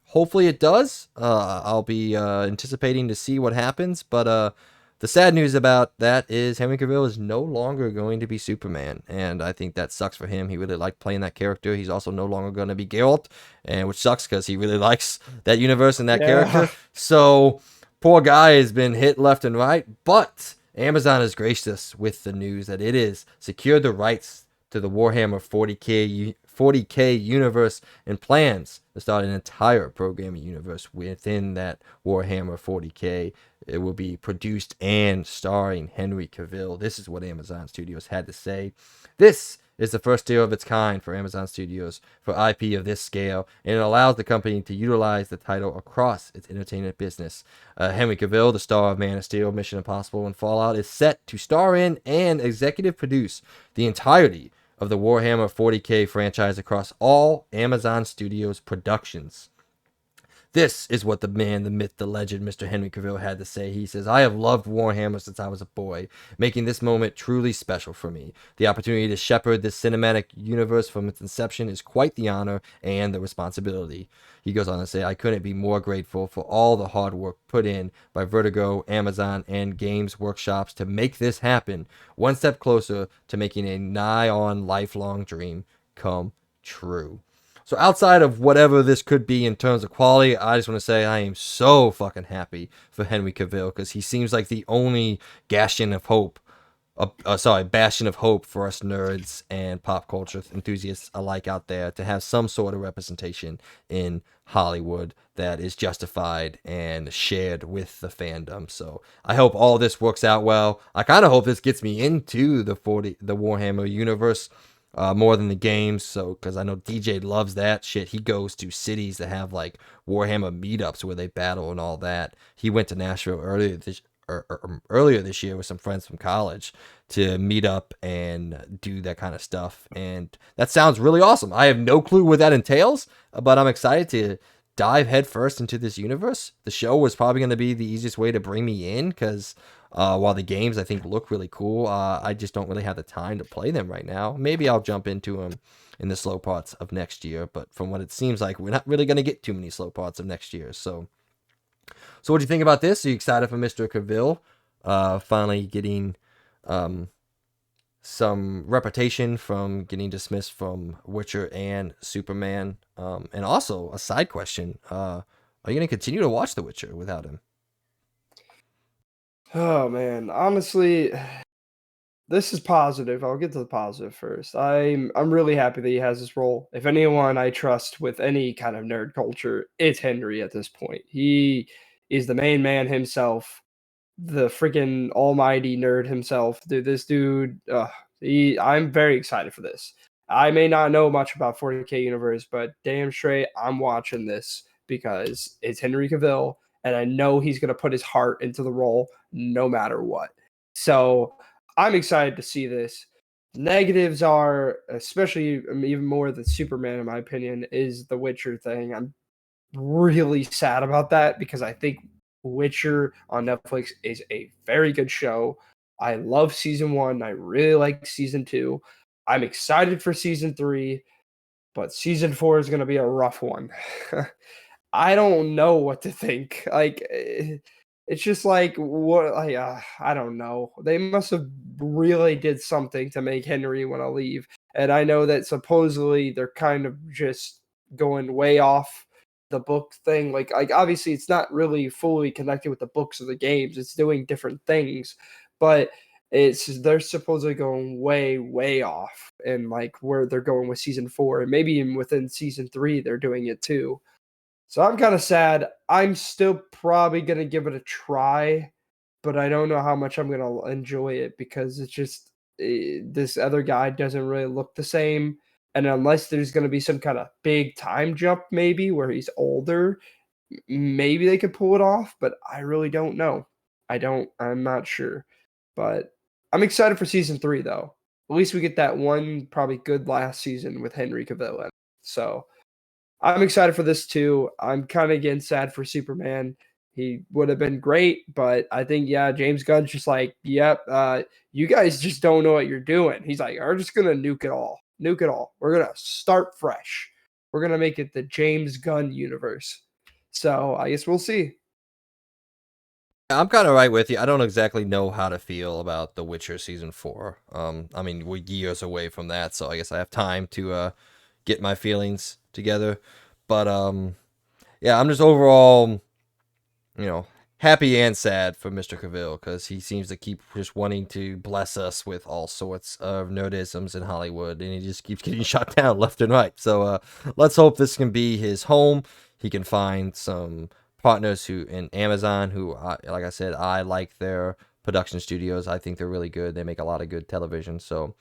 Hopefully it does. I'll be anticipating to see what happens. But the sad news about that is Henry Cavill is no longer going to be Superman. And I think that sucks for him. He really liked playing that character. He's also no longer going to be Geralt, and which sucks because he really likes that universe and that character. So poor guy has been hit left and right. But Amazon has graced us with the news that it is secured the rights to the Warhammer 40K universe and plans to start an entire programming universe within that Warhammer 40K. It will be produced and starring Henry Cavill. This is what Amazon Studios had to say. This is the first deal of its kind for Amazon Studios for IP of this scale, and it allows the company to utilize the title across its entertainment business. Henry Cavill, the star of Man of Steel, Mission Impossible, and Fallout, is set to star in and executive produce the entirety of the Warhammer 40K franchise across all Amazon Studios productions. This is what the man, the myth, the legend, Mr. Henry Cavill had to say. He says, I have loved Warhammer since I was a boy, making this moment truly special for me. The opportunity to shepherd this cinematic universe from its inception is quite the honor and the responsibility. He goes on to say, I couldn't be more grateful for all the hard work put in by Vertigo, Amazon, and Games Workshops to make this happen, one step closer to making a nigh-on lifelong dream come true. So outside of whatever this could be in terms of quality, I just want to say I am so fucking happy for Henry Cavill because he seems like the only bastion of hope for us nerds and pop culture enthusiasts alike out there to have some sort of representation in Hollywood that is justified and shared with the fandom. So I hope all this works out well. I kind of hope this gets me into the Warhammer universe. More than the games, so because I know DJ loves that shit. He goes to cities that have like Warhammer meetups where they battle and all that. He went to Nashville earlier this year with some friends from college to meet up and do that kind of stuff, and that sounds really awesome. I have no clue what that entails, but I'm excited to dive headfirst into this universe. The show was probably going to be the easiest way to bring me in because While the games I think look really cool, I just don't really have the time to play them right now. Maybe I'll jump into them in the slow parts of next year, but from what it seems like, we're not really going to get too many slow parts of next year. So what do you think about this? Are you excited for Mr. Cavill finally getting some reputation from getting dismissed from Witcher and Superman? And also a side question: are you going to continue to watch The Witcher without him? Oh man, honestly, this is positive. I'll get to the positive first. I'm really happy that he has this role. If anyone I trust with any kind of nerd culture, it's Henry at this point. He is the main man himself, the freaking almighty nerd himself. Dude, this dude, I'm very excited for this. I may not know much about 40K Universe, but damn straight, I'm watching this because it's Henry Cavill, and I know he's going to put his heart into the role no matter what. So I'm excited to see this. Negatives are, especially even more than Superman, in my opinion, is the Witcher thing. I'm really sad about that because I think Witcher on Netflix is a very good show. I love season 1. I really like season 2. I'm excited for season 3, but season 4 is going to be a rough one. I don't know what to think. It's just like what I don't know. They must have really did something to make Henry want to leave. And I know that supposedly they're kind of just going way off the book thing. Like obviously it's not really fully connected with the books or the games. It's doing different things, but they're supposedly going way off and like where they're going with season 4 and maybe even within season 3 they're doing it too. So I'm kind of sad. I'm still probably going to give it a try, but I don't know how much I'm going to enjoy it because it's just this other guy doesn't really look the same. And unless there's going to be some kind of big time jump, maybe where he's older, maybe they could pull it off, but I really don't know. I'm not sure. But I'm excited for season 3, though. At least we get that one probably good last season with Henry Cavill in it. So I'm excited for this too. I'm kind of getting sad for Superman. He would have been great, but I think yeah, James Gunn's just like, yep, you guys just don't know what you're doing. He's like, we're just gonna nuke it all, nuke it all. We're gonna start fresh. We're gonna make it the James Gunn universe. So I guess we'll see. I'm kind of right with you. I don't exactly know how to feel about The Witcher season 4. I mean, we're years away from that, so I guess I have time to get my feelings together. But yeah, I'm just overall, you know, happy and sad for Mr. Cavill because he seems to keep just wanting to bless us with all sorts of nerdisms in Hollywood, and he just keeps getting shot down left and right. So let's hope this can be his home. He can find some partners who in Amazon who, like I said, I like their production studios. I think they're really good. They make a lot of good television. So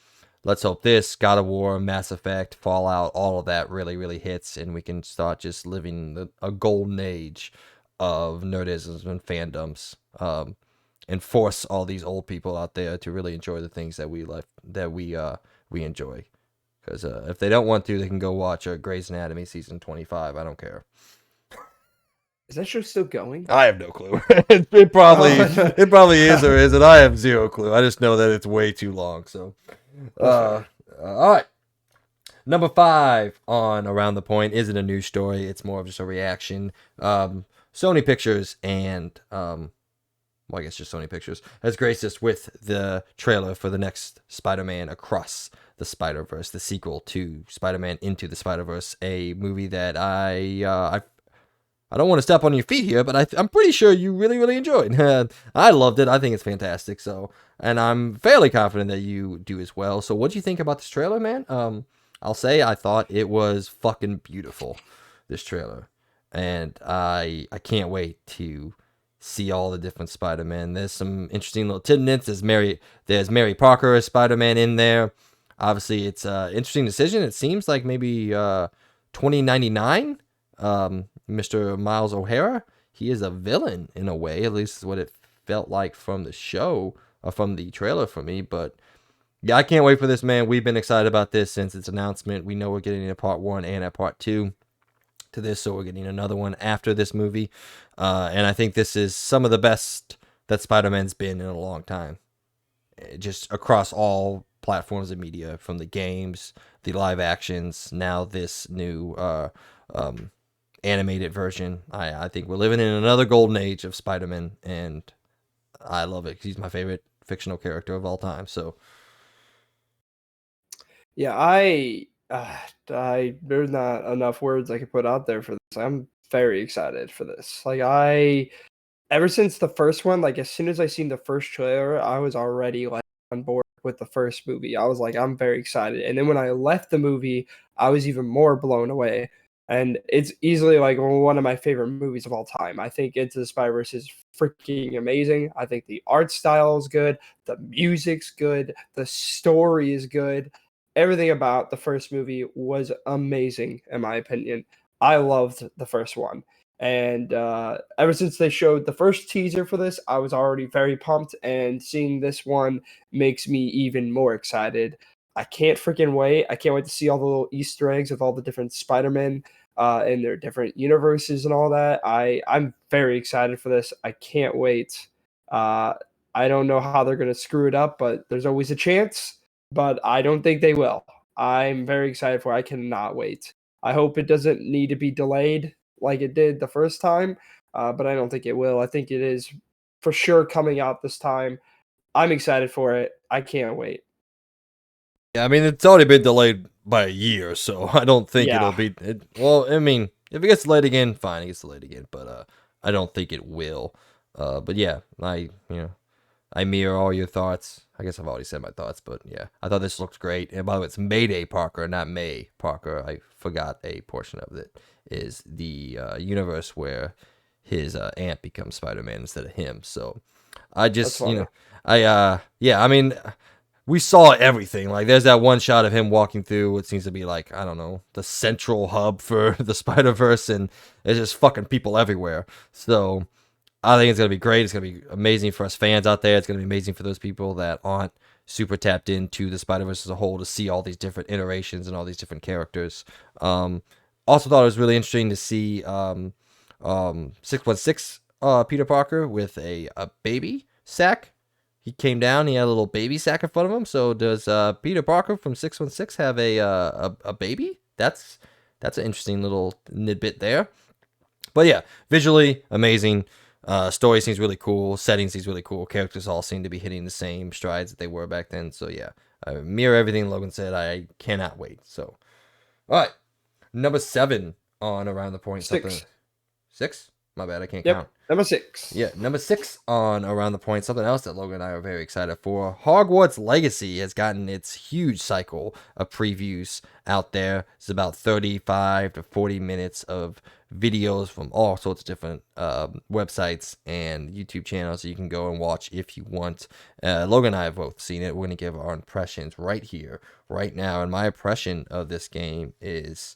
let's hope this God of War, Mass Effect, Fallout, all of that really hits, and we can start just living a golden age of nerdisms and fandoms, and force all these old people out there to really enjoy the things that we enjoy. Because if they don't want to, they can go watch Grey's Anatomy season 25. I don't care. Is that show still going? I have no clue. it probably Oh, it probably is or isn't. I have zero clue. I just know that it's way too long. So, that's fair. all right. Number 5 on Around the Point isn't a news story. It's more of just a reaction. Sony Pictures and well, I guess just Sony Pictures has graced us with the trailer for the next Spider-Man Across the Spider-Verse, the sequel to Spider-Man Into the Spider-Verse, a movie that I don't want to step on your feet here, but I'm pretty sure you really enjoyed. I loved it. I think it's fantastic. So, and I'm fairly confident that you do as well. So, what do you think about this trailer, man? I'll say I thought it was fucking beautiful. This trailer, and I can't wait to see all the different Spider-Man. There's some interesting little tidbits. There's Mary Parker as Spider-Man in there. Obviously, it's an interesting decision. It seems like maybe 2099. Mr. Miles O'Hara, he is a villain in a way. At least is what it felt like from the show, from the trailer for me. But yeah, I can't wait for this, man. We've been excited about this since its announcement. We know we're getting a part 1 and a part 2 to this, so we're getting another one after this movie. And I think this is some of the best that Spider-Man's been in a long time. Just across all platforms of media, from the games, the live actions, now this new um, animated version. I think we're living in another golden age of Spider-Man, and I love it. He's my favorite fictional character of all time. So Yeah, I there's not enough words I could put out there for this. I'm very excited for this. Like ever since the first one, like as soon as I seen the first trailer, I was already like on board with the first movie. I was like, I'm very excited. And then when I left the movie, I was even more blown away. And it's easily like one of my favorite movies of all time. I think Into the Spider-Verse is freaking amazing. I think the art style is good, the music's good, the story is good. Everything about the first movie was amazing, in my opinion. I loved the first one. And ever since they showed the first teaser for this, I was already very pumped. And seeing this one makes me even more excited. I can't freaking wait. I can't wait to see all the little Easter eggs of all the different Spider-Men and their different universes and all that. I'm very excited for this. I can't wait. Uh, I don't know how they're going to screw it up, but there's always a chance. But I don't think they will. I'm very excited for it. I cannot wait. I hope it doesn't need to be delayed like it did the first time, but I don't think it will. I think it is for sure coming out this time. I'm excited for it. I can't wait. yeah, I mean it's already been delayed by a year, so I don't think it'll Yeah, be. Well, I mean, if it gets delayed again, fine, it gets delayed again, but I don't think it will. But yeah, I mirror all your thoughts. I guess I've already said my thoughts, but yeah, I thought this looked great. And by the way, it's Mayday Parker, not May Parker. I forgot a portion of it. Is the universe where his aunt becomes Spider-Man instead of him. So I that's just, funny. yeah, I mean, we saw everything. Like, there's that one shot of him walking through what seems to be like, I don't know, the central hub for the Spider Verse, and there's just fucking people everywhere. So I think it's gonna be great. It's gonna be amazing for us fans out there. It's gonna be amazing for those people that aren't super tapped into the Spider Verse as a whole to see all these different iterations and all these different characters. Also thought it was really interesting to see 616 Peter Parker with a baby sack. He came down. He had a little baby sack in front of him. So does Peter Parker from 616 have a baby? That's an interesting little nidbit there. But yeah, visually amazing. Story seems really cool. Setting seems really cool. Characters all seem to be hitting the same strides that they were back then. So yeah, I mirror everything Logan said. I cannot wait. So all right, number 7 on Around the Point. Something 6. 6. My bad, I can't Yep. count. Number 6. Yeah, number 6 on Around the Point. Something else that Logan and I are very excited for. Hogwarts Legacy has gotten its huge cycle of previews out there. It's about 35 to 40 minutes of videos from all sorts of different websites and YouTube channels that you can go and watch if you want. Logan and I have both seen it. We're going to give our impressions right here, right now. And my impression of this game is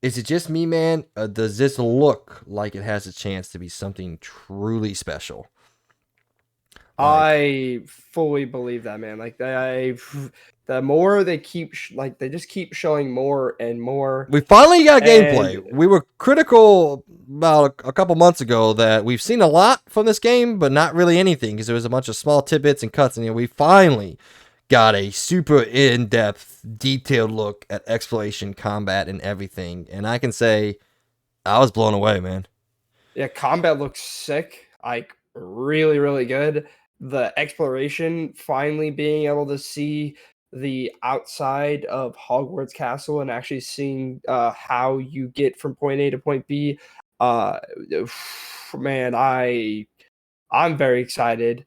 it just me, man? Does this look like it has a chance to be something truly special? Like, I fully believe that, man. Like the more they keep like they just keep showing more and more, we finally got and gameplay. We were critical about a couple months ago that we've seen a lot from this game, but not really anything because there was a bunch of small tidbits and cuts. And we finally got a super in-depth, detailed look at exploration, combat, and everything. And I can say I was blown away, man. yeah, combat looks sick. Like really, really good. The exploration, finally being able to see the outside of Hogwarts Castle and actually seeing how you get from point A to point B. Uh, man, I'm very excited.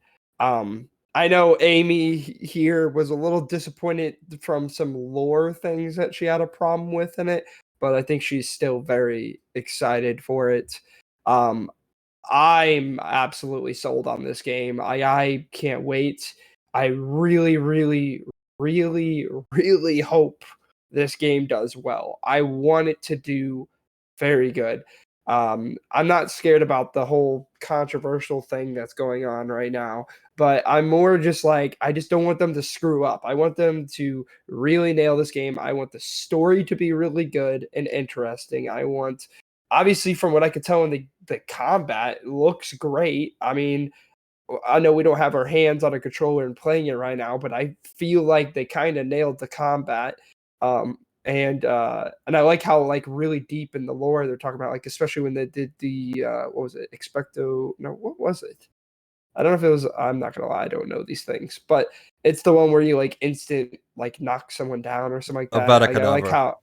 I know Amy here was a little disappointed from some lore things that she had a problem with in it, but I think she's still very excited for it. Um, I'm absolutely sold on this game. I can't wait. I really, really, really, really hope this game does well. I want it to do very good. I'm not scared about the whole controversial thing that's going on right now, but I'm more just like I just don't want them to screw up. I want them to really nail this game. I want the story to be really good and interesting. I want obviously from what I could tell in the combat, it looks great. I mean, I know we don't have our hands on a controller and playing it right now, but I feel like they kind of nailed the combat. And I like how like really deep in the lore they're talking about, like especially when they did the what was it, Expecto? No, what was it? I don't know if it was. I'm not gonna lie, I don't know these things, but it's the one where you like instant like knock someone down or something like About that. a I like cadaver. how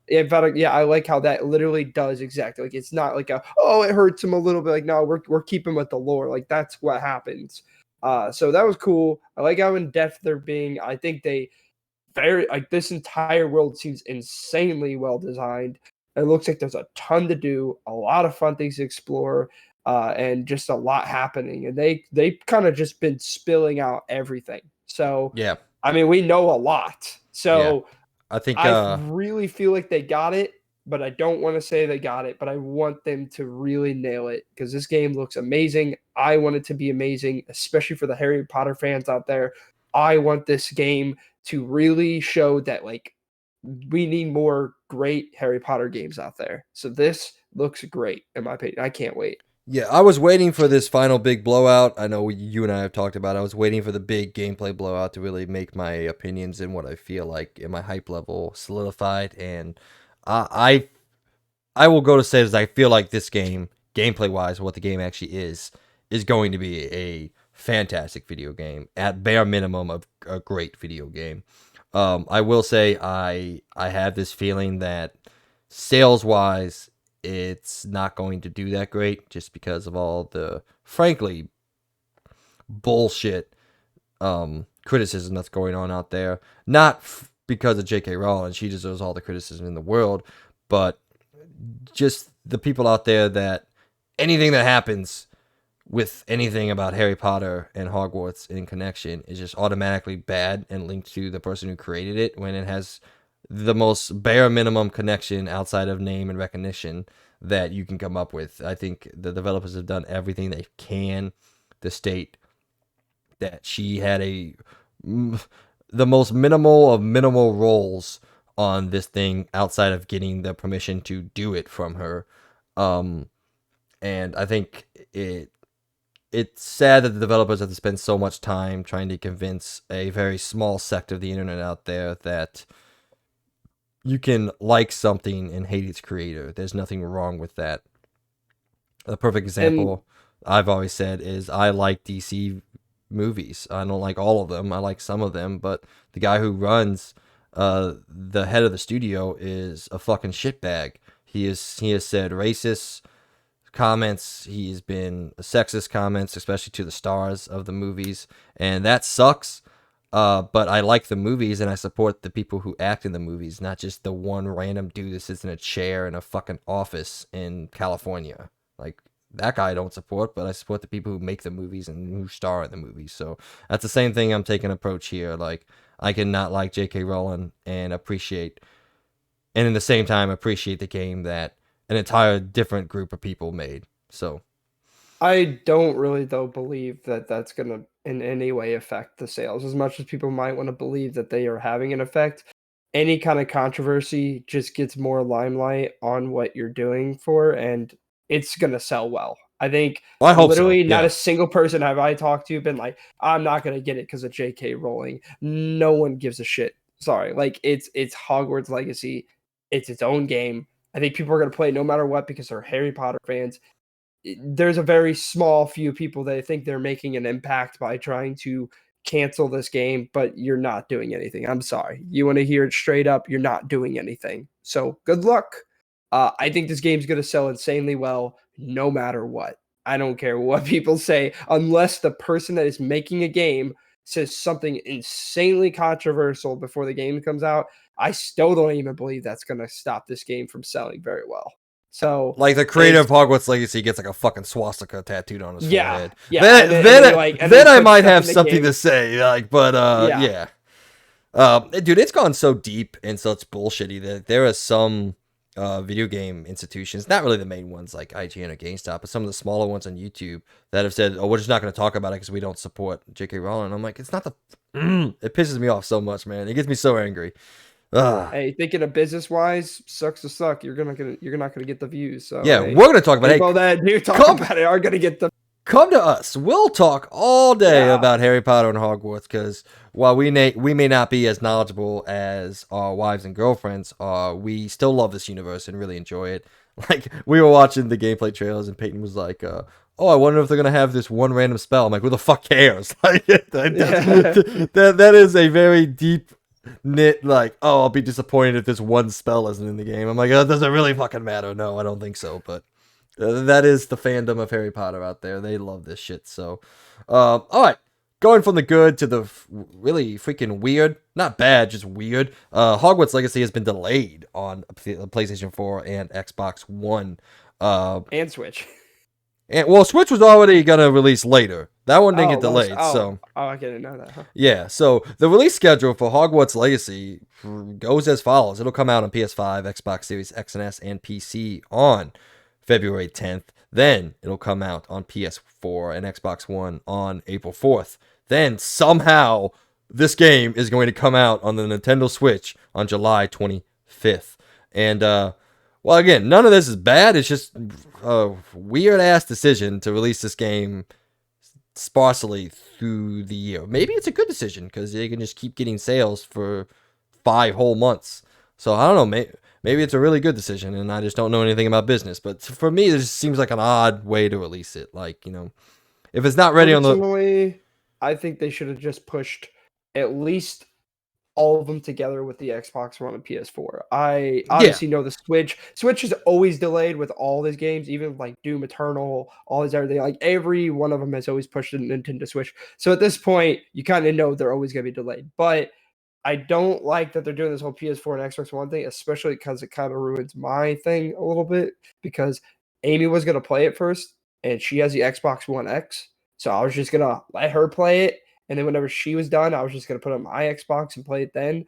yeah, I like how that literally does exactly like it's not like a oh it hurts him a little bit. Like no, we're keeping with the lore. Like that's what happens. So that was cool. I like how in depth they're being. I think they very like this entire world seems insanely well designed. It looks like there's a ton to do, a lot of fun things to explore, and just a lot happening. And they kind of just been spilling out everything. So, Yeah, I mean, we know a lot. yeah. So I think I really feel like they got it, but I don't want to say they got it. But I want them to really nail it because this game looks amazing. I want it to be amazing, especially for the Harry Potter fans out there. I want this game to really show that like we need more great Harry Potter games out there. So this looks great in my opinion. I can't wait. yeah, I was waiting for this final big blowout. I know you and I have talked about it. I was waiting for the big gameplay blowout to really make my opinions and what I feel like in my hype level solidified. And I I will go to say is I feel like this game, gameplay wise, what the game actually is going to be a fantastic video game. At bare minimum, a great video game. I will say I have this feeling that sales wise, it's not going to do that great just because of all the frankly bullshit criticism that's going on out there. Not because of J.K. Rowling, she deserves all the criticism in the world, but just the people out there that anything that happens with anything about Harry Potter and Hogwarts in connection is just automatically bad and linked to the person who created it when it has the most bare minimum connection outside of name and recognition that you can come up with. I think the developers have done everything they can to state that she had the most minimal of minimal roles on this thing outside of getting the permission to do it from her. Um, and I think it's sad that the developers have to spend so much time trying to convince a very small sect of the internet out there that you can like something and hate its creator. There's nothing wrong with that. A perfect And example I've always said is I like DC movies. I don't like all of them. I like some of them, but the guy who runs the head of the studio is a fucking shitbag. He has said racist comments. He's been sexist comments, especially to the stars of the movies, and that sucks. But I like the movies and I support the people who act in the movies, not just the one random dude that sits in a chair in a fucking office in California. Like that guy I don't support, but I support the people who make the movies and who star in the movies. So that's the same thing I'm taking approach here. Like I cannot like J.K. Rowling and appreciate, and in the same time appreciate the game that an entire different group of people made. So I don't really though believe that that's going to in any way affect the sales as much as people might want to believe that they are having an effect. Any kind of controversy just gets more limelight on what you're doing for and it's going to sell well. I think I hope so. literally not Yeah. a single person have I talked to been like I'm not going to get it cuz of JK Rowling. No one gives a shit. Sorry. Like it's Hogwarts Legacy. It's its own game. I think people are going to play it no matter what because they're Harry Potter fans. There's a very small few people that think they're making an impact by trying to cancel this game, but you're not doing anything. I'm sorry. You want to hear it straight up? You're not doing anything. So good luck. I think this game's going to sell insanely well no matter what. I don't care what people say, unless the person that is making a game says something insanely controversial before the game comes out. I still don't even believe that's going to stop this game from selling very well. So Like the creator it's of Hogwarts Legacy gets like a fucking swastika tattooed on his yeah, forehead. yeah, Then and then he I puts might stuff have in the something to game. say. Like, but Yeah, yeah. Dude, it's gone so deep and such bullshitty that there are some video game institutions, not really the main ones like IGN or GameStop, but some of the smaller ones on YouTube that have said, "Oh, we're just not going to talk about it because we don't support J.K. Rowling." I'm like, it's not the. It pisses me off so much, man. It gets me so angry. Ugh. hey, thinking of business wise, sucks to suck. You're not gonna get the views. So Yeah, hey, we're gonna talk about. Hey, people that do talk come about it are gonna get the. come to us. We'll talk all day Yeah. about Harry Potter and Hogwarts because while we may not be as knowledgeable as our wives and girlfriends are, we still love this universe and really enjoy it. Like, we were watching the gameplay trailers and Peyton was like, oh, I wonder if they're going to have this one random spell. I'm like, who the fuck cares? Like, that is a very deep knit, like, oh, I'll be disappointed if this one spell isn't in the game. I'm like, does it really fucking matter? No, I don't think so, but that is the fandom of Harry Potter out there. They love this shit. So, all right. Going from the good to the really freaking weird, not bad, just weird. Hogwarts Legacy has been delayed on PlayStation 4 and Xbox One. And Switch. And well, Switch was already gonna release later. That one didn't get delayed. I didn't know that. Huh? Yeah, so the release schedule for Hogwarts Legacy goes as follows. It'll come out on PS5, Xbox Series X and S, and PC on February 10th. Then it'll come out on PS4 and Xbox One on April 4th. Then somehow this game is going to come out on the Nintendo Switch on July 25th. And well, again, none of this is bad. It's just a weird ass decision to release this game sparsely through the year. Maybe it's a good decision because they can just keep getting sales for 5 whole months. So I don't know. Maybe it's a really good decision, and I just don't know anything about business. But for me, this seems like an odd way to release it. Like, you know, if it's not ready on the, I think they should have just pushed at least all of them together with the Xbox One and PS4. I obviously know the Switch. Switch is always delayed with all these games, even like Doom Eternal, all these everything. Like every one of them has always pushed the Nintendo Switch. So at this point, you kind of know they're always going to be delayed. But I don't like that they're doing this whole PS4 and Xbox One thing, especially because it kind of ruins my thing a little bit. Because Amy was going to play it first, and she has the Xbox One X. So I was just going to let her play it. And then whenever she was done, I was just going to put on my Xbox and play it then.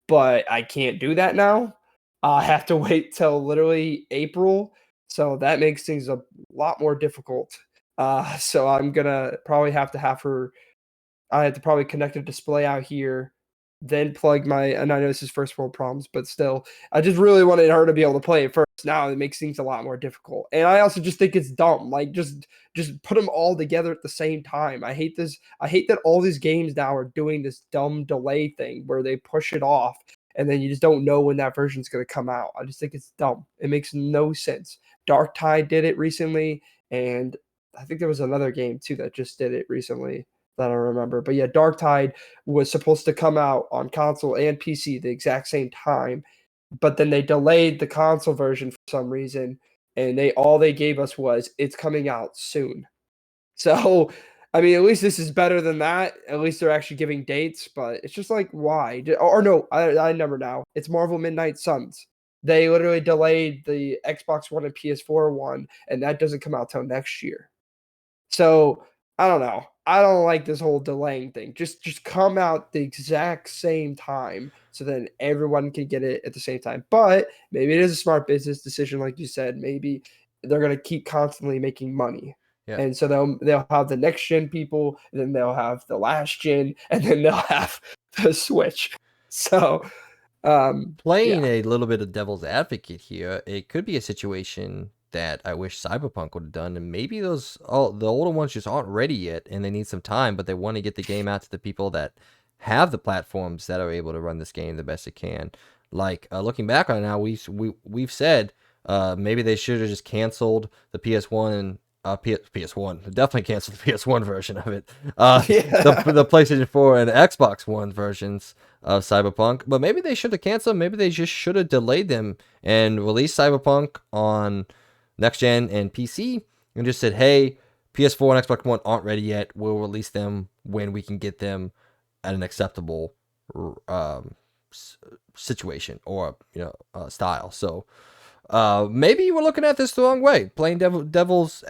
But I can't do that now. I have to wait till literally April. So that makes things a lot more difficult. So I'm going to probably have her. I had to probably connect a display out here, then plug my, and I know this is first world problems, but still, I just really wanted her to be able to play it first. Now it makes things a lot more difficult. And I also just think it's dumb. Like just put them all together at the same time. I hate this. I hate that all these games now are doing this dumb delay thing where they push it off and then you just don't know when that version's going to come out. I just think it's dumb. It makes no sense. Dark Tide did it recently, and I think there was another game too that just did it recently that I remember. But yeah, Dark Tide was supposed to come out on console and PC the exact same time, but then they delayed the console version for some reason, and all they gave us was it's coming out soon. So, I mean, at least this is better than that. At least they're actually giving dates, but it's just like why? Or no, I never know. It's Marvel Midnight Suns. They literally delayed the Xbox One and PS4 one, and that doesn't come out till next year. So I don't know. I don't like this whole delaying thing. Just come out the exact same time so then everyone can get it at the same time. But maybe it is a smart business decision, like you said. Maybe they're gonna keep constantly making money. yeah. And so they'll have the next gen people, and then they'll have the last gen, and then they'll have the Switch. So Playing yeah. a little bit of devil's advocate here, it could be a situation that I wish Cyberpunk would have done, and maybe the older ones just aren't ready yet, and they need some time, but they want to get the game out to the people that have the platforms that are able to run this game the best it can. Like looking back on it now, we've said maybe they should have just canceled the PS1 and PS1. Definitely canceled the PS1 version of it. The PlayStation 4 and Xbox One versions of Cyberpunk, but maybe they should have canceled. Maybe they just should have delayed them and released Cyberpunk on next gen and PC, and just said, "Hey, PS4 and Xbox One aren't ready yet. We'll release them when we can get them at an acceptable situation or style." So maybe we're looking at this the wrong way. Playing devil's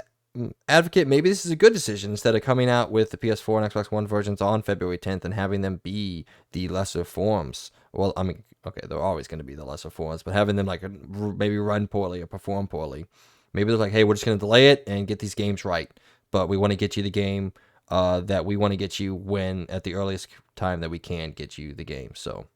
advocate, maybe this is a good decision instead of coming out with the PS4 and Xbox One versions on February 10th and having them be the lesser forms. Well, I mean, okay, they're always going to be the lesser forms, but having them like maybe run poorly or perform poorly. Maybe they're like, hey, we're just going to delay it and get these games right, but we want to get you the game that we want to get you when at the earliest time that we can get you the game. So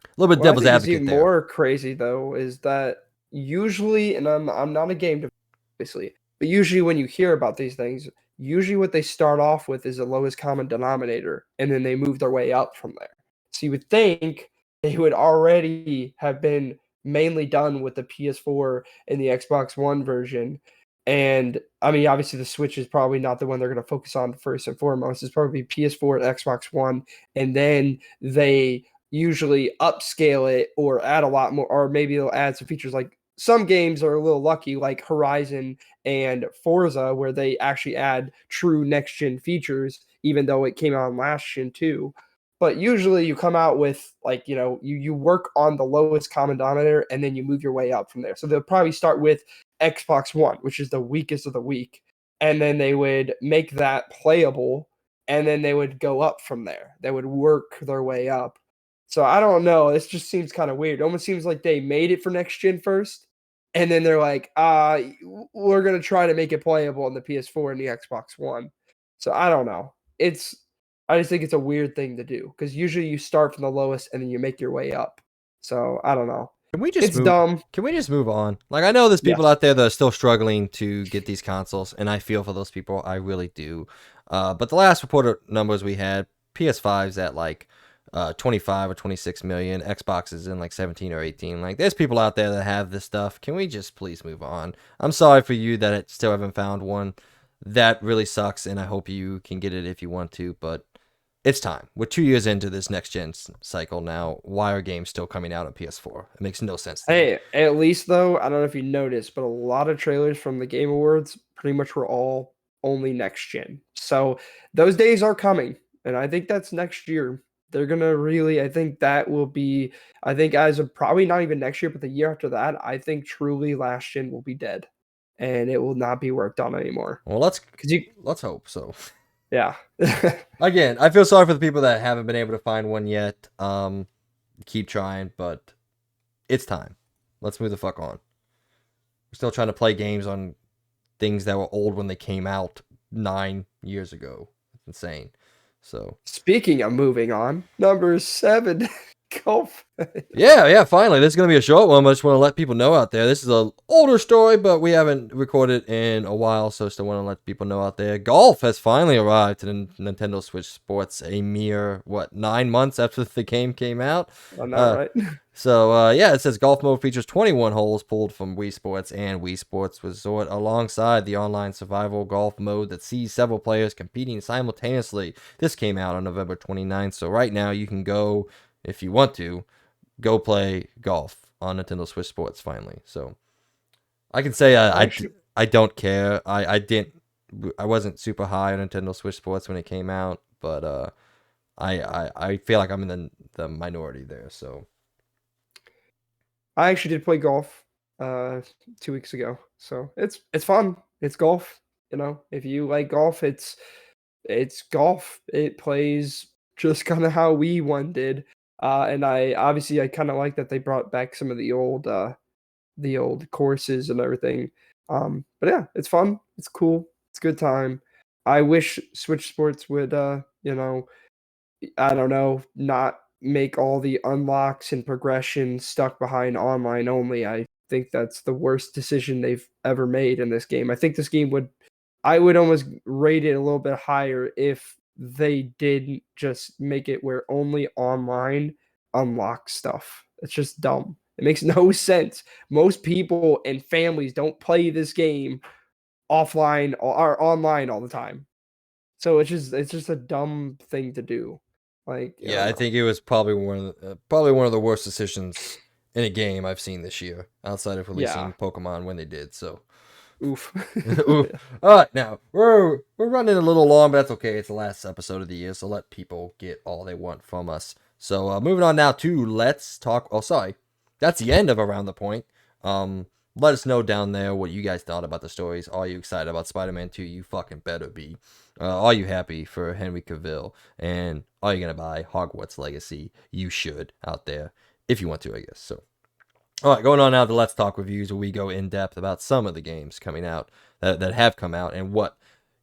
a little bit What devil's I think is advocate even there. more crazy though is that usually, and I'm not a game developer, obviously, but usually when you hear about these things, usually what they start off with is the lowest common denominator, and then they move their way up from there. So you would think they would already have been mainly done with the PS4 and the Xbox One version. And I mean, obviously, the Switch is probably not the one they're going to focus on first and foremost. It's probably PS4 and Xbox One, and then they usually upscale it or add a lot more, or maybe they'll add some features. Like some games are a little lucky, like Horizon and Forza, where they actually add true next gen features, even though it came out on last gen too. But usually you come out with like, you work on the lowest common denominator and then you move your way up from there. So they'll probably start with Xbox One, which is the weakest of the weak, and then they would make that playable, and then they would go up from there. They would work their way up. So I don't know. This just seems kind of weird. It almost seems like they made it for next gen first, and then they're like, we're gonna try to make it playable on the PS4 and the Xbox One. So I don't know. I just think it's a weird thing to do because usually you start from the lowest and then you make your way up. So I don't know. Can we just It's move? dumb. Can we just move on? Like, I know there's people Yes. out there that are still struggling to get these consoles, and I feel for those people. I really do. But the last reported numbers we had, PS5's at like 25 or 26 million. Xbox is in like 17 or 18. Like, there's people out there that have this stuff. Can we just please move on? I'm sorry for you that it still haven't found one. That really sucks, and I hope you can get it if you want to, but it's time. We're 2 years into this next gen cycle now. Why are games still coming out on PS4? It makes no sense to me. Hey, at least though, I don't know if you noticed, but a lot of trailers from the Game Awards pretty much were all only next gen. So those days are coming, and I think that's next year. They're gonna really, I think that will be, I think as of probably not even next year, but the year after that, I think truly last gen will be dead, and it will not be worked on anymore. Well, Cause you, let's hope so. yeah. Again, I feel sorry for the people that haven't been able to find one yet. Keep trying, but it's time. Let's move the fuck on. We're still trying to play games on things that were old when they came out 9 years ago. It's insane. So Speaking of moving on, number 7, golf. yeah, finally. This is going to be a short one, but I just want to let people know out there. This is an older story, but we haven't recorded in a while, so I still want to let people know out there. Golf has finally arrived to the Nintendo Switch Sports a mere, 9 months after the game came out? I know, right? So, it says golf mode features 21 holes pulled from Wii Sports and Wii Sports Resort alongside the online survival golf mode that sees several players competing simultaneously. This came out on November 29th, so right now you can go, if you want to, go play golf on Nintendo Switch Sports finally. So, I can say I don't care. I wasn't super high on Nintendo Switch Sports when it came out, but I feel like I'm in the minority there, so... I actually did play golf 2 weeks ago. So it's fun. It's golf. If you like golf, it's golf. It plays just kind of how we one did. And I kind of like that they brought back some of the old courses and everything. But yeah, it's fun. It's cool. It's a good time. I wish Switch Sports would I don't know, not make all the unlocks and progression stuck behind online only. I think that's the worst decision they've ever made in this game. I think this game I would almost rate it a little bit higher if they didn't just make it where only online unlock stuff. It's just dumb. It makes no sense. Most people and families don't play this game offline or online all the time. So it's just a dumb thing to do. Like, I Yeah, don't I know. think it was probably one of the worst decisions in a game I've seen this year, outside of Yeah. releasing Pokemon when they did. So, Oof. Ooh. All right, now we're running a little long, but that's okay. It's the last episode of the year, so let people get all they want from us. So, moving on now to let's talk. Oh, sorry, that's the end of Around the Point. Let us know down there what you guys thought about the stories. Are you excited about Spider-Man 2? You fucking better be. Are you happy for Henry Cavill? And are you gonna buy Hogwarts Legacy? You should out there if you want to, I guess. So, all right, going on now to Let's Talk reviews, where we go in depth about some of the games coming out that have come out and what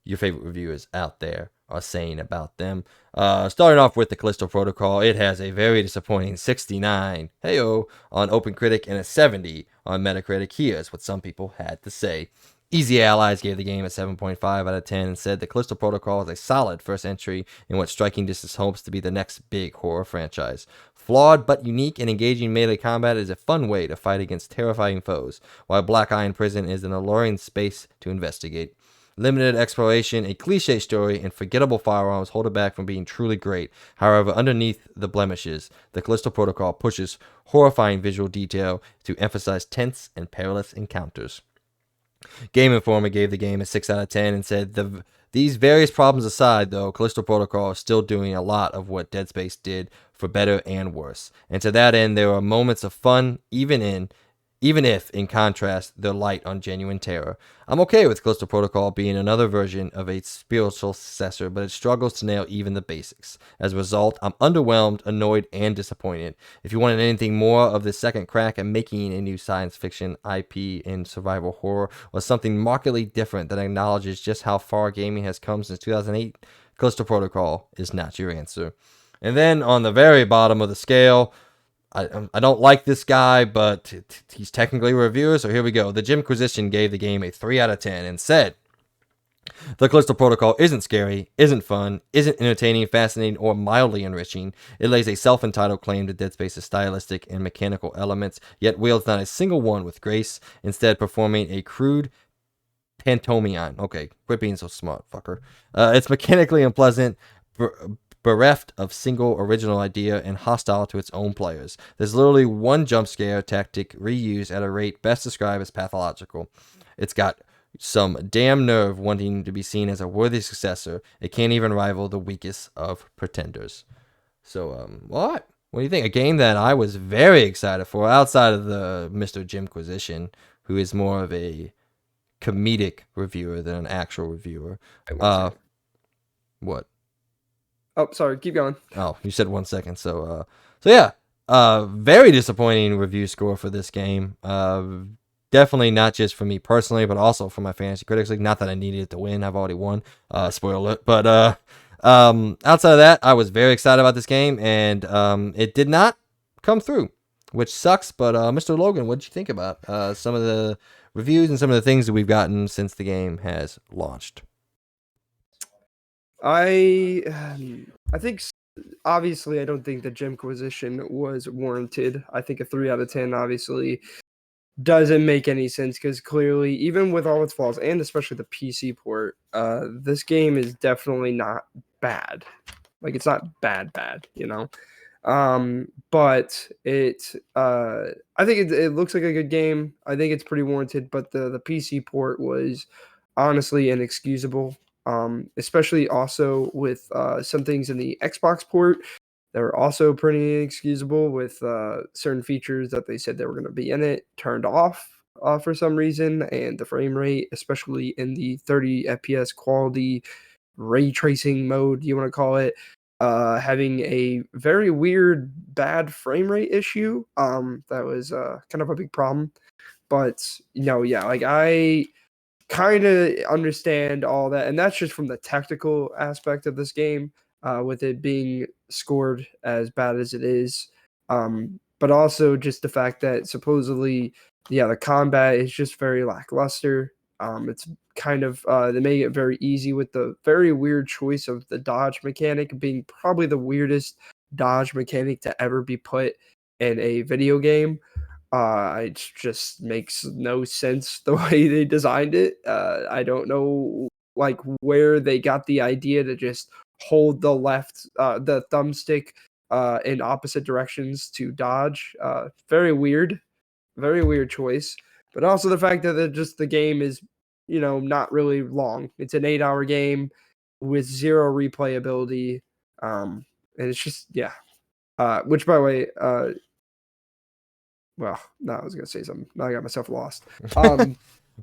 your favorite reviewers out there are saying about them. Starting off with the Callisto Protocol, it has a very disappointing 69 heyo on OpenCritic and a 70 on Metacritic. Here's what some people had to say. Easy Allies gave the game a 7.5 out of 10 and said the Callisto Protocol is a solid first entry in what striking distance hopes to be the next big horror franchise. Flawed but unique and engaging melee combat is a fun way to fight against terrifying foes, while Black Iron Prison is an alluring space to investigate. Limited exploration, a cliche story, and forgettable firearms hold it back from being truly great. However, underneath the blemishes, the Callisto Protocol pushes horrifying visual detail to emphasize tense and perilous encounters. Game Informer gave the game a 6 out of 10 and said these various problems aside, though, Callisto Protocol is still doing a lot of what Dead Space did, for better and worse. And to that end, there are moments of fun, even if, in contrast, they're light on genuine terror. I'm okay with Callisto Protocol being another version of a spiritual successor, but it struggles to nail even the basics. As a result, I'm underwhelmed, annoyed, and disappointed. If you wanted anything more of the second crack at making a new science fiction IP in survival horror, or something markedly different that acknowledges just how far gaming has come since 2008, Callisto Protocol is not your answer. And then on the very bottom of the scale, I don't like this guy, but he's technically a reviewer, so here we go. The Jimquisition gave the game a 3 out of 10 and said, the Callisto Protocol isn't scary, isn't fun, isn't entertaining, fascinating, or mildly enriching. It lays a self-entitled claim to Dead Space's stylistic and mechanical elements, yet wields not a single one with grace, instead performing a crude pantomime. Okay, quit being so smart, fucker. It's mechanically unpleasant, bereft of single original idea and hostile to its own players. There's literally one jump scare tactic reused at a rate best described as pathological. It's got some damn nerve wanting to be seen as a worthy successor. It can't even rival the weakest of pretenders. So, what? What do you think? A game that I was very excited for, outside of the Mr. Jimquisition, who is more of a comedic reviewer than an actual reviewer. What? Oh, sorry. Keep going. Oh, you said 1 second. So yeah. Very disappointing review score for this game. Definitely not just for me personally, but also for my Fantasy Critics League. Not that I needed it to win. I've already won. Spoiler alert. But outside of that, I was very excited about this game, and it did not come through, which sucks. But Mr. Logan, what did you think about some of the reviews and some of the things that we've gotten since the game has launched? I think obviously I don't think the Jimquisition was warranted. I think a 3 out of 10 obviously doesn't make any sense, because clearly, even with all its flaws and especially the PC port, this game is definitely not bad. Like, it's not bad, you know. But I think it looks like a good game. I think it's pretty warranted, but the PC port was honestly inexcusable. Especially also with some things in the Xbox port that were also pretty inexcusable, with certain features that they said they were going to be in it turned off for some reason, and the frame rate, especially in the 30 FPS quality ray tracing mode, you want to call it, having a very weird bad frame rate issue. That was kind of a big problem. But yeah, like, I kind of understand all that, and that's just from the technical aspect of this game, with it being scored as bad as it is, but also just the fact that supposedly, yeah, the combat is just very lackluster. It's kind of they make it very easy with the very weird choice of the dodge mechanic being probably the weirdest dodge mechanic to ever be put in a video game. It just makes no sense the way they designed it. I don't know, like, where they got the idea to just hold the thumbstick in opposite directions to dodge. Very weird choice. But also the fact that the game is, not really long. It's an 8-hour game with zero replayability, and it's just, yeah. Which, by the way, well, no, I was gonna say something. Now I got myself lost.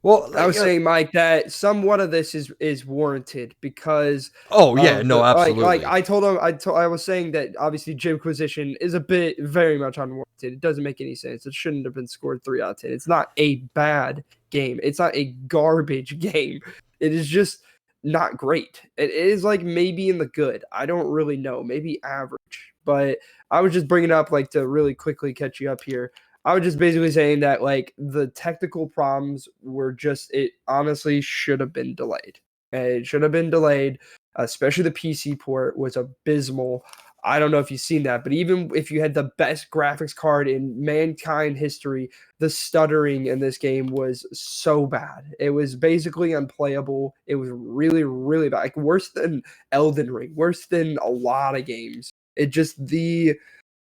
Well, I was saying, Mike, that somewhat of this is warranted because. Oh yeah, no, absolutely. Like I told him, I was saying that obviously Jimquisition is a bit very much unwarranted. It doesn't make any sense. It shouldn't have been scored 3 out of 10. It's not a bad game. It's not a garbage game. It is just not great. It is like maybe in the good. I don't really know. Maybe average. But I was just bringing up, like, to really quickly catch you up here. I was just basically saying that like the technical problems were just it honestly should have been delayed. It should have been delayed, especially the PC port was abysmal. I don't know if you've seen that, but even if you had the best graphics card in mankind history, the stuttering in this game was so bad. It was basically unplayable. It was really, really bad. Like worse than Elden Ring, worse than a lot of games. It just the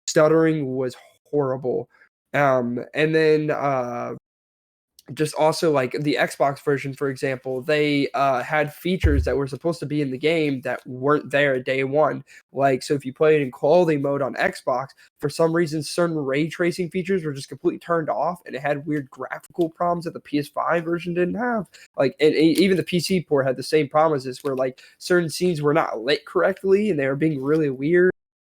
stuttering was horrible. And then just also like the Xbox version, for example, they had features that were supposed to be in the game that weren't there day one. Like, so if you play it in quality mode on Xbox, for some reason, certain ray tracing features were just completely turned off, and it had weird graphical problems that the PS5 version didn't have. Like, and even the PC port had the same problem as this, where like certain scenes were not lit correctly, and they were being really weird.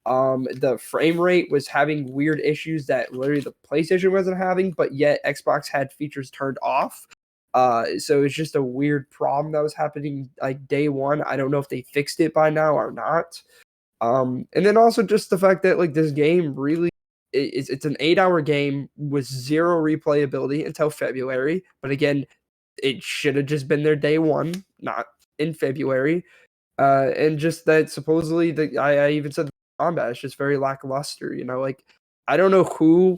The frame rate was having weird issues that literally the PlayStation wasn't having, but yet Xbox had features turned off. So it's just a weird problem that was happening like day one. I don't know if they fixed it by now or not. And then also just the fact that like this game really it's an 8-hour game with zero replayability until February. But again, it should have just been there day one, not in February. And just that supposedly I even said the combat is just very lackluster. You know, like I don't know who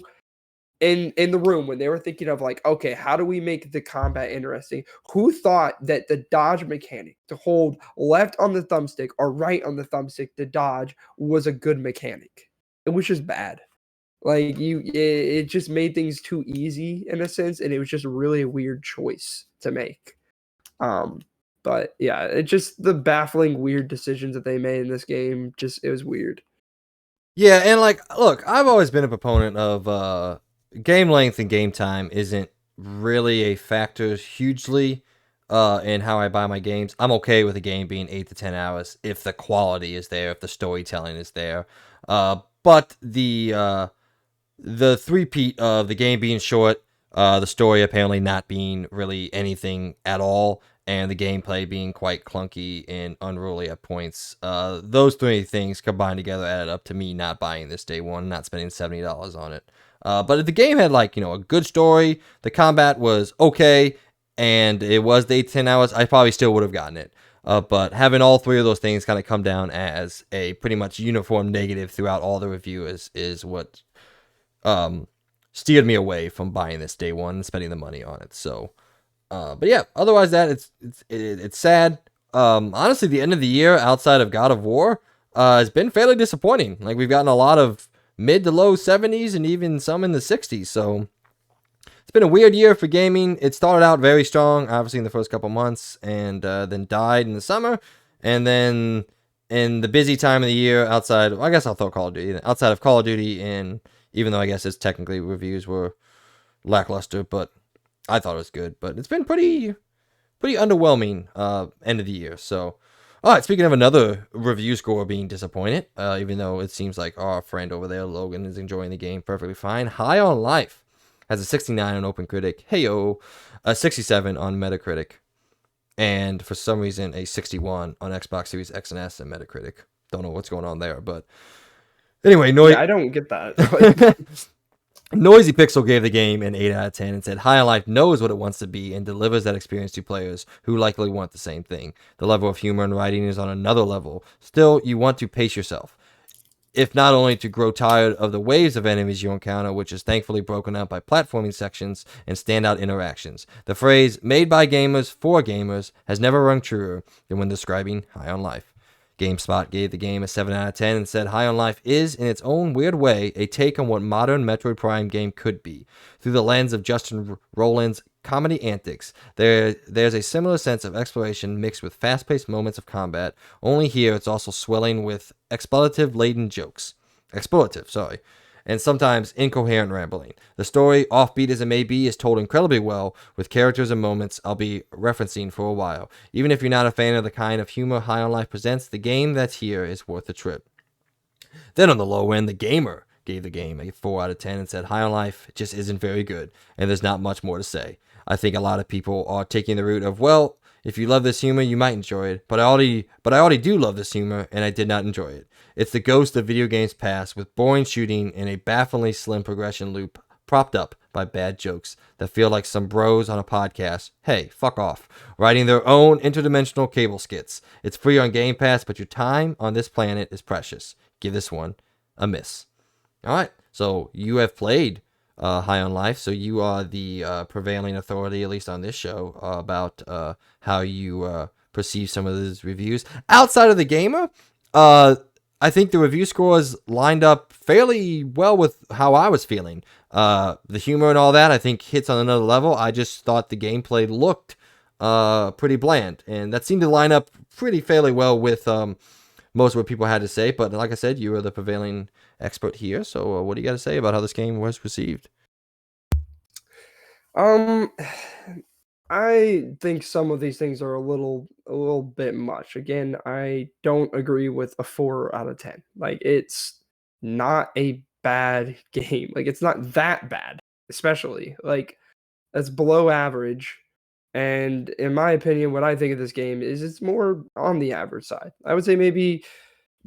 in the room when they were thinking of like, okay, how do we make the combat interesting? Who thought that the dodge mechanic to hold left on the thumbstick or right on the thumbstick to dodge was a good mechanic? It was just bad. Like it just made things too easy in a sense, and it was just really a weird choice to make. Um, but yeah, it just the baffling weird decisions that they made in this game. Just it was weird. Yeah, and like, look, I've always been a proponent of game length and game time isn't really a factor hugely in how I buy my games. I'm okay with a game being 8 to 10 hours if the quality is there, if the storytelling is there. But the three-peat of the game being short, the story apparently not being really anything at all, and the gameplay being quite clunky and unruly at points. Those three things combined together added up to me not buying this day one, not spending $70 on it. But if the game had like a good story, the combat was okay, and it was the 8 to 10 hours, I probably still would have gotten it. But having all three of those things kind of come down as a pretty much uniform negative throughout all the reviews is what steered me away from buying this day one and spending the money on it. So, but yeah, otherwise that it's sad. Honestly, the end of the year outside of God of War has been fairly disappointing. Like we've gotten a lot of mid to low 70s and even some in the 60s. So it's been a weird year for gaming. It started out very strong, obviously in the first couple months, and then died in the summer, and then in the busy time of the year outside, I guess I'll throw Call of Duty outside of Call of Duty, and even though I guess its technically reviews were lackluster, but I thought it was good. But it's been pretty underwhelming end of the year. So, all right. Speaking of another review score being disappointed, even though it seems like our friend over there, Logan, is enjoying the game perfectly fine. High on Life has a 69 on OpenCritic. Heyo, a 67 on Metacritic, and for some reason a 61 on Xbox Series X and S and Metacritic. Don't know what's going on there, but anyway, Yeah, I don't get that. Noisy Pixel gave the game an 8 out of 10 and said, High on Life knows what it wants to be and delivers that experience to players who likely want the same thing. The level of humor and writing is on another level. Still, you want to pace yourself, if not only to grow tired of the waves of enemies you encounter, which is thankfully broken up by platforming sections and standout interactions. The phrase, made by gamers for gamers, has never rung truer than when describing High on Life. GameSpot gave the game a 7 out of 10 and said High on Life is, in its own weird way, a take on what modern Metroid Prime game could be. Through the lens of Justin Roiland's comedy antics, there's a similar sense of exploration mixed with fast-paced moments of combat, only here it's also swelling with expletive-laden jokes. And sometimes incoherent rambling. The story, offbeat as it may be, is told incredibly well, with characters and moments I'll be referencing for a while. Even if you're not a fan of the kind of humor High on Life presents, the game that's here is worth the trip. Then on the low end, The Gamer gave the game a 4 out of 10 and said High on Life just isn't very good, and there's not much more to say. I think a lot of people are taking the route of, well, if you love this humor, you might enjoy it, but I already do love this humor, and I did not enjoy it. It's the ghost of video games past, with boring shooting and a bafflingly slim progression loop propped up by bad jokes that feel like some bros on a podcast. Hey, fuck off. Writing their own interdimensional cable skits. It's free on Game Pass, but your time on this planet is precious. Give this one a miss. All right, so you have played High on Life, so you are the prevailing authority, at least on this show, about how you perceive some of these reviews. Outside of the gamer, I think the review scores lined up fairly well with how I was feeling. The humor and all that, I think, hits on another level. I just thought the gameplay looked pretty bland, and that seemed to line up pretty fairly well with most of what people had to say. But like I said, you are the prevailing expert here, so what do you got to say about how this game was received? Um, I think some of these things are a little bit much. Again, I don't agree with a 4 out of 10. Like, it's not a bad game. Like, it's not that bad, especially. Like, that's below average. And in my opinion, what I think of this game is it's more on the average side. I would say maybe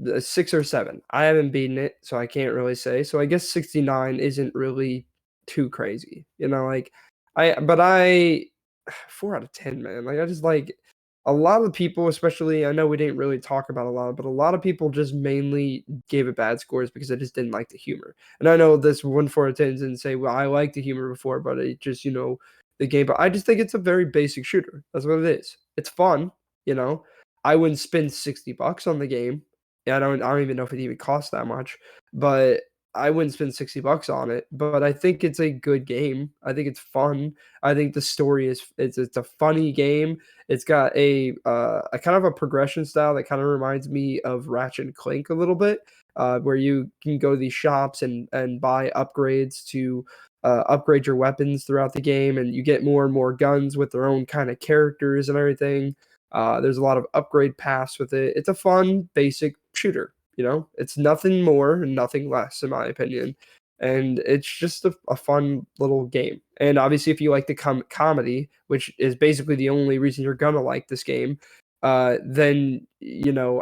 a 6 or 7. I haven't beaten it, so I can't really say. So I guess 69 isn't really too crazy. Like I 4 out of 10, man. Like I just like a lot of people, especially I know we didn't really talk about a lot, but a lot of people just mainly gave it bad scores because they just didn't like the humor. And I know this one 4 out of 10 didn't say, well, I liked the humor before, but it just, the game. But I just think it's a very basic shooter. That's what it is. It's fun, you know. I wouldn't spend $60 on the game. Yeah, I don't even know if it even costs that much, but I wouldn't spend $60 on it. But I think it's a good game. I think it's fun. I think the story it's a funny game. It's got a kind of a progression style that kind of reminds me of Ratchet and Clank a little bit, where you can go to these shops and buy upgrades to upgrade your weapons throughout the game, and you get more and more guns with their own kind of characters and everything. There's a lot of upgrade paths with it. It's a fun, basic shooter. It's nothing more and nothing less, in my opinion. And it's just a fun little game. And obviously, if you like the comedy, which is basically the only reason you're gonna like this game, then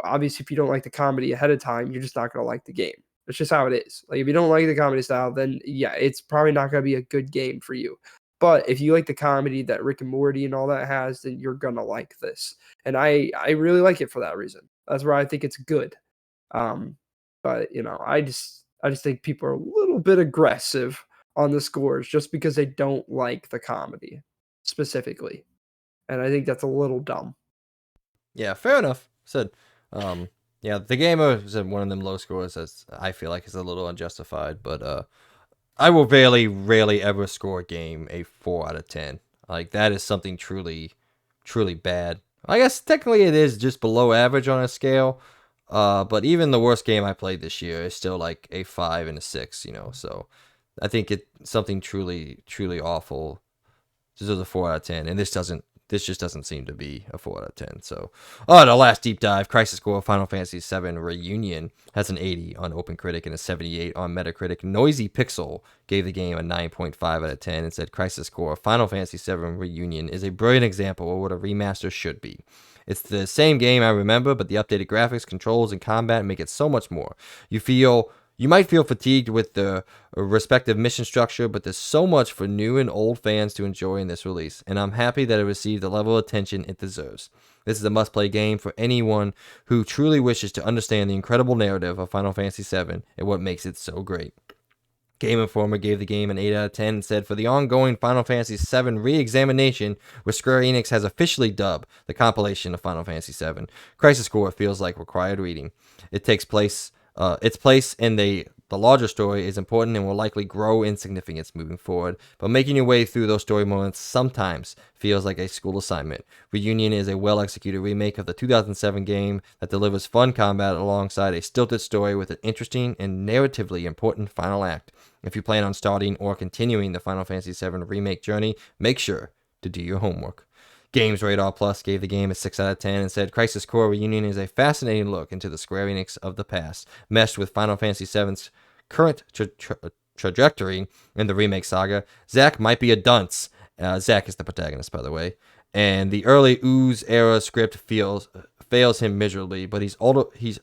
obviously, if you don't like the comedy ahead of time, you're just not gonna like the game. It's just how it is. Like if you don't like the comedy style, then yeah, it's probably not gonna be a good game for you. But if you like the comedy that Rick and Morty and all that has, then you're gonna like this. And I really like it for that reason. That's where I think it's good. Um, but I just think people are a little bit aggressive on the scores just because they don't like the comedy specifically. And I think that's a little dumb. Yeah, fair enough. Said, um, yeah, the gamer said one of them low scores as I feel like is a little unjustified, but I will rarely ever score a game a 4 out of 10. Like that is something truly, truly bad. I guess technically it is just below average on a scale. But even the worst game I played this year is still like a 5 and a 6. So I think it's something truly, truly awful. This is a 4 out of 10, and this just doesn't seem to be a 4 out of 10. So, the last deep dive, Crisis Core Final Fantasy VII Reunion has an 80 on OpenCritic and a 78 on Metacritic. Noisy Pixel gave the game a 9.5 out of 10 and said Crisis Core Final Fantasy VII Reunion is a brilliant example of what a remaster should be. It's the same game I remember, but the updated graphics, controls, and combat make it so much more. You might feel fatigued with the respective mission structure, but there's so much for new and old fans to enjoy in this release, and I'm happy that it received the level of attention it deserves. This is a must-play game for anyone who truly wishes to understand the incredible narrative of Final Fantasy VII and what makes it so great. Game Informer gave the game an 8 out of 10 and said, for the ongoing Final Fantasy VII re-examination, where Square Enix has officially dubbed the compilation of Final Fantasy VII, Crisis Core feels like required reading. Its place in the larger story is important and will likely grow in significance moving forward, but making your way through those story moments sometimes feels like a school assignment. Reunion is a well-executed remake of the 2007 game that delivers fun combat alongside a stilted story with an interesting and narratively important final act. If you plan on starting or continuing the Final Fantasy VII Remake journey, make sure to do your homework. Games Radar Plus gave the game a 6 out of 10 and said Crisis Core Reunion is a fascinating look into the Square Enix of the past, meshed with Final Fantasy VII's current trajectory in the remake saga. Zack might be a dunce. Zack is the protagonist, by the way. And the early Ooze era script fails him miserably, but he's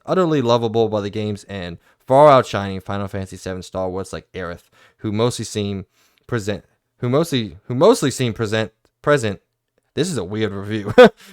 utterly lovable by the game's end, far outshining Final Fantasy VII stalwarts like Aerith, who mostly seem seem present. This is a weird review.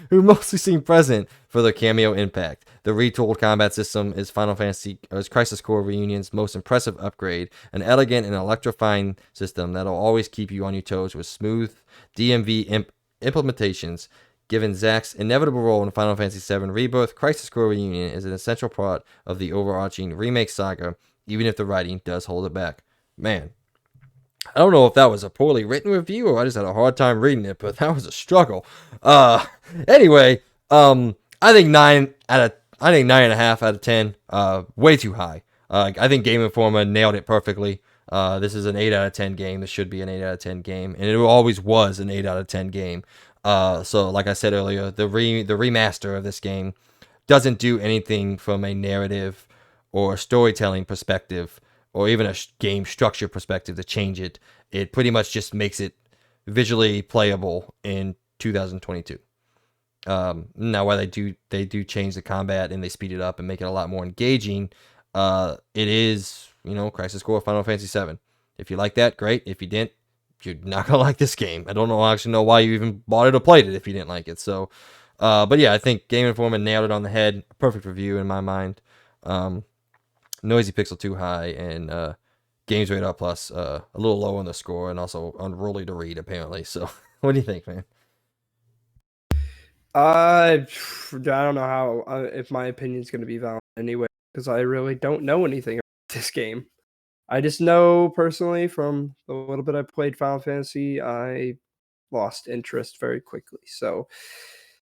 Who mostly seem present for their cameo impact. The retooled combat system is Crisis Core Reunion's most impressive upgrade, an elegant and electrifying system that'll always keep you on your toes with smooth DMV implementations. Given Zack's inevitable role in Final Fantasy VII Rebirth, Crisis Core Reunion is an essential part of the overarching remake saga, even if the writing does hold it back. Man, I don't know if that was a poorly written review or I just had a hard time reading it, but that was a struggle. Anyway, I think 9.5 out of 10. Way too high. I think Game Informer nailed it perfectly. This is an 8 out of 10 game. This should be an 8 out of 10 game, and it always was an 8 out of 10 game. So like I said earlier, the remaster of this game doesn't do anything from a narrative or storytelling perspective or even a game structure perspective to change it. It pretty much just makes it visually playable in 2022. Now, while they do change the combat and they speed it up and make it a lot more engaging, it is, Crisis Core Final Fantasy VII. If you like that, great. If you didn't, you're not gonna like this game. I don't actually know why you even bought it or played it if you didn't like it. So, but yeah, I think Game Informer nailed it on the head. Perfect review in my mind. Noisy Pixel too high, and Games Radar Plus a little low on the score, and also unruly to read apparently. So, what do you think, man? I don't know how if my opinion is going to be valid anyway, because I really don't know anything about this game. I just know personally from the little bit I played Final Fantasy, I lost interest very quickly. So,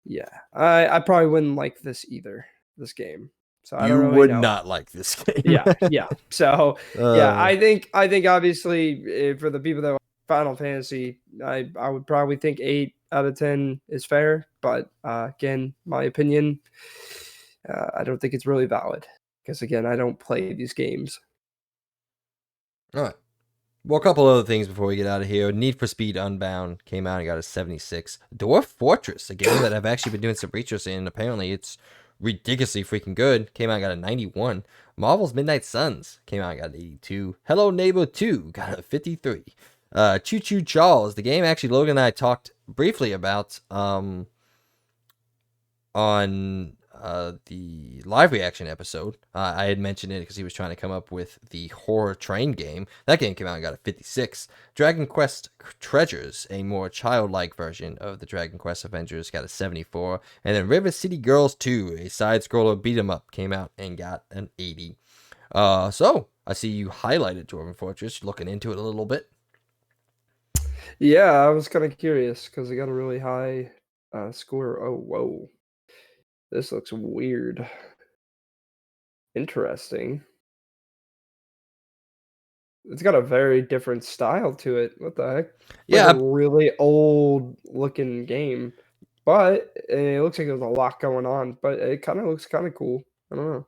yeah, I probably wouldn't like this either. This game. So I don't You really would know. not like this game. Yeah. So yeah, I think obviously for the people that like Final Fantasy, I would probably think 8 out of 10 is fair, but again, my opinion, I don't think it's really valid because again, I don't play these games. All right. Well, a couple other things before we get out of here. Need for Speed Unbound came out and got a 76. Dwarf Fortress, a game that I've actually been doing some research in. Apparently, it's ridiculously freaking good. Came out and got a 91. Marvel's Midnight Suns came out and got an 82. Hello Neighbor 2 got a 53. Choo Choo Charles, the game actually Logan and I talked briefly about on the live reaction episode. I had mentioned it because he was trying to come up with the horror train game. That game came out and got a 56. Dragon Quest Treasures, a more childlike version of the Dragon Quest Avengers, got a 74. And then River City Girls 2, a side-scroller beat-em up, came out and got an 80. So I see you highlighted Dwarven Fortress, looking into it a little bit. Yeah, I was kind of curious because it got a really high score. Oh, whoa. This looks weird. Interesting. It's got a very different style to it. What the heck? Yeah, Like a really old looking game. But it looks like there's a lot going on. But it kind of looks kind of cool. I don't know.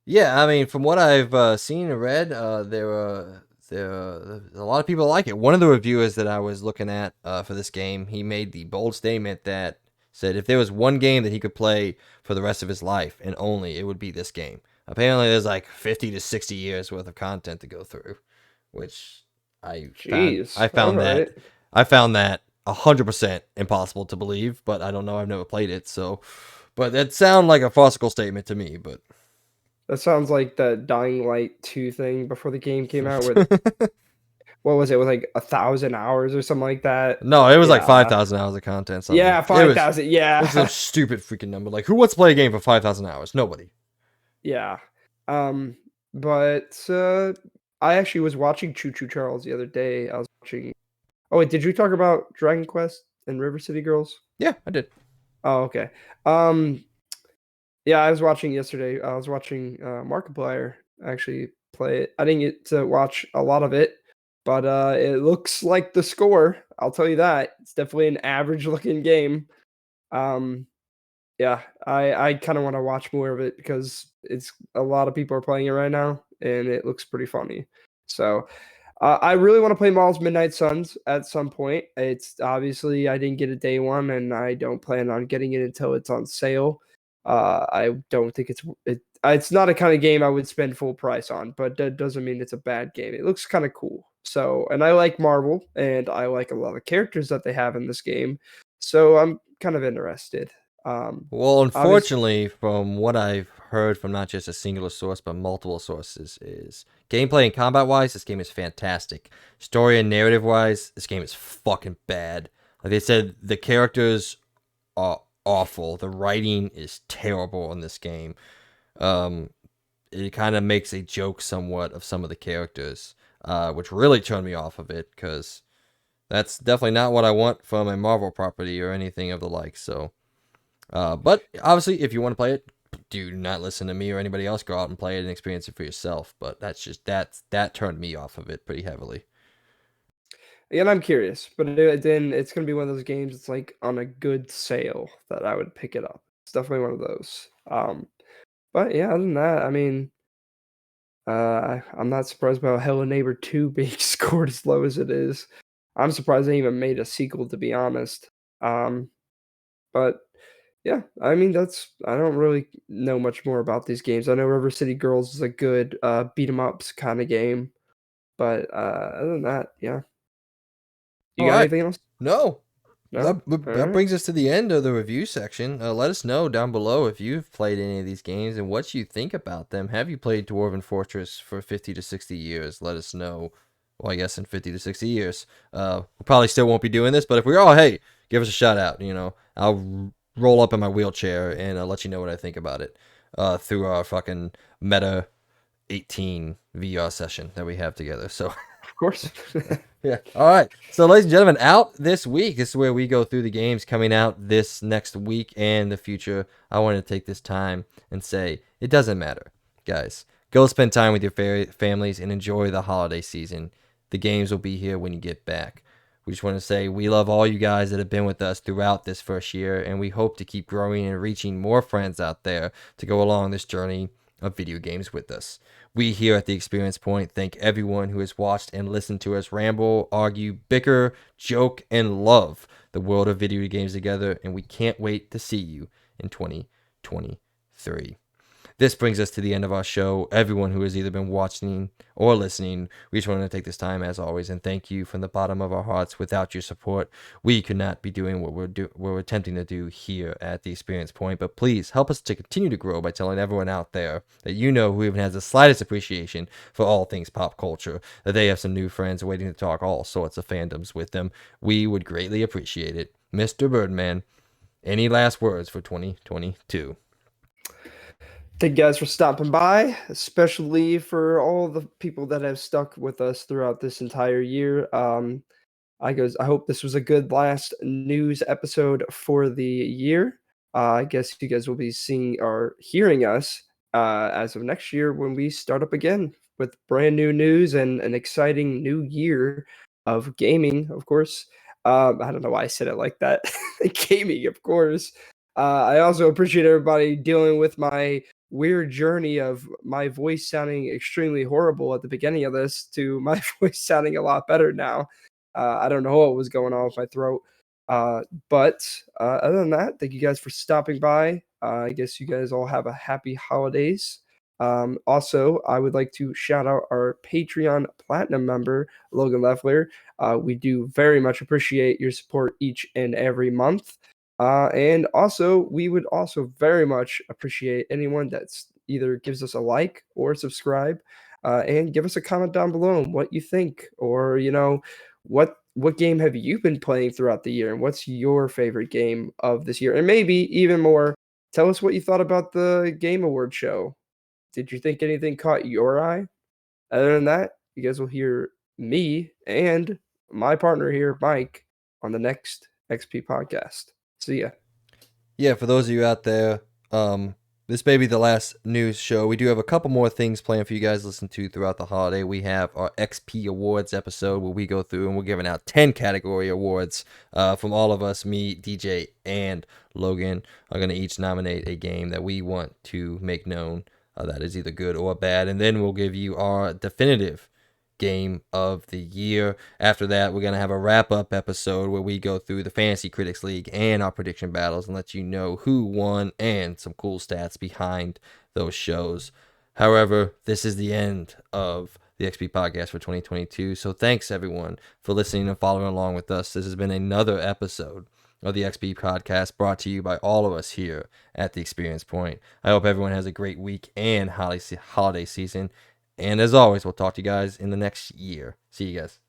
Yeah, I mean, from what I've seen and read, there a lot of people like it. One of the reviewers that I was looking at for this game, he made the bold statement that said if there was one game that he could play for the rest of his life and only, it would be this game. Apparently, there's like 50 to 60 years worth of content to go through, which Jeez. I found Alright. that I found that 100% impossible to believe, but I don't know. I've never played it, so. But that sounded like a farcical statement to me, but. That sounds like the Dying Light 2 thing before the game came out where what was it? It was like 1,000 hours or something like that. No, it was like Yeah. 5,000 hours of content. Something. Yeah, 5,000. Yeah. It's a stupid freaking number. Like, who wants to play a game for 5,000 hours? Nobody. Yeah. But I actually was watching Choo Choo Charles the other day. I was watching. Oh wait, did you talk about Dragon Quest and River City Girls? Yeah, I did. Oh, okay. Yeah, I was watching yesterday. I was watching Markiplier actually play it. I didn't get to watch a lot of it, but it looks like the score. I'll tell you that. It's definitely an average looking game. Um, yeah, I kind of want to watch more of it because it's a lot of people are playing it right now, and it looks pretty funny. So I really want to play Marvel's Midnight Suns at some point. It's obviously I didn't get it day one, and I don't plan on getting it until it's on sale. I don't think it's not a kind of game I would spend full price on, but that doesn't mean it's a bad game. It looks kind of cool. So, and I like Marvel, and I like a lot of characters that they have in this game. So I'm kind of interested. Well, Obviously, unfortunately, from what I've heard from not just a singular source but multiple sources, is gameplay and combat wise, this game is fantastic. Story and narrative wise, this game is fucking bad. Like they said, the characters are awful. The writing is terrible in this game. Um, it kind of makes a joke somewhat of some of the characters, which really turned me off of it because that's definitely not what I want from a Marvel property or anything of the like. So. But obviously, if you want to play it, do not listen to me or anybody else. Go out and play it and experience it for yourself. But that turned me off of it pretty heavily. and I'm curious, but then it's gonna be one of those games. It's like on a good sale that I would pick it up. It's definitely one of those. But yeah, other than that, I mean, I'm not surprised about Hello Neighbor 2 being scored as low as it is. I'm surprised they even made a sequel, to be honest. Um, but yeah, I mean, I don't really know much more about these games. I know River City Girls is a good beat 'em ups kind of game, but other than that, yeah. You All got right. anything else? No, No. All that right. brings us to the end of the review section. Let us know down below if you've played any of these games and what you think about them. Have you played Dwarven Fortress for 50 to 60 years? Let us know. Well, I guess in 50 to 60 years. We probably still won't be doing this, but if we are, hey, give us a shout out. I'll roll up in my wheelchair and I'll let you know what I think about it through our fucking Meta 18 VR session that we have together. So. Of course. Yeah. All right. So, ladies and gentlemen, out this week. This is where we go through the games coming out this next week and the future. I want to take this time and say it doesn't matter, guys. Go spend time with your families and enjoy the holiday season. The games will be here when you get back. We just want to say we love all you guys that have been with us throughout this first year, and we hope to keep growing and reaching more friends out there to go along this journey of video games with us. We here at the Experience Point thank everyone who has watched and listened to us ramble, argue, bicker, joke, and love the world of video games together, and we can't wait to see you in 2023. This brings us to the end of our show. Everyone who has either been watching or listening, we just want to take this time, as always, and thank you from the bottom of our hearts. Without your support, we could not be doing what we're attempting to do here at the Experience Point. But please help us to continue to grow by telling everyone out there that you know who even has the slightest appreciation for all things pop culture, that they have some new friends waiting to talk all sorts of fandoms with them. We would greatly appreciate it. Mr. Birdman, any last words for 2022? Thank you guys for stopping by, especially for all the people that have stuck with us throughout this entire year. I hope this was a good last news episode for the year. I guess you guys will be seeing or hearing us as of next year when we start up again with brand new news and an exciting new year of gaming, of course. I don't know why I said it like that. Gaming, of course. I also appreciate everybody dealing with my weird journey of my voice sounding extremely horrible at the beginning of this to my voice sounding a lot better now. I don't know what was going on with my throat. But other than that, thank you guys for stopping by. I guess you guys all have a happy holidays. Also, I would like to shout out our Patreon Platinum member, Logan Leffler. We do very much appreciate your support each and every month. And also, we would also very much appreciate anyone that's either gives us a like or subscribe, and give us a comment down below on what you think, or what game have you been playing throughout the year, and what's your favorite game of this year, and maybe even more, tell us what you thought about the Game Award show. Did you think anything caught your eye? Other than that, you guys will hear me and my partner here, Mike, on the next XP podcast. See ya. Yeah, for those of you out there, this may be the last news show. We do have a couple more things planned for you guys to listen to throughout the holiday. We have our XP Awards episode where we go through and we're giving out 10 category awards from all of us, me, DJ, and Logan are going to each nominate a game that we want to make known that is either good or bad. And then we'll give you our definitive game of the year. After that, we're going to have a wrap-up episode where we go through the Fantasy Critics League and our prediction battles and let you know who won and some cool stats behind those shows. However, this is the end of the XP podcast for 2022. So thanks everyone for listening and following along with us. This has been another episode of the XP podcast brought to you by all of us here at the Experience Point. I hope everyone has a great week and holiday season. And as always, we'll talk to you guys in the next year. See you guys.